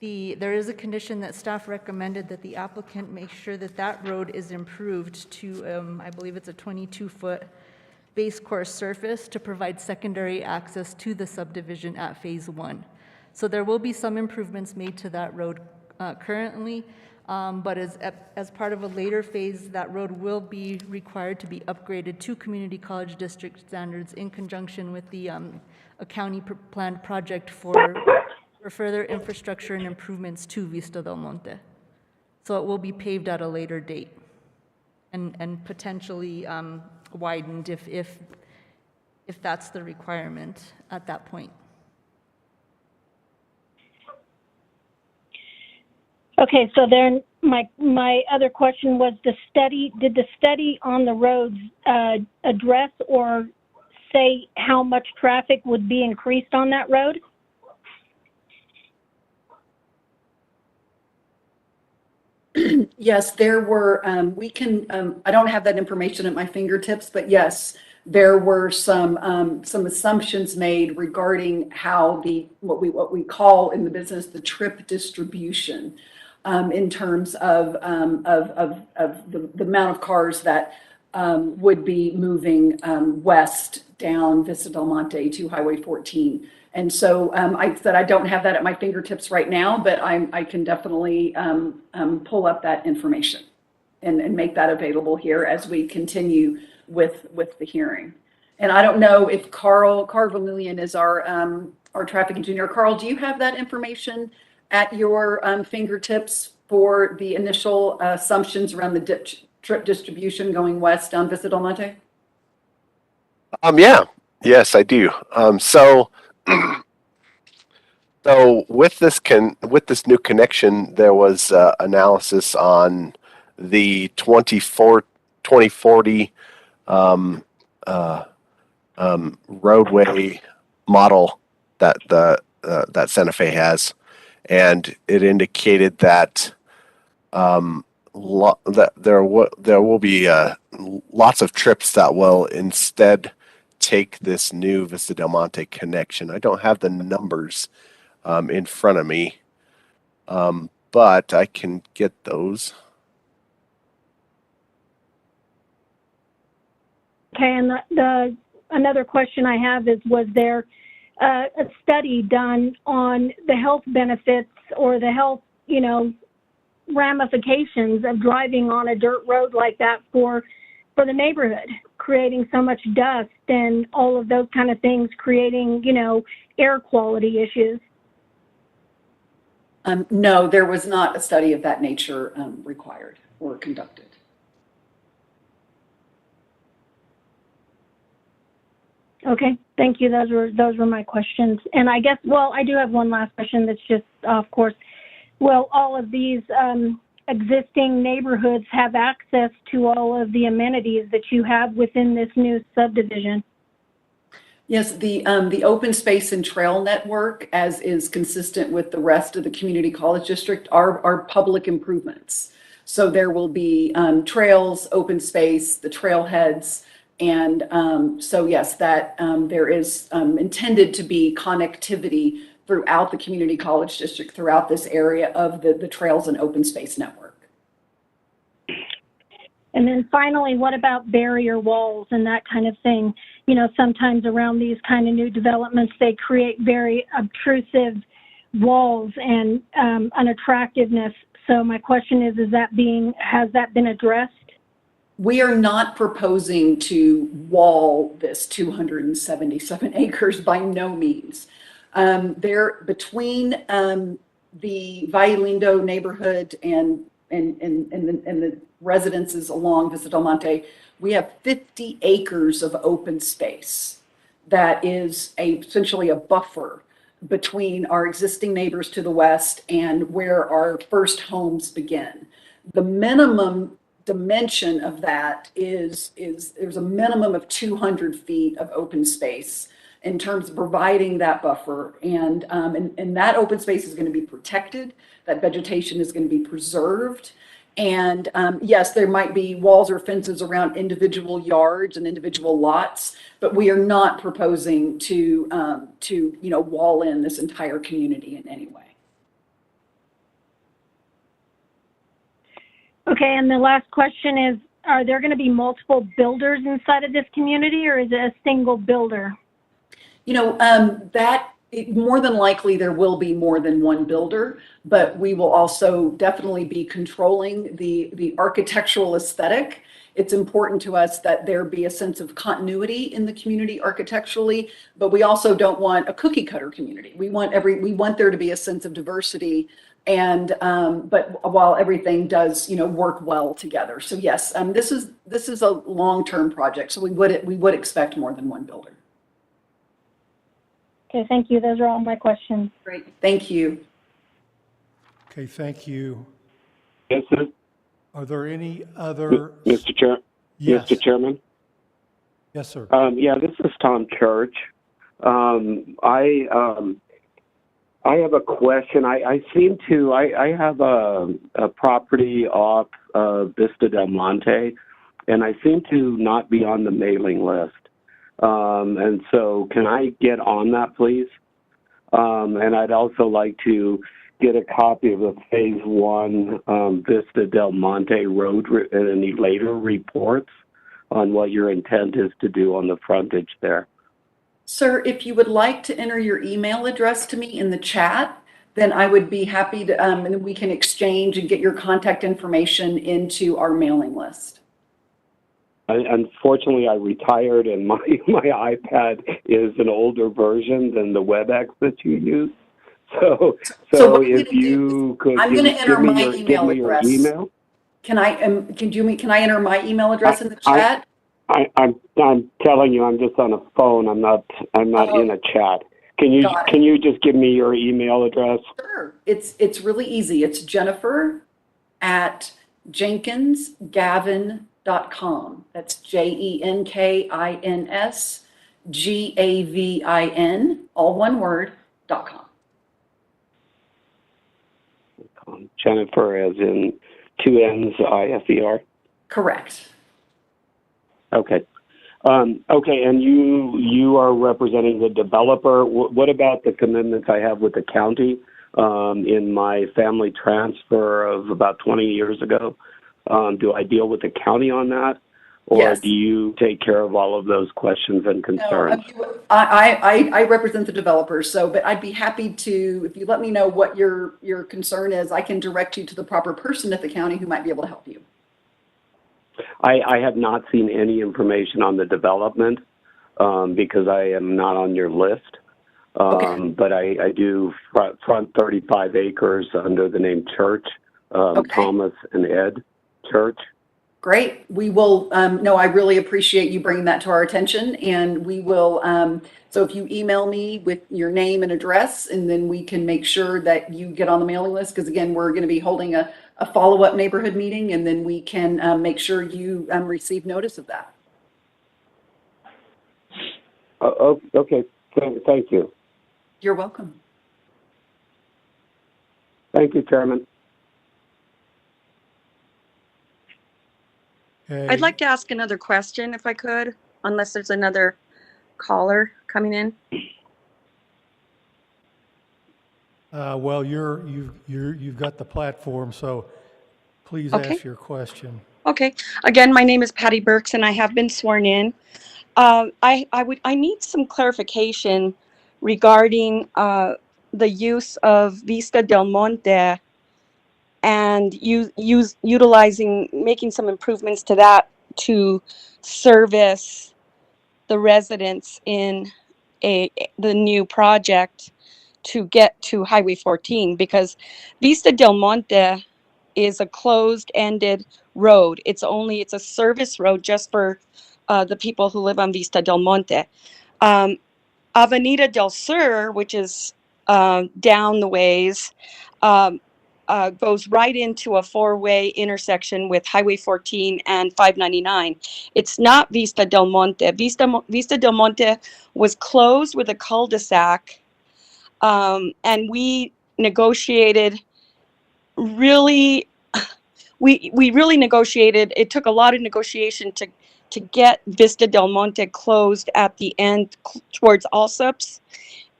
there is a condition that staff recommended that the applicant make sure that that road is improved to, I believe it's a 22-foot base course surface to provide secondary access to the subdivision at Phase 1. So there will be some improvements made to that road currently, but as part of a later phase, that road will be required to be upgraded to Community College District standards in conjunction with a county planned project for further infrastructure and improvements to Vista del Monte. So it will be paved at a later date and potentially widened if that's the requirement at that point. Okay, so then my other question was did the study on the roads address or say how much traffic would be increased on that road? Yes, there were, I don't have that information at my fingertips, but yes, there were some assumptions made regarding how what we call in the business the trip distribution, in terms of the amount of cars that would be moving west down Vista del Monte to Highway 14. And so I said I don't have that at my fingertips right now, but I can definitely pull up that information and make that available here as we continue with the hearing. And I don't know if Carl Vermillion is our traffic engineer. Carl, do you have that information at your fingertips for the initial assumptions around the trip distribution going west down Vista del Monte? Yeah, yes, I do. So with this new connection, there was analysis on the 2040 roadway model that that Santa Fe has, and it indicated that that there will be lots of trips that will instead take this new Vista del Monte connection. I don't have the numbers in front of me, but I can get those. Okay, and another question I have is, was there a study done on the health benefits or the health, ramifications of driving on a dirt road like that for the neighborhood, creating so much dust and all of those kind of things, creating, air quality issues? No, there was not a study of that nature required or conducted. Okay, thank you. Those were my questions. And I guess, I do have one last question that's just, of course, will all of these existing neighborhoods have access to all of the amenities that you have within this new subdivision? Yes, the open space and trail network, as is consistent with the rest of the community college district, are public improvements. So there will be trails, open space, the trailheads, and so yes, that there is intended to be connectivity throughout the community college district, throughout this area of the trails and open space network. And then finally, what about barrier walls and that kind of thing? Sometimes around these kind of new developments, they create very obtrusive walls and unattractiveness. So my question is has that been addressed? We are not proposing to wall this 277 acres by no means. There between the Valle Lindo neighborhood and the residences along Vista del Monte, we have 50 acres of open space that is essentially a buffer between our existing neighbors to the west and where our first homes begin. The minimum dimension of that is there's a minimum of 200 feet of open space in terms of providing that buffer. And that open space is going to be protected. That vegetation is going to be preserved. And yes, there might be walls or fences around individual yards and individual lots, but we are not proposing to wall in this entire community in any way. Okay, and the last question is, are there going to be multiple builders inside of this community, or is it a single builder? More than likely there will be more than one builder, but we will also definitely be controlling the architectural aesthetic. It's important to us that there be a sense of continuity in the community architecturally, but we also don't want a cookie cutter community. We want there to be a sense of diversity, and but while everything does work well together. So yes, this is a long-term project, so we would expect more than one builder. Okay, thank you. Those are all my questions. Great, thank you. Okay, thank you. Yes, sir. Are there any other? Mr. Chair. Yes. Mr. Chairman. Yes, sir. Yeah, this is Tom Church. I have a question. I have a property off Vista del Monte, and I seem to not be on the mailing list. And so can I get on that, please? And I'd also like to get a copy of the Phase 1 Vista del Monte Road and any later reports on what your intent is to do on the frontage there. Sir, if you would like to enter your email address to me in the chat, then I would be happy to, and we can exchange and get your contact information into our mailing list. Unfortunately, I retired, and my iPad is an older version than the WebEx that you use. So if you could I'm going to enter my email address. Email. Can I enter my email address in the chat? I'm telling you, I'm just on a phone. I'm not in a chat. Can you just give me your email address? Sure. It's really easy. It's Jennifer@JenkinsGavin.com. That's JenkinsGavin, all one word, .com. Jennifer as in 2 N's, I-F-E-R? Correct. Okay. Okay, and you are representing the developer. What about the commitments I have with the county in my family transfer of about 20 years ago? Do I deal with the county on that? Or yes. Do you take care of all of those questions and concerns? No, I represent the developer, but I'd be happy to, if you let me know what your concern is, I can direct you to the proper person at the county who might be able to help you. I have not seen any information on the development because I am not on your list. Okay. But I do front 35 acres under the name Church, Okay. Thomas and Ed Church. Great. We will, no, I really appreciate you bringing that to our attention, and we will, so if you email me with your name and address, and then we can make sure that you get on the mailing list, because again, we're going to be holding a follow-up neighborhood meeting, and then we can make sure you receive notice of that. Okay, thank you. You're welcome. Thank you, Chairman. Okay. I'd like to ask another question if I could, unless there's another caller coming in. Well, you've got the platform, so please Okay. ask your question. Okay. Again, my name is Patty Burks, and I have been sworn in. I need some clarification regarding the use of Vista del Monte and making some improvements to that to service the residents in the new project to get to Highway 14, because Vista del Monte is a closed-ended road. It's a service road just for the people who live on Vista del Monte. Avenida del Sur, which is down the ways, goes right into a four-way intersection with Highway 14 and 599. It's not Vista del Monte. Vista del Monte was closed with a cul-de-sac, and we negotiated really, we really negotiated. It took a lot of negotiation to get Vista del Monte closed at the end towards Allsups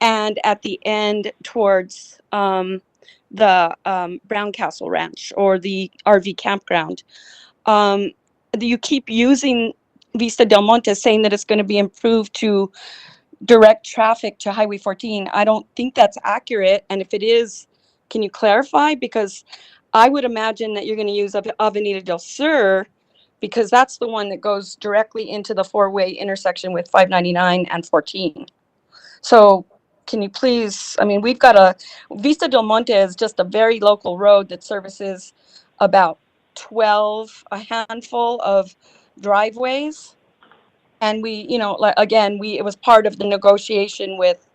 and at the end towards the Brown Castle Ranch or the RV campground. You keep using Vista del Monte saying that it's going to be improved to direct traffic to Highway 14. I don't think that's accurate. And if it is, can you clarify? Because I would imagine that you're going to use Avenida del Sur, because that's the one that goes directly into the four-way intersection with 599 and 14. So can you please, I mean, we've got Vista del Monte is just a very local road that services about a handful of driveways. And it was part of the negotiation with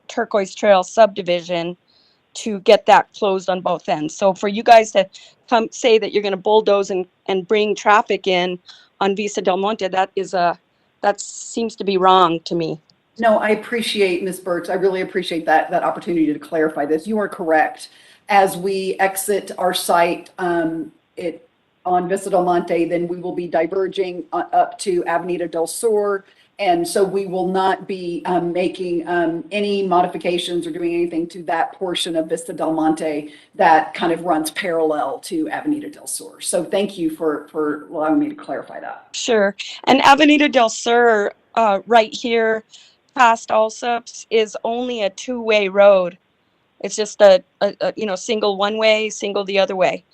Turquoise Trail subdivision to get that closed on both ends. So for you guys to come say that you're going to bulldoze and bring traffic in on Vista del Monte, that seems to be wrong to me. No, I appreciate, Ms. Burks. I really appreciate that opportunity to clarify this. You are correct. As we exit our site on Vista del Monte, then we will be diverging up to Avenida del Sur. And so we will not be making any modifications or doing anything to that portion of Vista del Monte that kind of runs parallel to Avenida del Sur. So thank you for allowing me to clarify that. Sure. And Avenida del Sur, right here past Allsups, is only a two-way road. It's just a single one way, single the other way.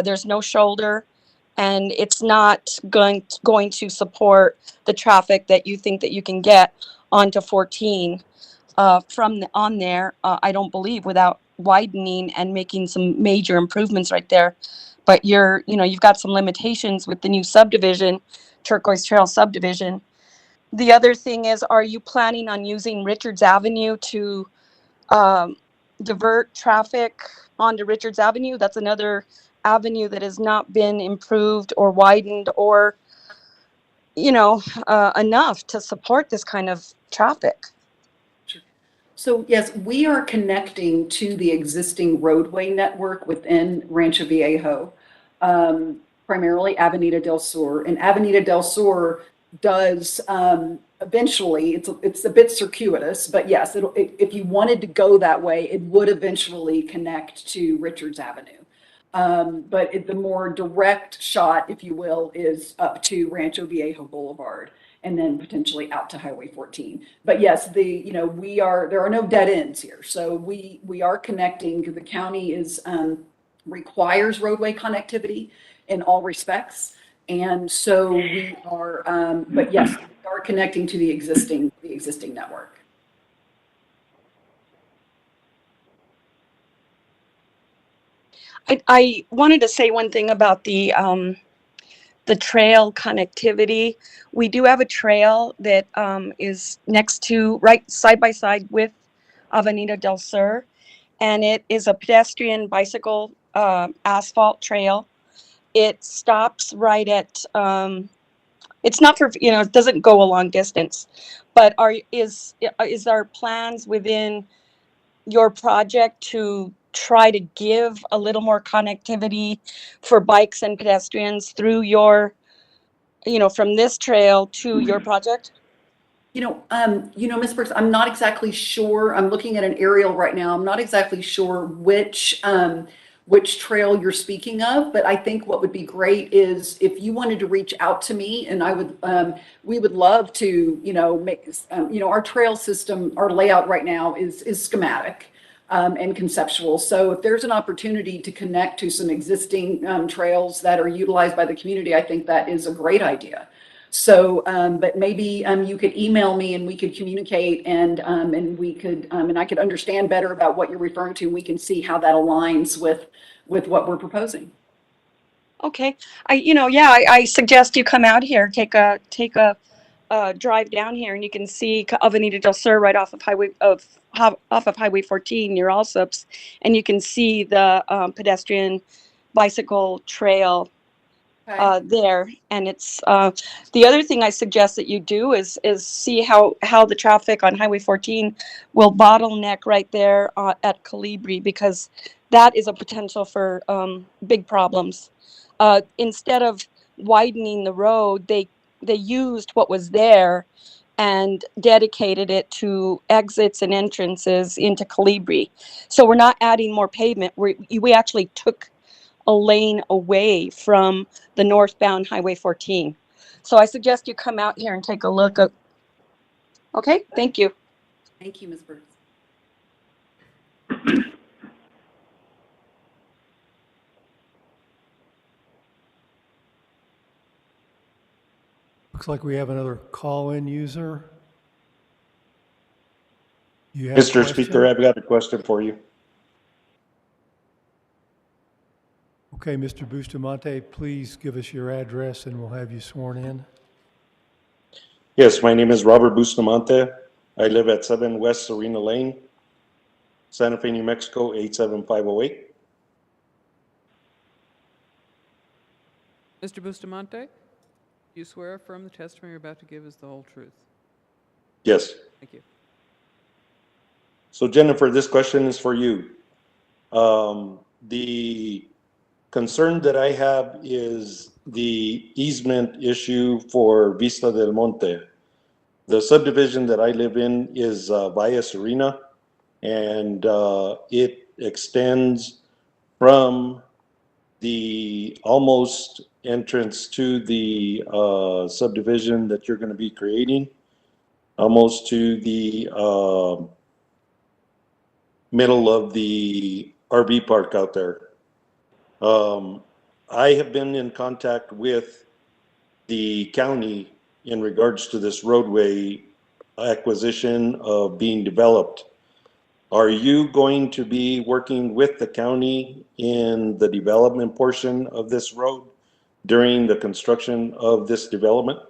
There's no shoulder, and it's not going to support the traffic that you think that you can get onto 14 on there. I don't believe, without widening and making some major improvements right there. But you've got some limitations with the new subdivision, Turquoise Trail subdivision. The other thing is, are you planning on using Richards Avenue to divert traffic onto Richards Avenue? That's another avenue that has not been improved or widened or, enough to support this kind of traffic. So yes, we are connecting to the existing roadway network within Rancho Viejo, primarily Avenida del Sur. And Avenida del Sur does eventually, it's a bit circuitous, but yes, if you wanted to go that way, it would eventually connect to Richards Avenue. But the more direct shot, if you will, is up to Rancho Viejo Boulevard and then potentially out to Highway 14. But yes, there are no dead ends here. So we are connecting. The county requires roadway connectivity in all respects. And so we are, but yes, we are connecting to the existing network. I wanted to say one thing about the trail connectivity. We do have a trail that is right side by side with Avenida del Sur, and it is a pedestrian bicycle asphalt trail. It stops right at, it's not for, it doesn't go a long distance, but is our plans within your project to try to give a little more connectivity for bikes and pedestrians through your, from this trail to your project? Ms. Brooks, I'm not exactly sure. I'm looking at an aerial right now. I'm not exactly sure which trail you're speaking of, but I think what would be great is if you wanted to reach out to me, and we would love to, make, our trail system, our layout right now is schematic. And conceptual. So if there's an opportunity to connect to some existing trails that are utilized by the community, I think that is a great idea. So, but maybe you could email me and we could communicate and we could, and I could understand better about what you're referring to. And we can see how that aligns with what we're proposing. Okay. I suggest you come out here, take a drive down here, and you can see Avenida del Sur right off of off of Highway 14 near Allsops, and you can see the pedestrian bicycle trail there. And it's the other thing I suggest that you do is see how the traffic on Highway 14 will bottleneck right there at Colibri, because that is a potential for big problems. Instead of widening the road, they used what was there and dedicated it to exits and entrances into Colibri. So we're not adding more pavement. We actually took a lane away from the northbound Highway 14. So I suggest you come out here and take a look. Okay, thank you. Thank you, Ms. Burks. Looks like we have another call-in user. You have a Mr. question? Speaker, I've got a question for you. Okay, Mr. Bustamante, please give us your address and we'll have you sworn in. Yes, my name is Robert Bustamante. I live at 7 West Serena Lane, Santa Fe, New Mexico, 87508. Mr. Bustamante, do you swear affirm the testimony you're about to give is the whole truth? Yes. Thank you. So Jennifer, this question is for you. The concern that I have is the easement issue for Vista del Monte. The subdivision that I live in is Via Serena, and it extends from the almost entrance to the subdivision that you're going to be creating, almost to the middle of the RV park out there. I have been in contact with the county in regards to this roadway acquisition of being developed. Are you going to be working with the county in the development portion of this road during the construction of this development?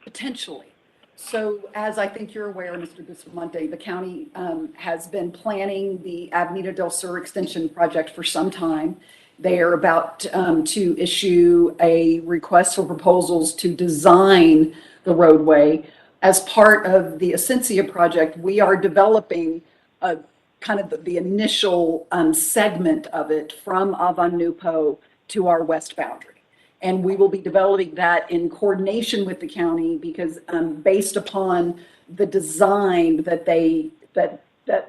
Potentially. So as I think you're aware, Mr. Bustamante, the county has been planning the Avenida del Sur extension project for some time. They are about to issue a request for proposals to design the roadway. As part of the Essentia project, we are developing a kind of the initial segment of it from Avanupo to our west boundary. And we will be developing that in coordination with the county, because based upon the design that they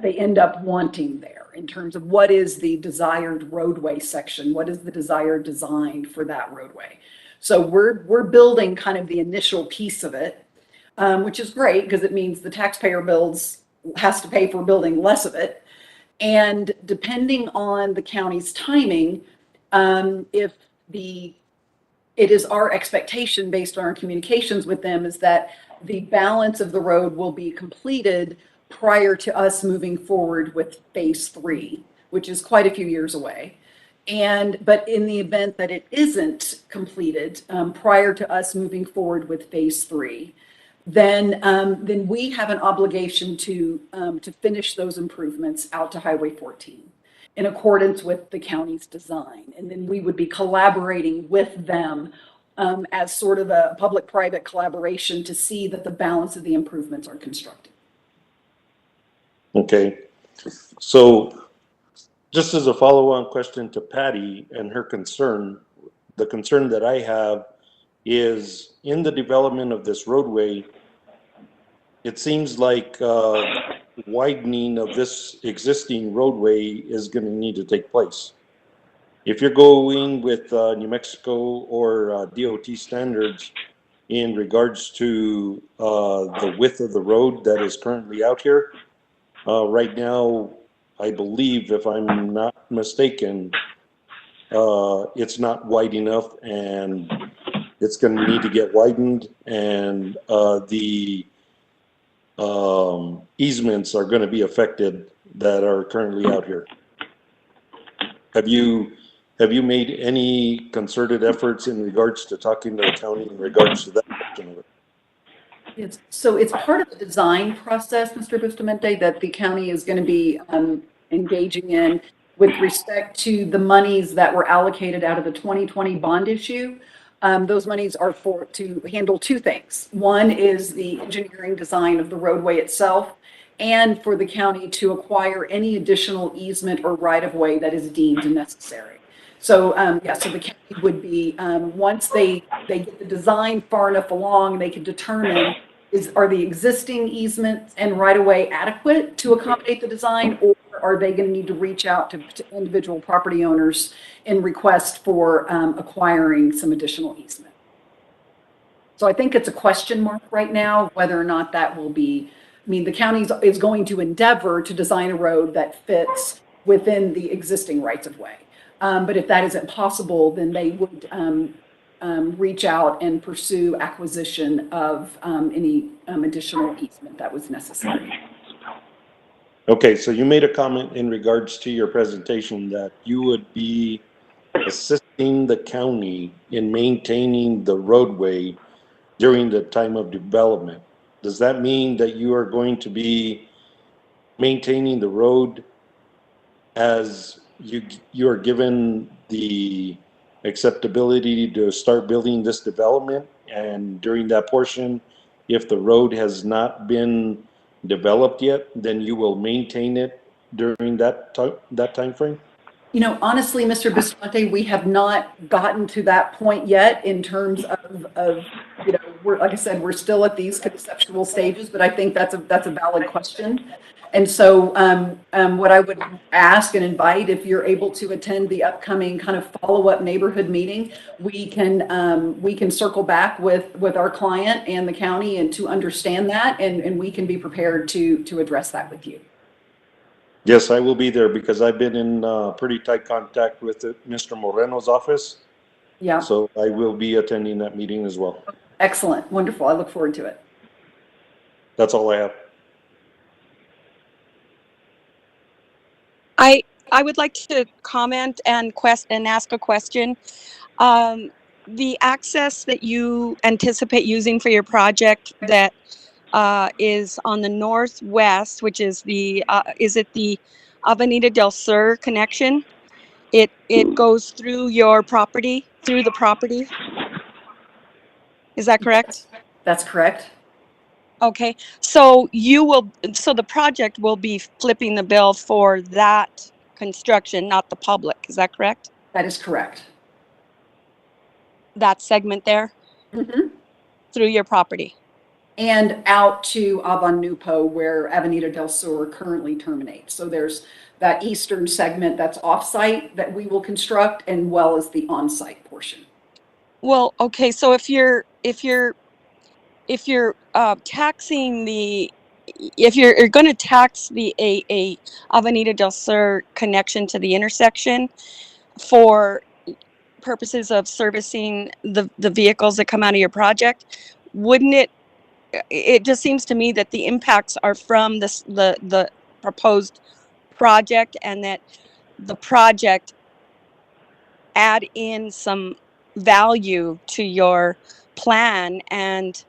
end up wanting there in terms of what is the desired roadway section, what is the desired design for that roadway. So we're building kind of the initial piece of it, which is great because it means the taxpayer has to pay for building less of it. And depending on the county's timing, it is our expectation based on our communications with them is that the balance of the road will be completed prior to us moving forward with phase 3, which is quite a few years away. But in the event that it isn't completed prior to us moving forward with phase 3, then we have an obligation to finish those improvements out to Highway 14 in accordance with the county's design. And then we would be collaborating with them as sort of a public-private collaboration to see that the balance of the improvements are constructed. Okay. So just as a follow-on question to Patty and her concern, the concern that I have is in the development of this roadway, it seems like widening of this existing roadway is going to need to take place. If you're going with New Mexico or DOT standards in regards to the width of the road that is currently out here, right now, I believe, if I'm not mistaken, it's not wide enough and it's going to need to get widened, and the easements are going to be affected that are currently out here. Have you made any concerted efforts in regards to talking to the county in regards to that portion of it? So it's part of the design process, Mr. Bustamante, that the county is going to be engaging in with respect to the monies that were allocated out of the 2020 bond issue. Those monies are to handle two things. One is the engineering design of the roadway itself, and for the county to acquire any additional easement or right-of-way that is deemed necessary. So, so the county would be, once they get the design far enough along, they can determine are the existing easements and right-of-way adequate to accommodate the design, or are they going to need to reach out to individual property owners in request for acquiring some additional easement? So I think it's a question mark right now, whether or not that will be, I mean, the county is going to endeavor to design a road that fits within the existing rights-of-way. But if that isn't possible, then they would reach out and pursue acquisition of any additional easement that was necessary. Okay, so you made a comment in regards to your presentation that you would be assisting the county in maintaining the roadway during the time of development. Does that mean that you are going to be maintaining the road as you are given the acceptability to start building this development, and during that portion, if the road has not been developed yet, then you will maintain it during that time frame? You know, honestly, Mr. Bustamante, we have not gotten to that point yet in terms of you know, like I said, we're still at these conceptual stages, but I think that's a valid question. And so what I would ask and invite, if you're able to attend the upcoming kind of follow-up neighborhood meeting, we can circle back with our client and the county and to understand that, and we can be prepared to address that with you. Yes, I will be there because I've been in pretty tight contact with Mr. Moreno's office. Yeah. So I will be attending that meeting as well. Excellent. Wonderful. I look forward to it. That's all I have. I would like to comment and ask a question. The access that you anticipate using for your project that is on the northwest, which is it the Avenida del Sur connection? It goes through your property, through the property. Is that correct? That's correct. Okay, so the project will be flipping the bill for that construction, not the public. Is that correct? That is correct. That segment there? Mm-hmm. Through your property? And out to Avanupo, where Avenida del Sur currently terminates. So there's that eastern segment that's off-site that we will construct, and well as the on-site portion. Well, okay, so if you're taxing if you're going to tax the a Avenida del Sur connection to the intersection for purposes of servicing the vehicles that come out of your project, wouldn't it just seems to me that the impacts are from the proposed project, and that the project add in some value to your plan and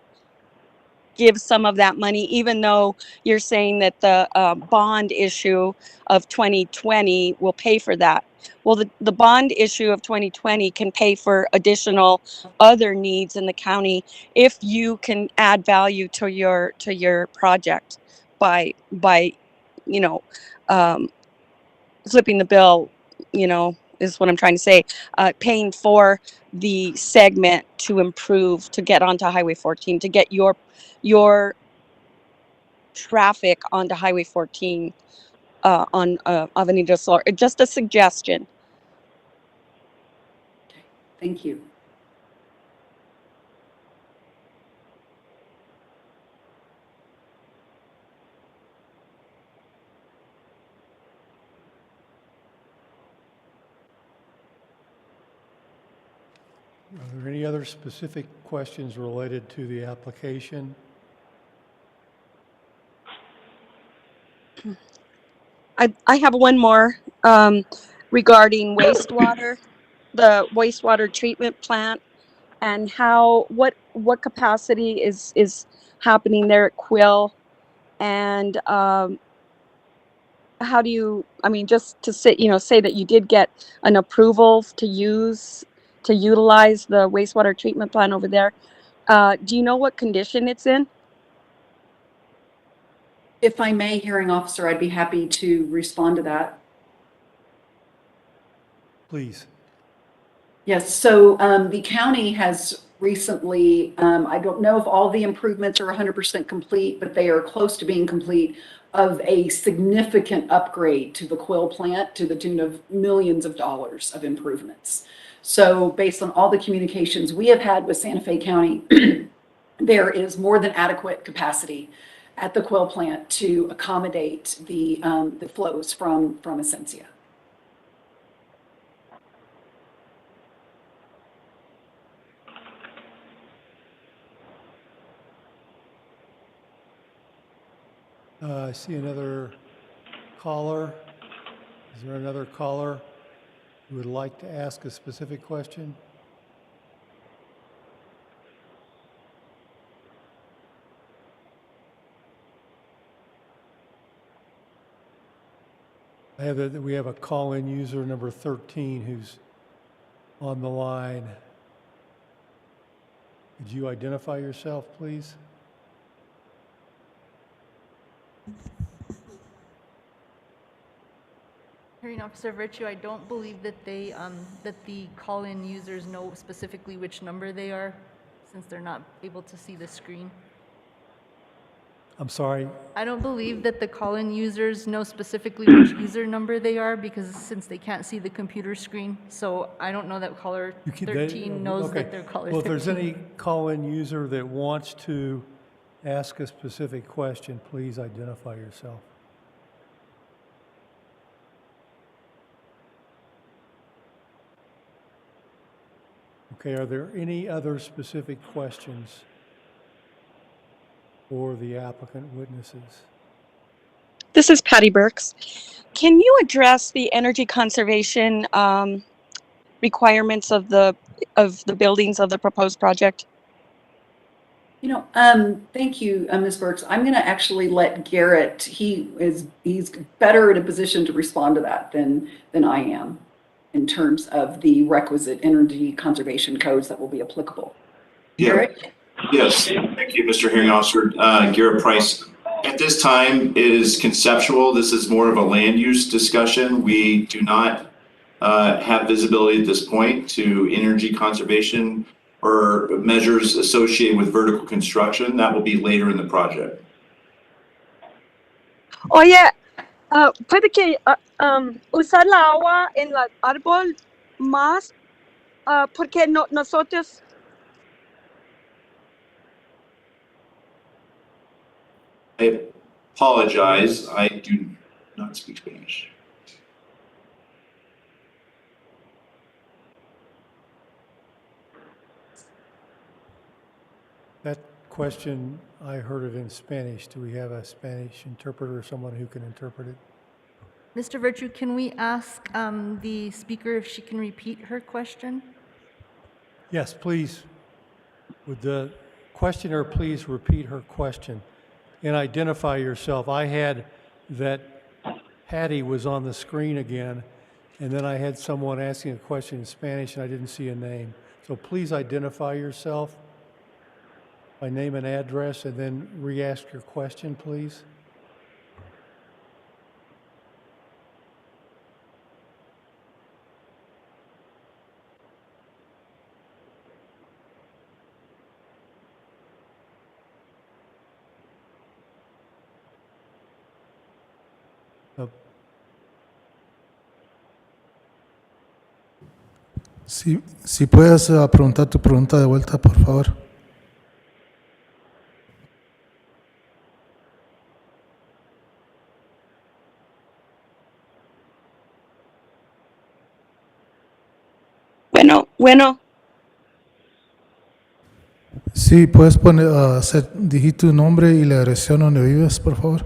give some of that money, even though you're saying that the bond issue of 2020 will pay for that. Well, the bond issue of 2020 can pay for additional other needs in the county if you can add value to your project by flipping the bill, is what I'm trying to say, paying for the segment to improve, to get onto Highway 14, to get your traffic onto Highway 14 on Avenida del Sur. Just a suggestion. Thank you. Are there any other specific questions related to the application? I have one more regarding wastewater, the wastewater treatment plant, and what capacity is happening there at Quill? And how do you, I mean, just to say, say that you did get an approval to utilize the wastewater treatment plant over there. Do you know what condition it's in? If I may, hearing officer, I'd be happy to respond to that. Please. Yes, so the county has recently, I don't know if all the improvements are 100% complete, but they are close to being complete, of a significant upgrade to the Quill plant to the tune of millions of dollars of improvements. So based on all the communications we have had with Santa Fe County, there is more than adequate capacity at the Quill plant to accommodate the flows from Essentia. I see another caller. Is there another caller who would like to ask a specific question? We have a call-in user number 13 who's on the line. Could you identify yourself, please? Hearing Officer Virtue, I don't believe that that the call-in users know specifically which number they are, since they're not able to see the screen. I'm sorry. I don't believe that the call-in users know specifically which user number they are, because since they can't see the computer screen, so I don't know that caller 13 knows that they're caller 13. Well, if there's any call-in user that wants to ask a specific question, please identify yourself. Okay, are there any other specific questions for the applicant witnesses? This is Patty Burks. Can you address the energy conservation requirements of the buildings of the proposed project? Thank you, Ms. Burks. I'm going to actually let Garrett, he's better in a position to respond to that than I am in terms of the requisite energy conservation codes that will be applicable. Yeah. Garrett? Yes, thank you, Mr. Hearing Officer. Garrett Price. At this time, it is conceptual. This is more of a land use discussion. We do not have visibility at this point to energy conservation or measures associated with vertical construction. That will be later in the project. Oye, puede que usar la agua en el árbol más, porque nosotros. I apologize. I do not speak Spanish. That question, I heard it in Spanish. Do we have a Spanish interpreter or someone who can interpret it? Mr. Virtue, can we ask the speaker if she can repeat her question? Yes, please. Would the questioner please repeat her question and identify yourself? I had that Patty was on the screen again, and then I had someone asking a question in Spanish and I didn't see a name. So please identify yourself by name and address, and then re-ask your question, please. Si puedes preguntar tu pregunta de vuelta, por favor. Bueno. Sí, puedes poner, dijiste tu nombre y la dirección donde vives, por favor.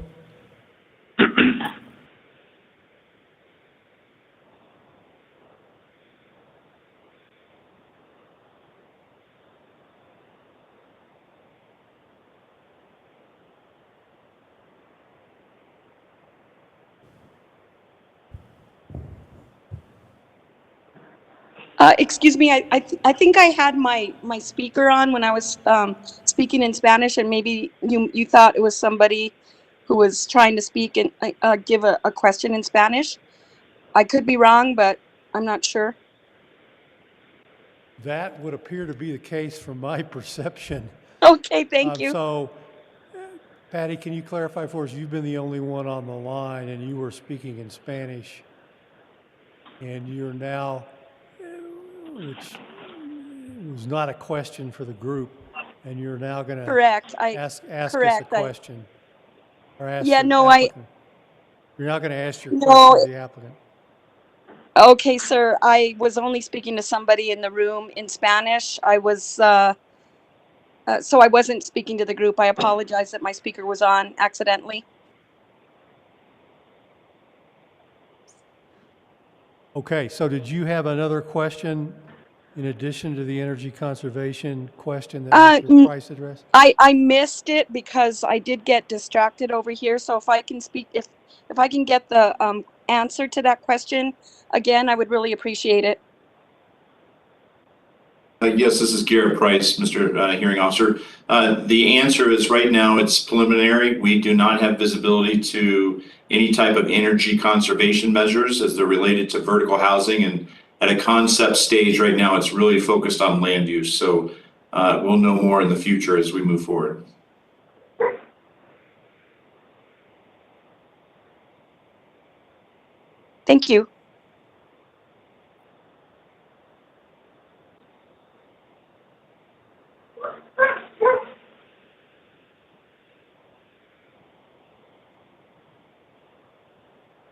Excuse me, I think I had my speaker on when I was speaking in Spanish, and maybe you thought it was somebody who was trying to speak and give a question in Spanish. I could be wrong, but I'm not sure. That would appear to be the case from my perception. Okay, thank you. So, Patty, can you clarify for us? You've been the only one on the line, and you were speaking in Spanish, and you're now, which was not a question for the group, and you're now going to Correct. ask us a correct. question, or ask Yeah, the no, applicant. You're not going to ask your No. question to the applicant. Okay, sir. I was only speaking to somebody in the room in Spanish. I was, so I wasn't speaking to the group. I apologize that my speaker was on accidentally. Okay, so did you have another question in addition to the energy conservation question that Mr. Price addressed? I missed it because I did get distracted over here. So if I can speak, if I can get the answer to that question again, I would really appreciate it. Yes, this is Garrett Price, Mr. Hearing Officer. The answer is right now it's preliminary. We do not have visibility to any type of energy conservation measures as they're related to vertical housing. And at a concept stage right now, it's really focused on land use. So we'll know more in the future as we move forward. Thank you.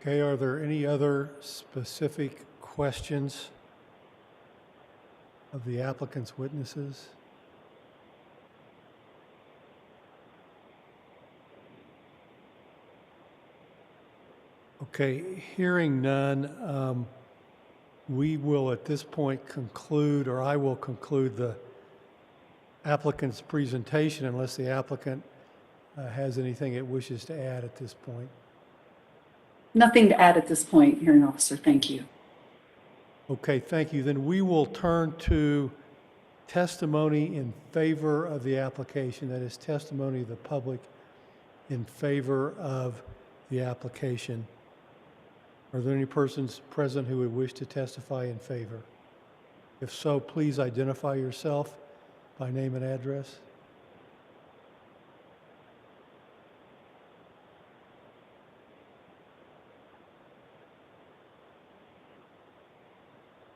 Okay, are there any other specific questions of the applicant's witnesses? Okay, hearing none, we will at this point conclude, or I will conclude the applicant's presentation unless the applicant has anything it wishes to add at this point. Nothing to add at this point, Hearing Officer. Thank you. Okay, thank you. Then we will turn to testimony in favor of the application, that is testimony of the public in favor of the application. Are there any persons present who would wish to testify in favor? If so, please identify yourself by name and address.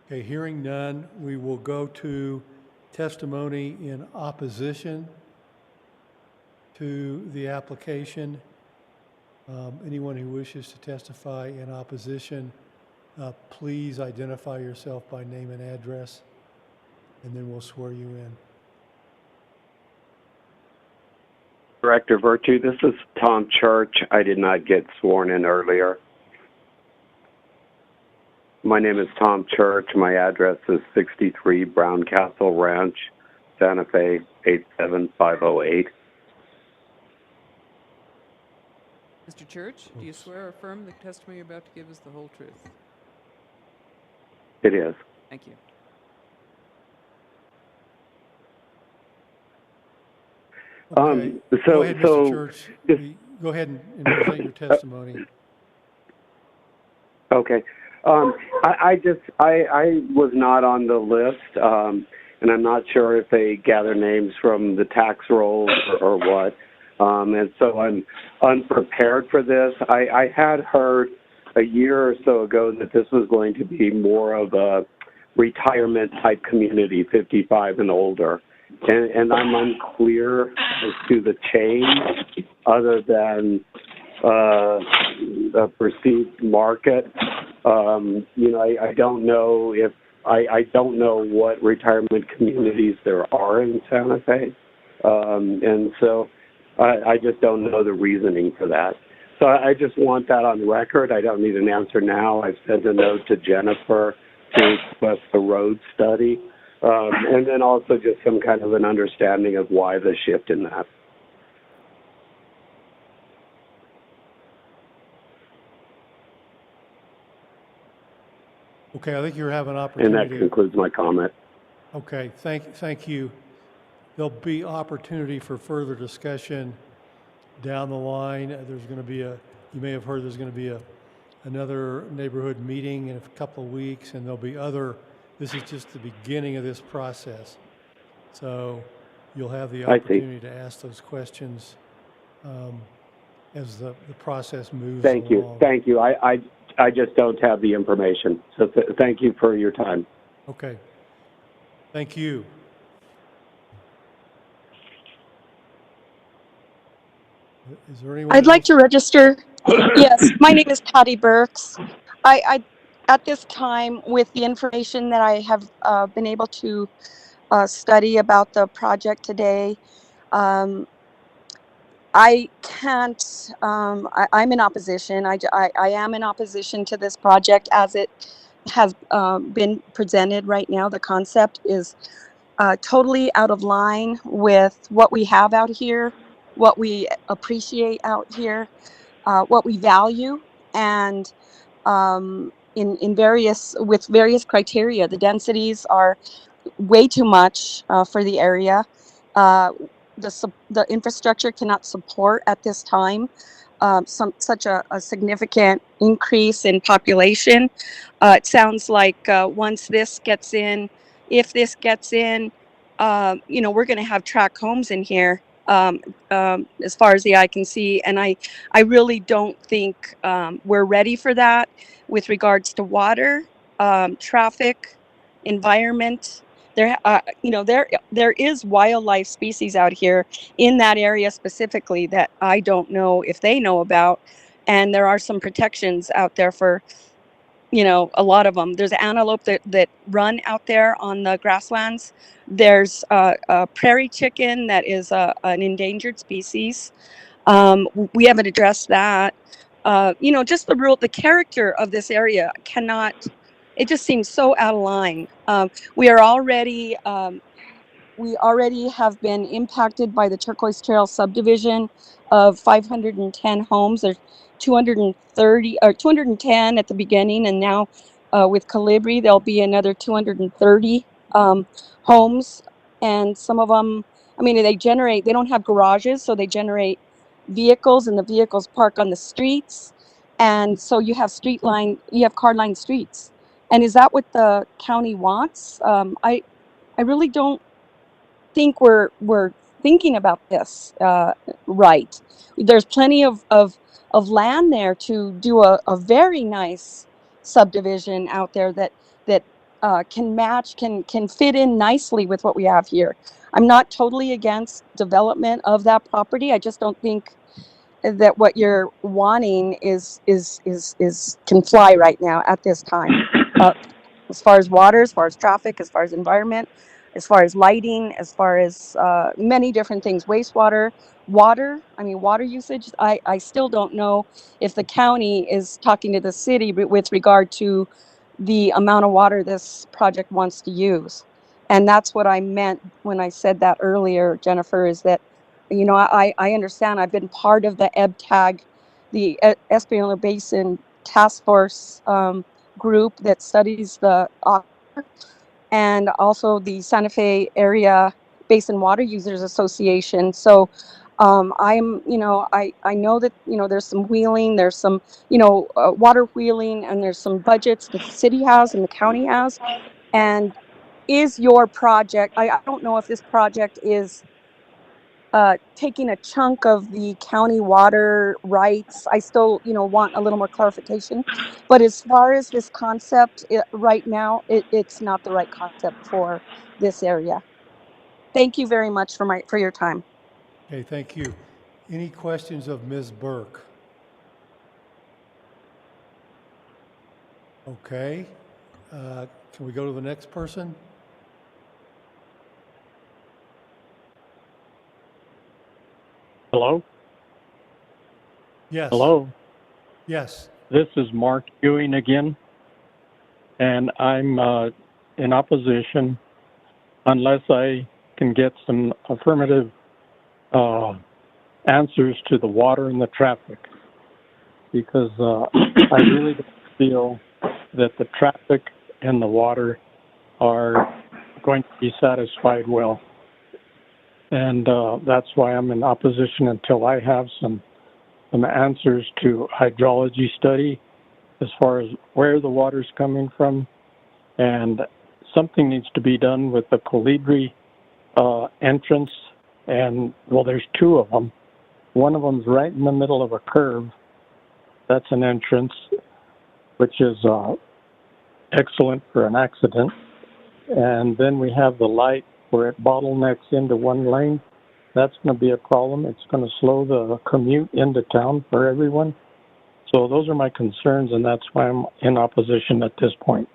Okay, hearing none, we will go to testimony in opposition to the application. Anyone who wishes to testify in opposition, please identify yourself by name and address, and then we'll swear you in. Director Virtue, this is Tom Church. I did not get sworn in earlier. My name is Tom Church. My address is 63 Brown Castle Ranch, Santa Fe, 87508. Mr. Church, do you swear or affirm the testimony you're about to give is the whole truth? It is. Thank you. Okay. Go ahead, Mr. Church. Go ahead and present your testimony. Okay. I was not on the list, and I'm not sure if they gather names from the tax rolls or what. And so I'm unprepared for this. I had heard a year or so ago that this was going to be more of a retirement type community, 55 and older. And I'm unclear as to the change other than a perceived market. I don't know if I don't know what retirement communities there are in Santa Fe. And so I just don't know the reasoning for that. So I just want that on record. I don't need an answer now. I've sent a note to Jennifer to request the road study, and then also just some kind of an understanding of why the shift in that. Okay, I think you have an And opportunity. that concludes my comment. Okay, thank you. There'll be opportunity for further discussion down the line. There's going to be you may have heard there's going to be another neighborhood meeting in a couple of weeks, and there'll be this is just the beginning of this process. So you'll have the I see. opportunity to ask those questions as the process moves Thank you. along. Thank you. I just don't have the information. So thank you for your time. Okay. Thank you. Is there anyone I'd like else? to register. Yes, my name is Patty Burks. I at this time, with the information that I have been able to study about the project today, I can't, I'm in opposition. I am in opposition to this project as it has been presented right now. The concept is totally out of line with what we have out here, what we appreciate out here, what we value, and in with various criteria. The densities are way too much for the area. The infrastructure cannot support at this time such a significant increase in population. It sounds like once this gets in, if this gets in, we're going to have tract homes in here as far as the eye can see. And I really don't think we're ready for that with regards to water, traffic, environment. There is wildlife species out here in that area specifically that I don't know if they know about, and there are some protections out there for a lot of them. There's antelope that run out there on the grasslands. There's a prairie chicken that is an endangered species. We haven't addressed that. Just the character of this area it just seems so out of line. We already have been impacted by the Turquoise Trail subdivision of 510 homes. There's 230 or 210 at the beginning, and now with Calibri there'll be another 230 homes. And some of them, they don't have garages, so they generate vehicles, and the vehicles park on the streets, and so you have car line streets. And is that what the county wants? I really don't think we're thinking about this right. There's plenty of land there to do a very nice subdivision out there that can fit in nicely with what we have here. I'm not totally against development of that property. I just don't think that what you're wanting can fly right now at this time. As far as water, as far as traffic, as far as environment, as far as lighting, as far as many different things, wastewater, water usage. I still don't know if the county is talking to the city with regard to the amount of water this project wants to use. And that's what I meant when I said that earlier, Jennifer, is that, I understand. I've been part of the EBTAG, the Espanola Basin Task Force group that studies the aquifer, and also the Santa Fe Area Basin Water Users Association. So I know that, there's some wheeling, there's some, water wheeling, and there's some budgets the city has and the county has. And is your project, I don't know if this project is taking a chunk of the county water rights. I still, want a little more clarification. But as far as this concept, right now, it's not the right concept for this area. Thank you very much for your time. Okay, thank you. Any questions of Ms. Burke? Okay. Can we go to the next person? Hello? Yes. Hello? Yes. This is Mark Ewing again, and I'm in opposition unless I can get some affirmative answers to the water and the traffic, because I really don't feel that the traffic and the water are going to be satisfied well. And that's why I'm in opposition until I have some answers to hydrology study as far as where the water's coming from. And something needs to be done with the Colibri entrance. And, well, there's two of them. One of them's right in the middle of a curve. That's an entrance, which is excellent for an accident. And then we have the light where it bottlenecks into one lane. That's going to be a problem. It's going to slow the commute into town for everyone. So those are my concerns, and that's why I'm in opposition at this point.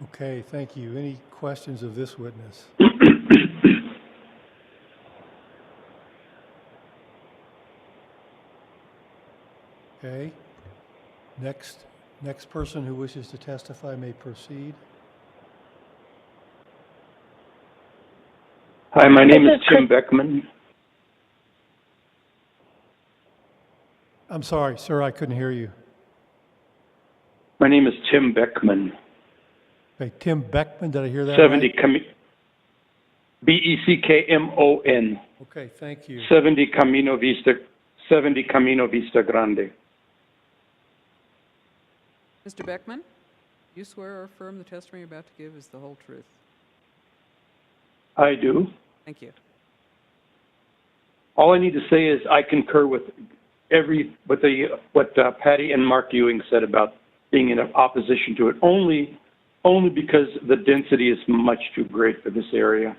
Okay, thank you. Any questions of this witness? Okay. Next person who wishes to testify may proceed. Hi, my name is Tim Beckman. I'm sorry, sir, I couldn't hear you. My name is Tim Beckman. Okay, Tim Beckman, did I hear that 70 right? Beckmon. Okay, thank you. 70 Camino Vista Grande. Mr. Beckman, you swear or affirm the testimony you're about to give is the whole truth? I do. Thank you. All I need to say is I concur with what Patty and Mark Ewing said about being in opposition to it, only because the density is much too great for this area.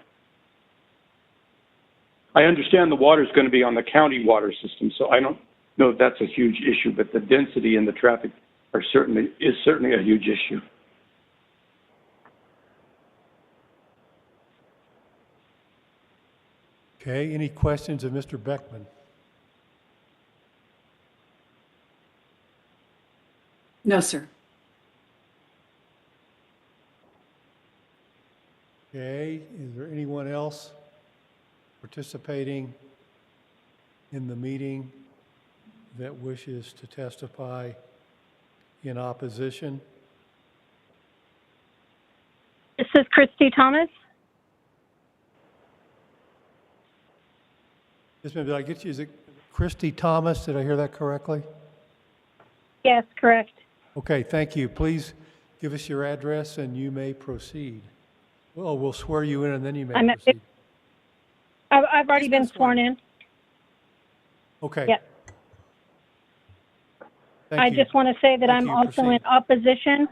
I understand the water is going to be on the county water system, so I don't know if that's a huge issue, but the density and the traffic is certainly a huge issue. Okay, any questions of Mr. Beckman? No, sir. Okay, is there anyone else participating in the meeting that wishes to testify in opposition? This is Christy Thomas. Yes, ma'am, did I get you? Is it Christy Thomas? Did I hear that correctly? Yes, correct. Okay, thank you. Please give us your address and you may proceed. Well, we'll swear you in and then you may proceed. I've already been sworn in. Okay. Yep. Thank I you. just want to say that Thank I'm you. also in Proceed. opposition.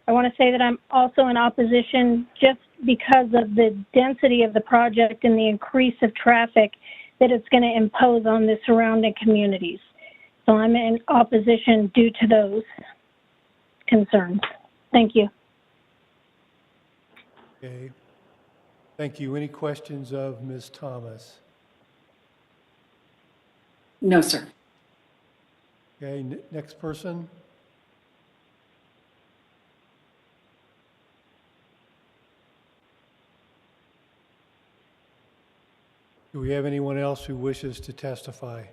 I want to say that I'm also in opposition just because of the density of the project and the increase of traffic that it's going to impose on the surrounding communities. So I'm in opposition due to those concerns. Thank you. Okay. Thank you. Any questions of Ms. Thomas? No, sir. Okay, next person. Do we have anyone else who wishes to testify?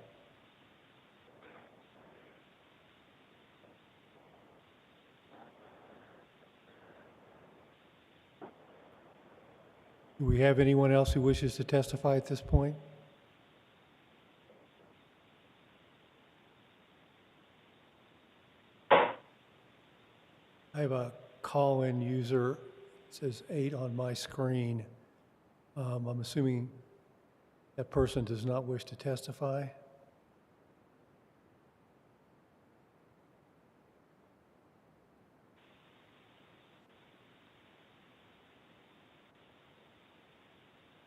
Do we have anyone else who wishes to testify at this point? I have a call-in user, it says 8 on my screen. I'm assuming that person does not wish to testify.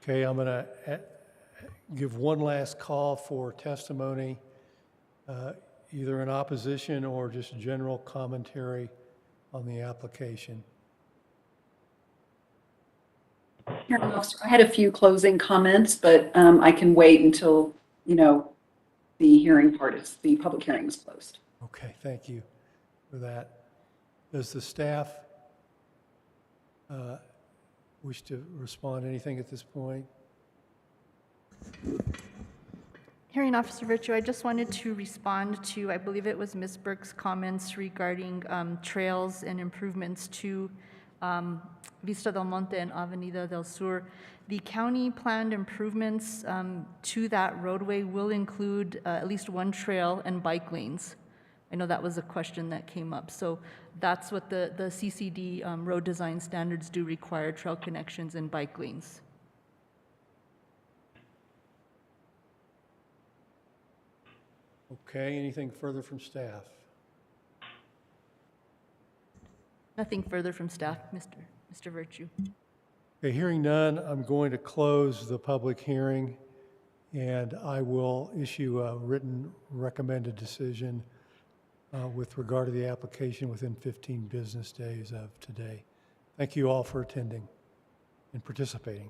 Okay, I'm going to give one last call for testimony, either in opposition or just general commentary on the application. Hearing officer, I had a few closing comments, but I can wait until, the public hearing is closed. Okay, thank you for that. Does the staff wish to respond to anything at this point? Hearing Officer Virtue, I just wanted to respond to, I believe it was Ms. Burke's comments regarding trails and improvements to Vista del Monte and Avenida del Sur. The county planned improvements to that roadway will include at least one trail and bike lanes. I know that was a question that came up. So that's what the CCD road design standards do require, trail connections and bike lanes. Okay, anything further from staff? Nothing further from staff, Mr. Virtue. Okay, hearing none, I'm going to close the public hearing, and I will issue a written recommended decision with regard to the application within 15 business days of today. Thank you all for attending and participating.